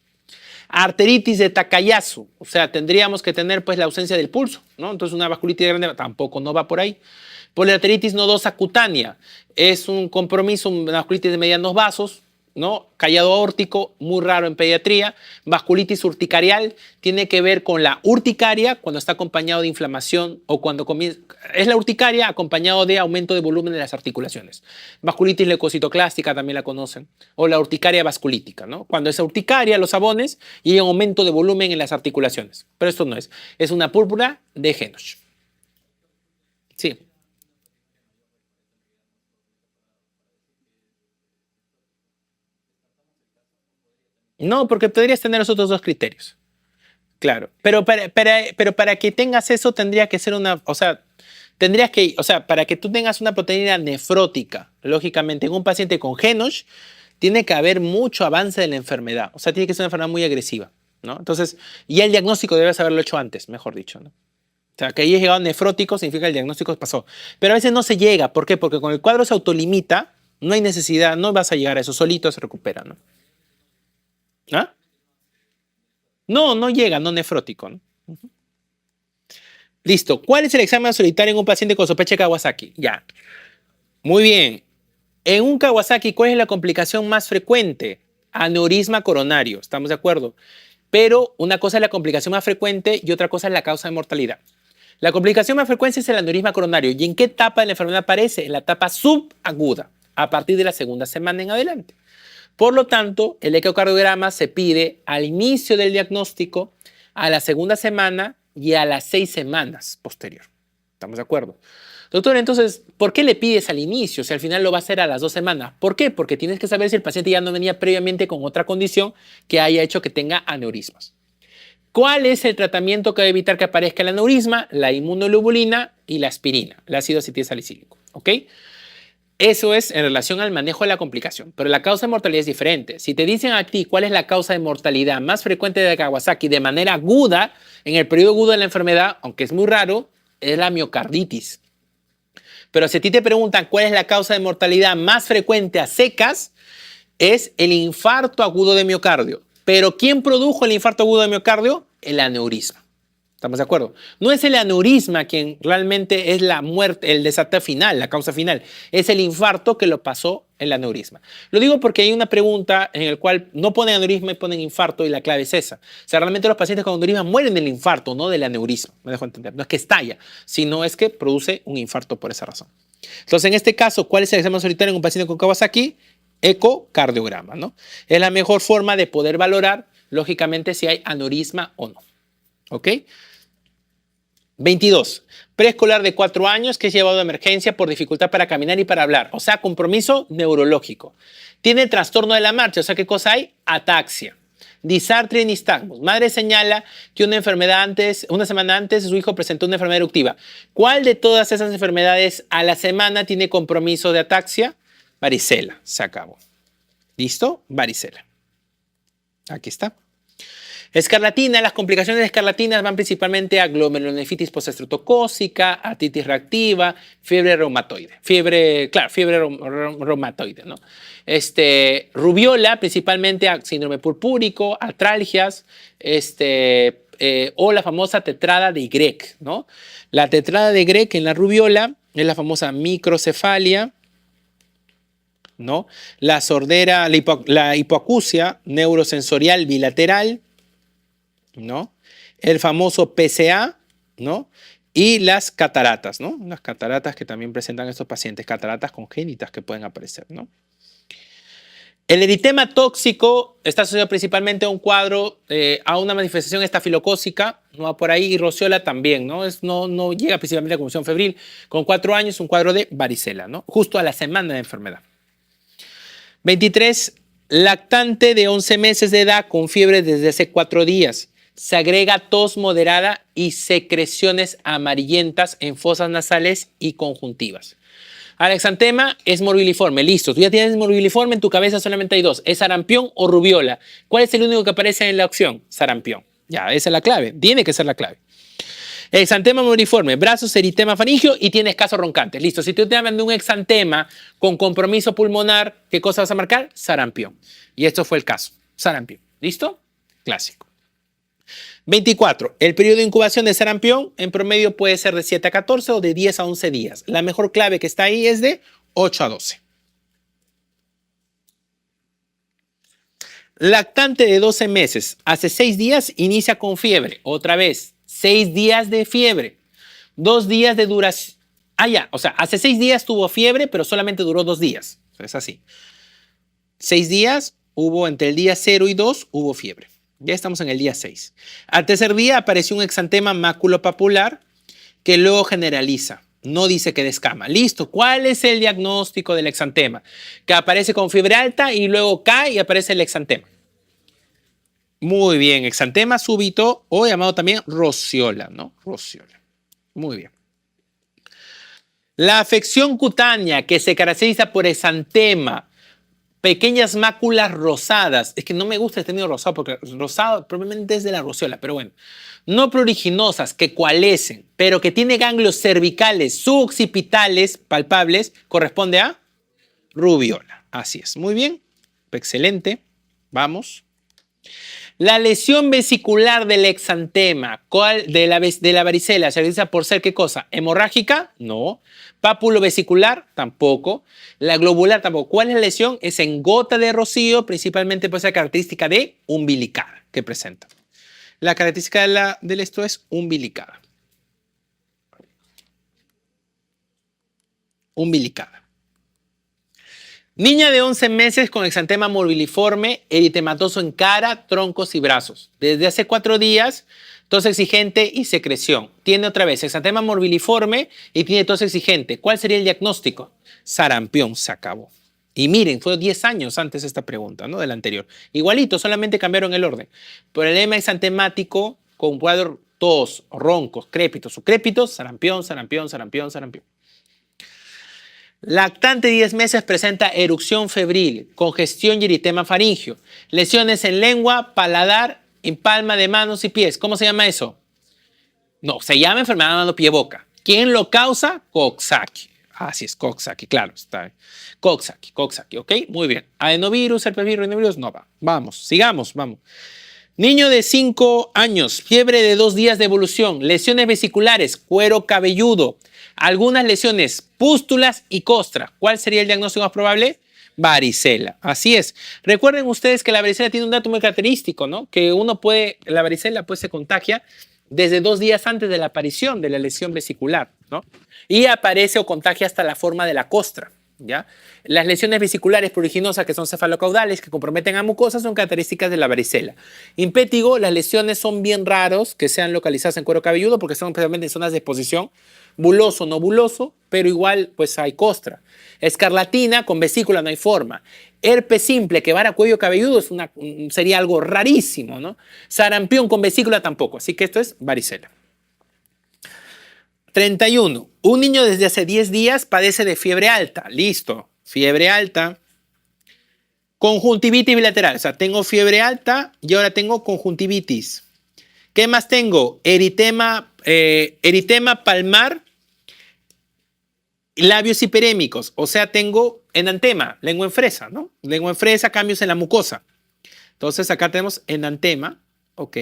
Arteritis de Takayasu, o sea, tendríamos que tener pues la ausencia del pulso, ¿no? Entonces una vasculitis grande tampoco no va por ahí. Poliarteritis nodosa cutánea es un compromiso, una vasculitis de medianos vasos, ¿no? Callado aórtico, muy raro en pediatría. Vasculitis urticarial tiene que ver con la urticaria cuando está acompañado de inflamación o cuando comienza. Es la urticaria acompañado de aumento de volumen de las articulaciones. Vasculitis leucocitoclástica también la conocen. O la urticaria vasculítica, ¿no? Cuando es urticaria, los sabones y hay aumento de volumen en las articulaciones. Pero esto no es. Es una púrpura de Henoch. Sí. No, porque podrías tener los otros dos criterios. Claro, pero para que tengas eso tendría que ser una, o sea, para que tú tengas una proteína nefrótica, lógicamente en un paciente con Henoch, tiene que haber mucho avance de la enfermedad, o sea, tiene que ser una enfermedad muy agresiva, ¿no? Entonces, y el diagnóstico debes haberlo hecho antes, mejor dicho, ¿no? O sea, que hayas llegado nefrótico significa que el diagnóstico pasó. Pero a veces no se llega, ¿por qué? Porque con el cuadro se autolimita, no hay necesidad, no vas a llegar a eso, solito se recupera, ¿no? ¿Ah? No, no llega, no nefrótico, ¿no? Listo. ¿Cuál es el examen solitario en un paciente con sospecha de Kawasaki? Ya. Muy bien. En un Kawasaki, ¿cuál es la complicación más frecuente? Aneurisma coronario. ¿Estamos de acuerdo? Pero una cosa es la complicación más frecuente y otra cosa es la causa de mortalidad. La complicación más frecuente es el aneurisma coronario. ¿Y en qué etapa de la enfermedad aparece? En la etapa subaguda, a partir de la segunda semana en adelante. Por lo tanto, el ecocardiograma se pide al inicio del diagnóstico, a la segunda semana y a las 6 semanas posterior. ¿Estamos de acuerdo? Doctor, entonces, ¿por qué le pides al inicio si al final lo va a hacer a las 2 semanas? ¿Por qué? Porque tienes que saber si el paciente ya no venía previamente con otra condición que haya hecho que tenga aneurismas. ¿Cuál es el tratamiento que va a evitar que aparezca el aneurisma? La inmunoglobulina y la aspirina, el ácido acetilsalicílico. ¿Ok? Eso es en relación al manejo de la complicación, pero la causa de mortalidad es diferente. Si te dicen a ti cuál es la causa de mortalidad más frecuente de Kawasaki de manera aguda, en el periodo agudo de la enfermedad, aunque es muy raro, es la miocarditis. Pero si a ti te preguntan cuál es la causa de mortalidad más frecuente a secas, es el infarto agudo de miocardio. Pero ¿quién produjo el infarto agudo de miocardio? El aneurisma. ¿Estamos de acuerdo? No es el aneurisma quien realmente es la muerte, el desastre final, la causa final. Es el infarto que lo pasó el aneurisma. Lo digo porque hay una pregunta en la cual no ponen aneurisma y ponen infarto y la clave es esa. O sea, realmente los pacientes con aneurisma mueren del infarto, no del aneurisma. Me dejo entender. No es que estalla, sino es que produce un infarto por esa razón. Entonces, en este caso, ¿cuál es el examen solitario en un paciente con Kawasaki? Ecocardiograma, ¿no? Es la mejor forma de poder valorar, lógicamente, si hay aneurisma o no. ¿Ok? 22. Preescolar de 4 años que es llevado a emergencia por dificultad para caminar y para hablar. O sea, compromiso neurológico. Tiene trastorno de la marcha. O sea, ¿qué cosa hay? Ataxia. Dysarthria y nistagmus. Madre señala que una semana antes su hijo presentó una enfermedad eruptiva. ¿Cuál de todas esas enfermedades a la semana tiene compromiso de ataxia? Varicela. Se acabó. ¿Listo? Varicela. Aquí está. Escarlatina, las complicaciones de escarlatinas van principalmente a glomerulonefritis postestreptocócica, artritis reactiva, fiebre reumatoide. Fiebre reumatoide, ¿no? Rubiola, principalmente a síndrome purpúrico, artralgias, o la famosa tetrada de Grech, ¿no? La tetrada de Grech en la rubiola es la famosa microcefalia, ¿no? La sordera, la hipoacusia neurosensorial bilateral, ¿no? El famoso PCA, ¿no? Y las cataratas, ¿no? Las cataratas que también presentan estos pacientes, cataratas congénitas que pueden aparecer, ¿no? El eritema tóxico está asociado principalmente a un cuadro, a una manifestación estafilocócica, no va por ahí, y rociola también, ¿no? No llega principalmente a convulsión febril. Con 4 años, un cuadro de varicela, ¿no? Justo a la semana de enfermedad. 23. Lactante de 11 meses de edad con fiebre desde hace 4 días. Se agrega tos moderada y secreciones amarillentas en fosas nasales y conjuntivas. Al exantema es morbiliforme. Listo, tú ya tienes morbiliforme, en tu cabeza solamente hay 2. ¿Es sarampión o rubiola? ¿Cuál es el único que aparece en la opción? Sarampión. Ya, esa es la clave. Tiene que ser la clave. Exantema morbiliforme, brazos, eritema faringio y tienes casos roncantes. Listo, si tú te hablas de un exantema con compromiso pulmonar, ¿qué cosa vas a marcar? Sarampión. Y esto fue el caso. Sarampión. ¿Listo? Clásico. 24. El periodo de incubación de sarampión en promedio puede ser de 7 a 14 o de 10 a 11 días. La mejor clave que está ahí es de 8 a 12. Lactante de 12 meses. Hace 6 días inicia con fiebre. Otra vez, 6 días de fiebre. 2 días de duración. O sea, hace 6 días tuvo fiebre, pero solamente duró 2 días. Es así. 6 días hubo entre el día 0 y 2 hubo fiebre. Ya estamos en el día 6. Al tercer día apareció un exantema maculopapular que luego generaliza. No dice que descama. Listo. ¿Cuál es el diagnóstico del exantema? Que aparece con fiebre alta y luego cae y aparece el exantema. Muy bien. Exantema súbito o llamado también rociola, ¿no? Rociola. Muy bien. La afección cutánea que se caracteriza por exantema, pequeñas máculas rosadas. Es que no me gusta el término rosado porque rosado probablemente es de la rociola, pero bueno. No pruriginosas, que coalescen, pero que tiene ganglios cervicales suboccipitales palpables, corresponde a rubiola. Así es. Muy bien. Excelente. Vamos. La lesión vesicular del exantema, de la varicela, se realiza por ser ¿qué cosa? ¿Hemorrágica? No. ¿Pápulo-vesicular? Tampoco. La globular tampoco. ¿Cuál es la lesión? Es en gota de rocío, principalmente por esa característica de umbilicada que presenta. La característica del esto es umbilicada. Umbilicada. Niña de 11 meses con exantema morbiliforme, eritematoso en cara, troncos y brazos. Desde hace 4 días, tos exigente y secreción. Tiene otra vez exantema morbiliforme y tiene tos exigente. ¿Cuál sería el diagnóstico? Sarampión, se acabó. Y miren, fue 10 años antes esta pregunta, ¿no? De la anterior. Igualito, solamente cambiaron el orden. Problema exantemático con cuadro tos, roncos, crépitos o crépitos, sarampión, sarampión, sarampión, sarampión. Lactante 10 meses presenta erupción febril, congestión y eritema faringio. Lesiones en lengua, paladar, en palma de manos y pies. ¿Cómo se llama eso? No, se llama enfermedad mano-pie-boca. ¿Quién lo causa? Coxsackie. Así es, Coxsackie, claro. Está. Coxsackie, ¿ok? Muy bien. Adenovirus, herpesvirus, rinovirus, no va. Vamos, sigamos, vamos. Niño de 5 años, fiebre de 2 días de evolución, lesiones vesiculares, cuero cabelludo, algunas lesiones, pústulas y costra. ¿Cuál sería el diagnóstico más probable? Varicela. Así es. Recuerden ustedes que la varicela tiene un dato muy característico, ¿no? Que la varicela pues se contagia desde 2 días antes de la aparición de la lesión vesicular, ¿no? Y aparece o contagia hasta la forma de la costra, ¿ya? Las lesiones vesiculares pruriginosas, que son cefalocaudales, que comprometen a mucosas, son características de la varicela. Impétigo, las lesiones son bien raros que sean localizadas en cuero cabelludo porque son especialmente en zonas de exposición. Buloso, no buloso, pero igual pues hay costra. Escarlatina, con vesícula no hay forma. Herpes simple, que va a cuello cabelludo, sería algo rarísimo, ¿no? Sarampión con vesícula tampoco, así que esto es varicela. 31. Un niño desde hace 10 días padece de fiebre alta. Listo. Fiebre alta. Conjuntivitis bilateral. O sea, tengo fiebre alta y ahora tengo conjuntivitis. ¿Qué más tengo? Eritema palmar, labios hiperémicos. O sea, tengo enantema, lengua en fresa, ¿no? Lengua en fresa, cambios en la mucosa. Entonces, acá tenemos enantema. Ok.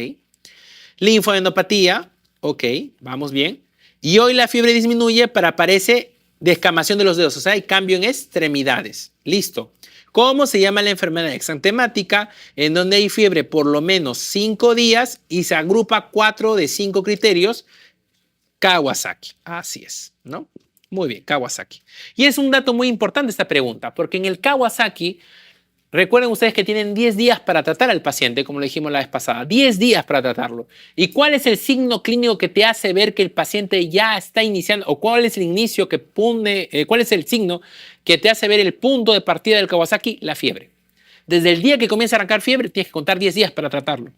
Linfoadenopatía. Ok, vamos bien. Y hoy la fiebre disminuye, pero aparece descamación de los dedos, o sea, hay cambio en extremidades. Listo. ¿Cómo se llama la enfermedad exantemática? En donde hay fiebre por lo menos 5 días y se agrupa 4 de 5 criterios. Kawasaki. Así es, ¿no? Muy bien, Kawasaki. Y es un dato muy importante esta pregunta, porque en el Kawasaki, recuerden ustedes que tienen 10 días para tratar al paciente, como lo dijimos la vez pasada, 10 días para tratarlo. ¿Y cuál es el signo clínico que te hace ver que el paciente ya está iniciando, o cuál es el inicio que pone, cuál es el signo que te hace ver el punto de partida del Kawasaki? La fiebre. Desde el día que comienza a arrancar fiebre, tienes que contar 10 días para tratarlo.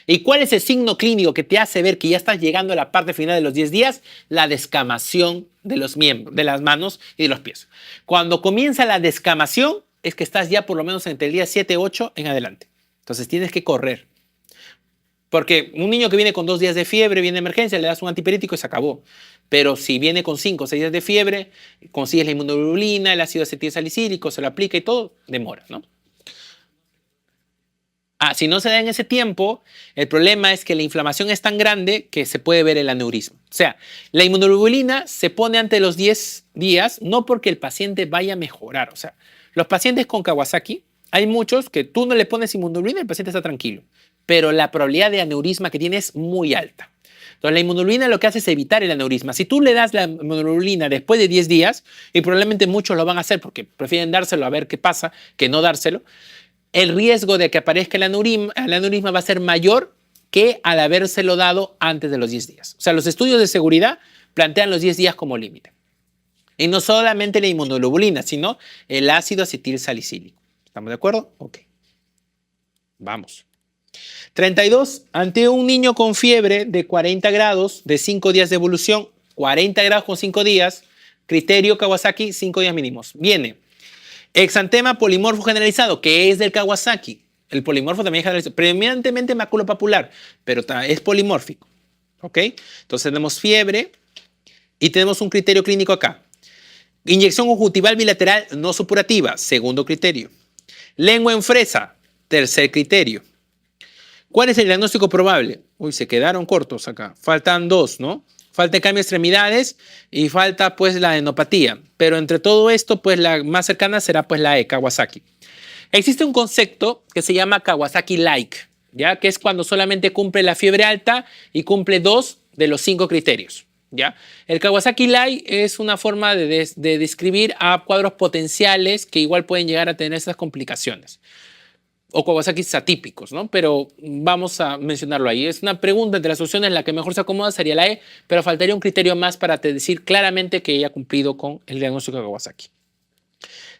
¿Y cuál es el signo clínico que te hace ver que ya estás llegando a la parte final de los 10 días? La descamación de los miembros, de las manos y de los pies. Cuando comienza la descamación, es que estás ya por lo menos entre el día 7, 8 en adelante. Entonces tienes que correr. Porque un niño que viene con 2 días de fiebre, viene de emergencia, le das un antipirético y se acabó. Pero si viene con 5 o 6 días de fiebre, consigues la inmunoglobulina, el ácido acetilsalicílico, se lo aplica y todo, demora, ¿no? Si no se da en ese tiempo, el problema es que la inflamación es tan grande que se puede ver el aneurisma. O sea, la inmunoglobulina se pone ante los 10 días, no porque el paciente vaya a mejorar. O sea, los pacientes con Kawasaki, hay muchos que tú no le pones inmunoglobulina y el paciente está tranquilo, pero la probabilidad de aneurisma que tiene es muy alta. Entonces, la inmunoglobulina lo que hace es evitar el aneurisma. Si tú le das la inmunoglobulina después de 10 días, y probablemente muchos lo van a hacer porque prefieren dárselo a ver qué pasa que no dárselo, el riesgo de que aparezca el aneurisma va a ser mayor que al habérselo dado antes de los 10 días. O sea, los estudios de seguridad plantean los 10 días como límite. Y no solamente la inmunoglobulina, sino el ácido acetilsalicílico. ¿Estamos de acuerdo? Ok. Vamos. 32. Ante un niño con fiebre de 40 grados, de 5 días de evolución, 40 grados con 5 días, criterio Kawasaki, 5 días mínimos. Viene exantema polimorfo generalizado, que es del Kawasaki. El polimorfo también es generalizado, predominantemente maculopapular, pero es polimórfico. ¿Ok? Entonces tenemos fiebre y tenemos un criterio clínico acá. Inyección conjuntival bilateral no supurativa, segundo criterio. Lengua en fresa, tercer criterio. ¿Cuál es el diagnóstico probable? Uy, se quedaron cortos acá. Faltan 2, ¿no? Falta el cambio de extremidades y falta pues la adenopatía. Pero entre todo esto, pues la más cercana será pues la E, Kawasaki. Existe un concepto que se llama Kawasaki-like, ¿ya? Que es cuando solamente cumple la fiebre alta y cumple 2 de los 5 criterios, ¿ya? El Kawasaki-like es una forma de describir a cuadros potenciales que igual pueden llegar a tener esas complicaciones. O Kawasaki atípicos, ¿no? Pero vamos a mencionarlo ahí. Es una pregunta entre las opciones, la que mejor se acomoda sería la E, pero faltaría un criterio más para decir claramente que ella ha cumplido con el diagnóstico de Kawasaki.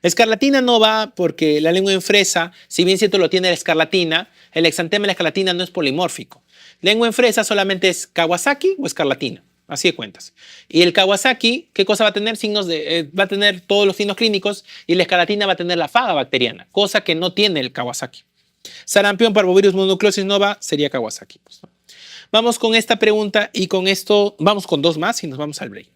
La escarlatina no va porque la lengua en fresa, si bien cierto lo tiene la escarlatina, el exantema y la escarlatina no es polimórfico. Lengua en fresa solamente es Kawasaki o escarlatina. Así de cuentas. Y el Kawasaki, ¿qué cosa va a tener? Va a tener todos los signos clínicos y la escarlatina va a tener la faga bacteriana, cosa que no tiene el Kawasaki. Sarampión, parvovirus, mononucleosis nova sería Kawasaki. Pues, ¿no? Vamos con esta pregunta y con esto, vamos con 2 más y nos vamos al break.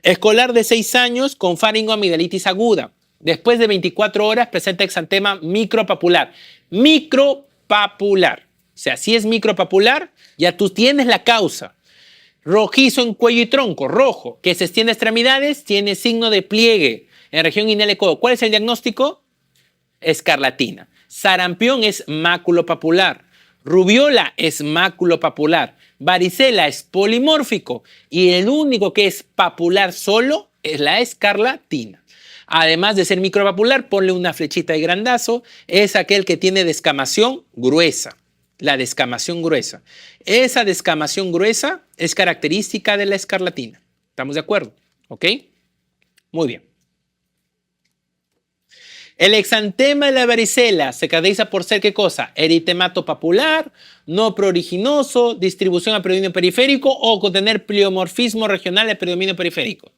Escolar de 6 años con faringoamigdalitis aguda. Después de 24 horas presenta exantema micropapular. Micropapular. O sea, si es micropapular, ya tú tienes la causa. Rojizo en cuello y tronco, rojo, que se extiende a extremidades, tiene signo de pliegue en región inel y codo. ¿Cuál es el diagnóstico? Escarlatina. Sarampión es maculopapular. Rubiola es maculopapular. Varicela es polimórfico. Y el único que es papular solo es la escarlatina. Además de ser micropapular, ponle una flechita de grandazo. Es aquel que tiene descamación gruesa. La descamación gruesa. Esa descamación gruesa es característica de la escarlatina. ¿Estamos de acuerdo? ¿Ok? Muy bien. El exantema de la varicela se caracteriza por ser, ¿qué cosa? Eritemato papular, no pruriginoso, distribución a predominio periférico o contener pleomorfismo regional de predominio periférico.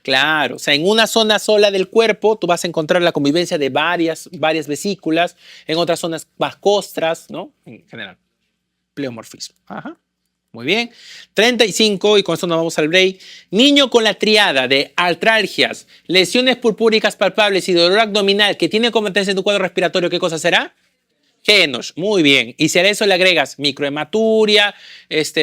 Claro, o sea, en una zona sola del cuerpo tú vas a encontrar la convivencia de varias vesículas, en otras zonas más costras, ¿no? En general, pleomorfismo. Ajá. Muy bien. 35, y con esto nos vamos al break. Niño con la triada de artralgias, lesiones purpúricas palpables y dolor abdominal que tiene competencia en tu cuadro respiratorio, ¿qué cosa será? Genos, muy bien. Y si a eso le agregas microhematuria,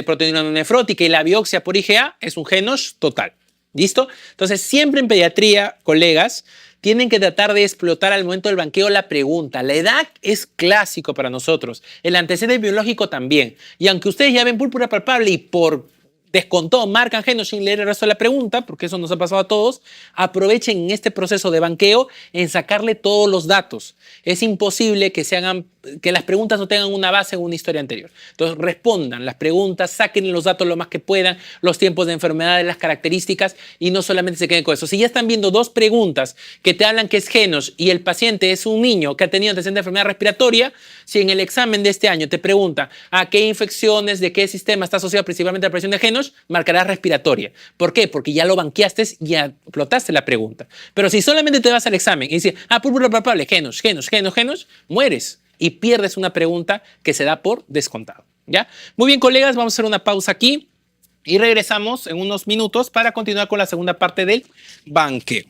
proteína no nefrótica y la biopsia por IgA, es un genos total. ¿Listo? Entonces, siempre en pediatría, colegas, tienen que tratar de explotar al momento del banqueo la pregunta. La edad es clásico para nosotros, el antecedente biológico también. Y aunque ustedes ya ven púrpura palpable y por descontó marcan genos sin leer el resto de la pregunta, porque eso nos ha pasado a todos, aprovechen en este proceso de banqueo en sacarle todos los datos. Es imposible que las preguntas no tengan una base en una historia anterior. Entonces respondan las preguntas, saquen los datos lo más que puedan, los tiempos de enfermedades, las características, y no solamente se queden con eso. Si ya están viendo dos preguntas que te hablan que es genos y el paciente es un niño que ha tenido antecedente de enfermedad respiratoria, si en el examen de este año te pregunta a qué infecciones, de qué sistema está asociado principalmente a la aparición de genos, marcarás respiratoria. ¿Por qué? Porque ya lo banqueaste y ya explotaste la pregunta. Pero si solamente te vas al examen y dices, púrpura palpable, genos, mueres y pierdes una pregunta que se da por descontado. ¿Ya? Muy bien, colegas, vamos a hacer una pausa aquí y regresamos en unos minutos para continuar con la segunda parte del banqueo.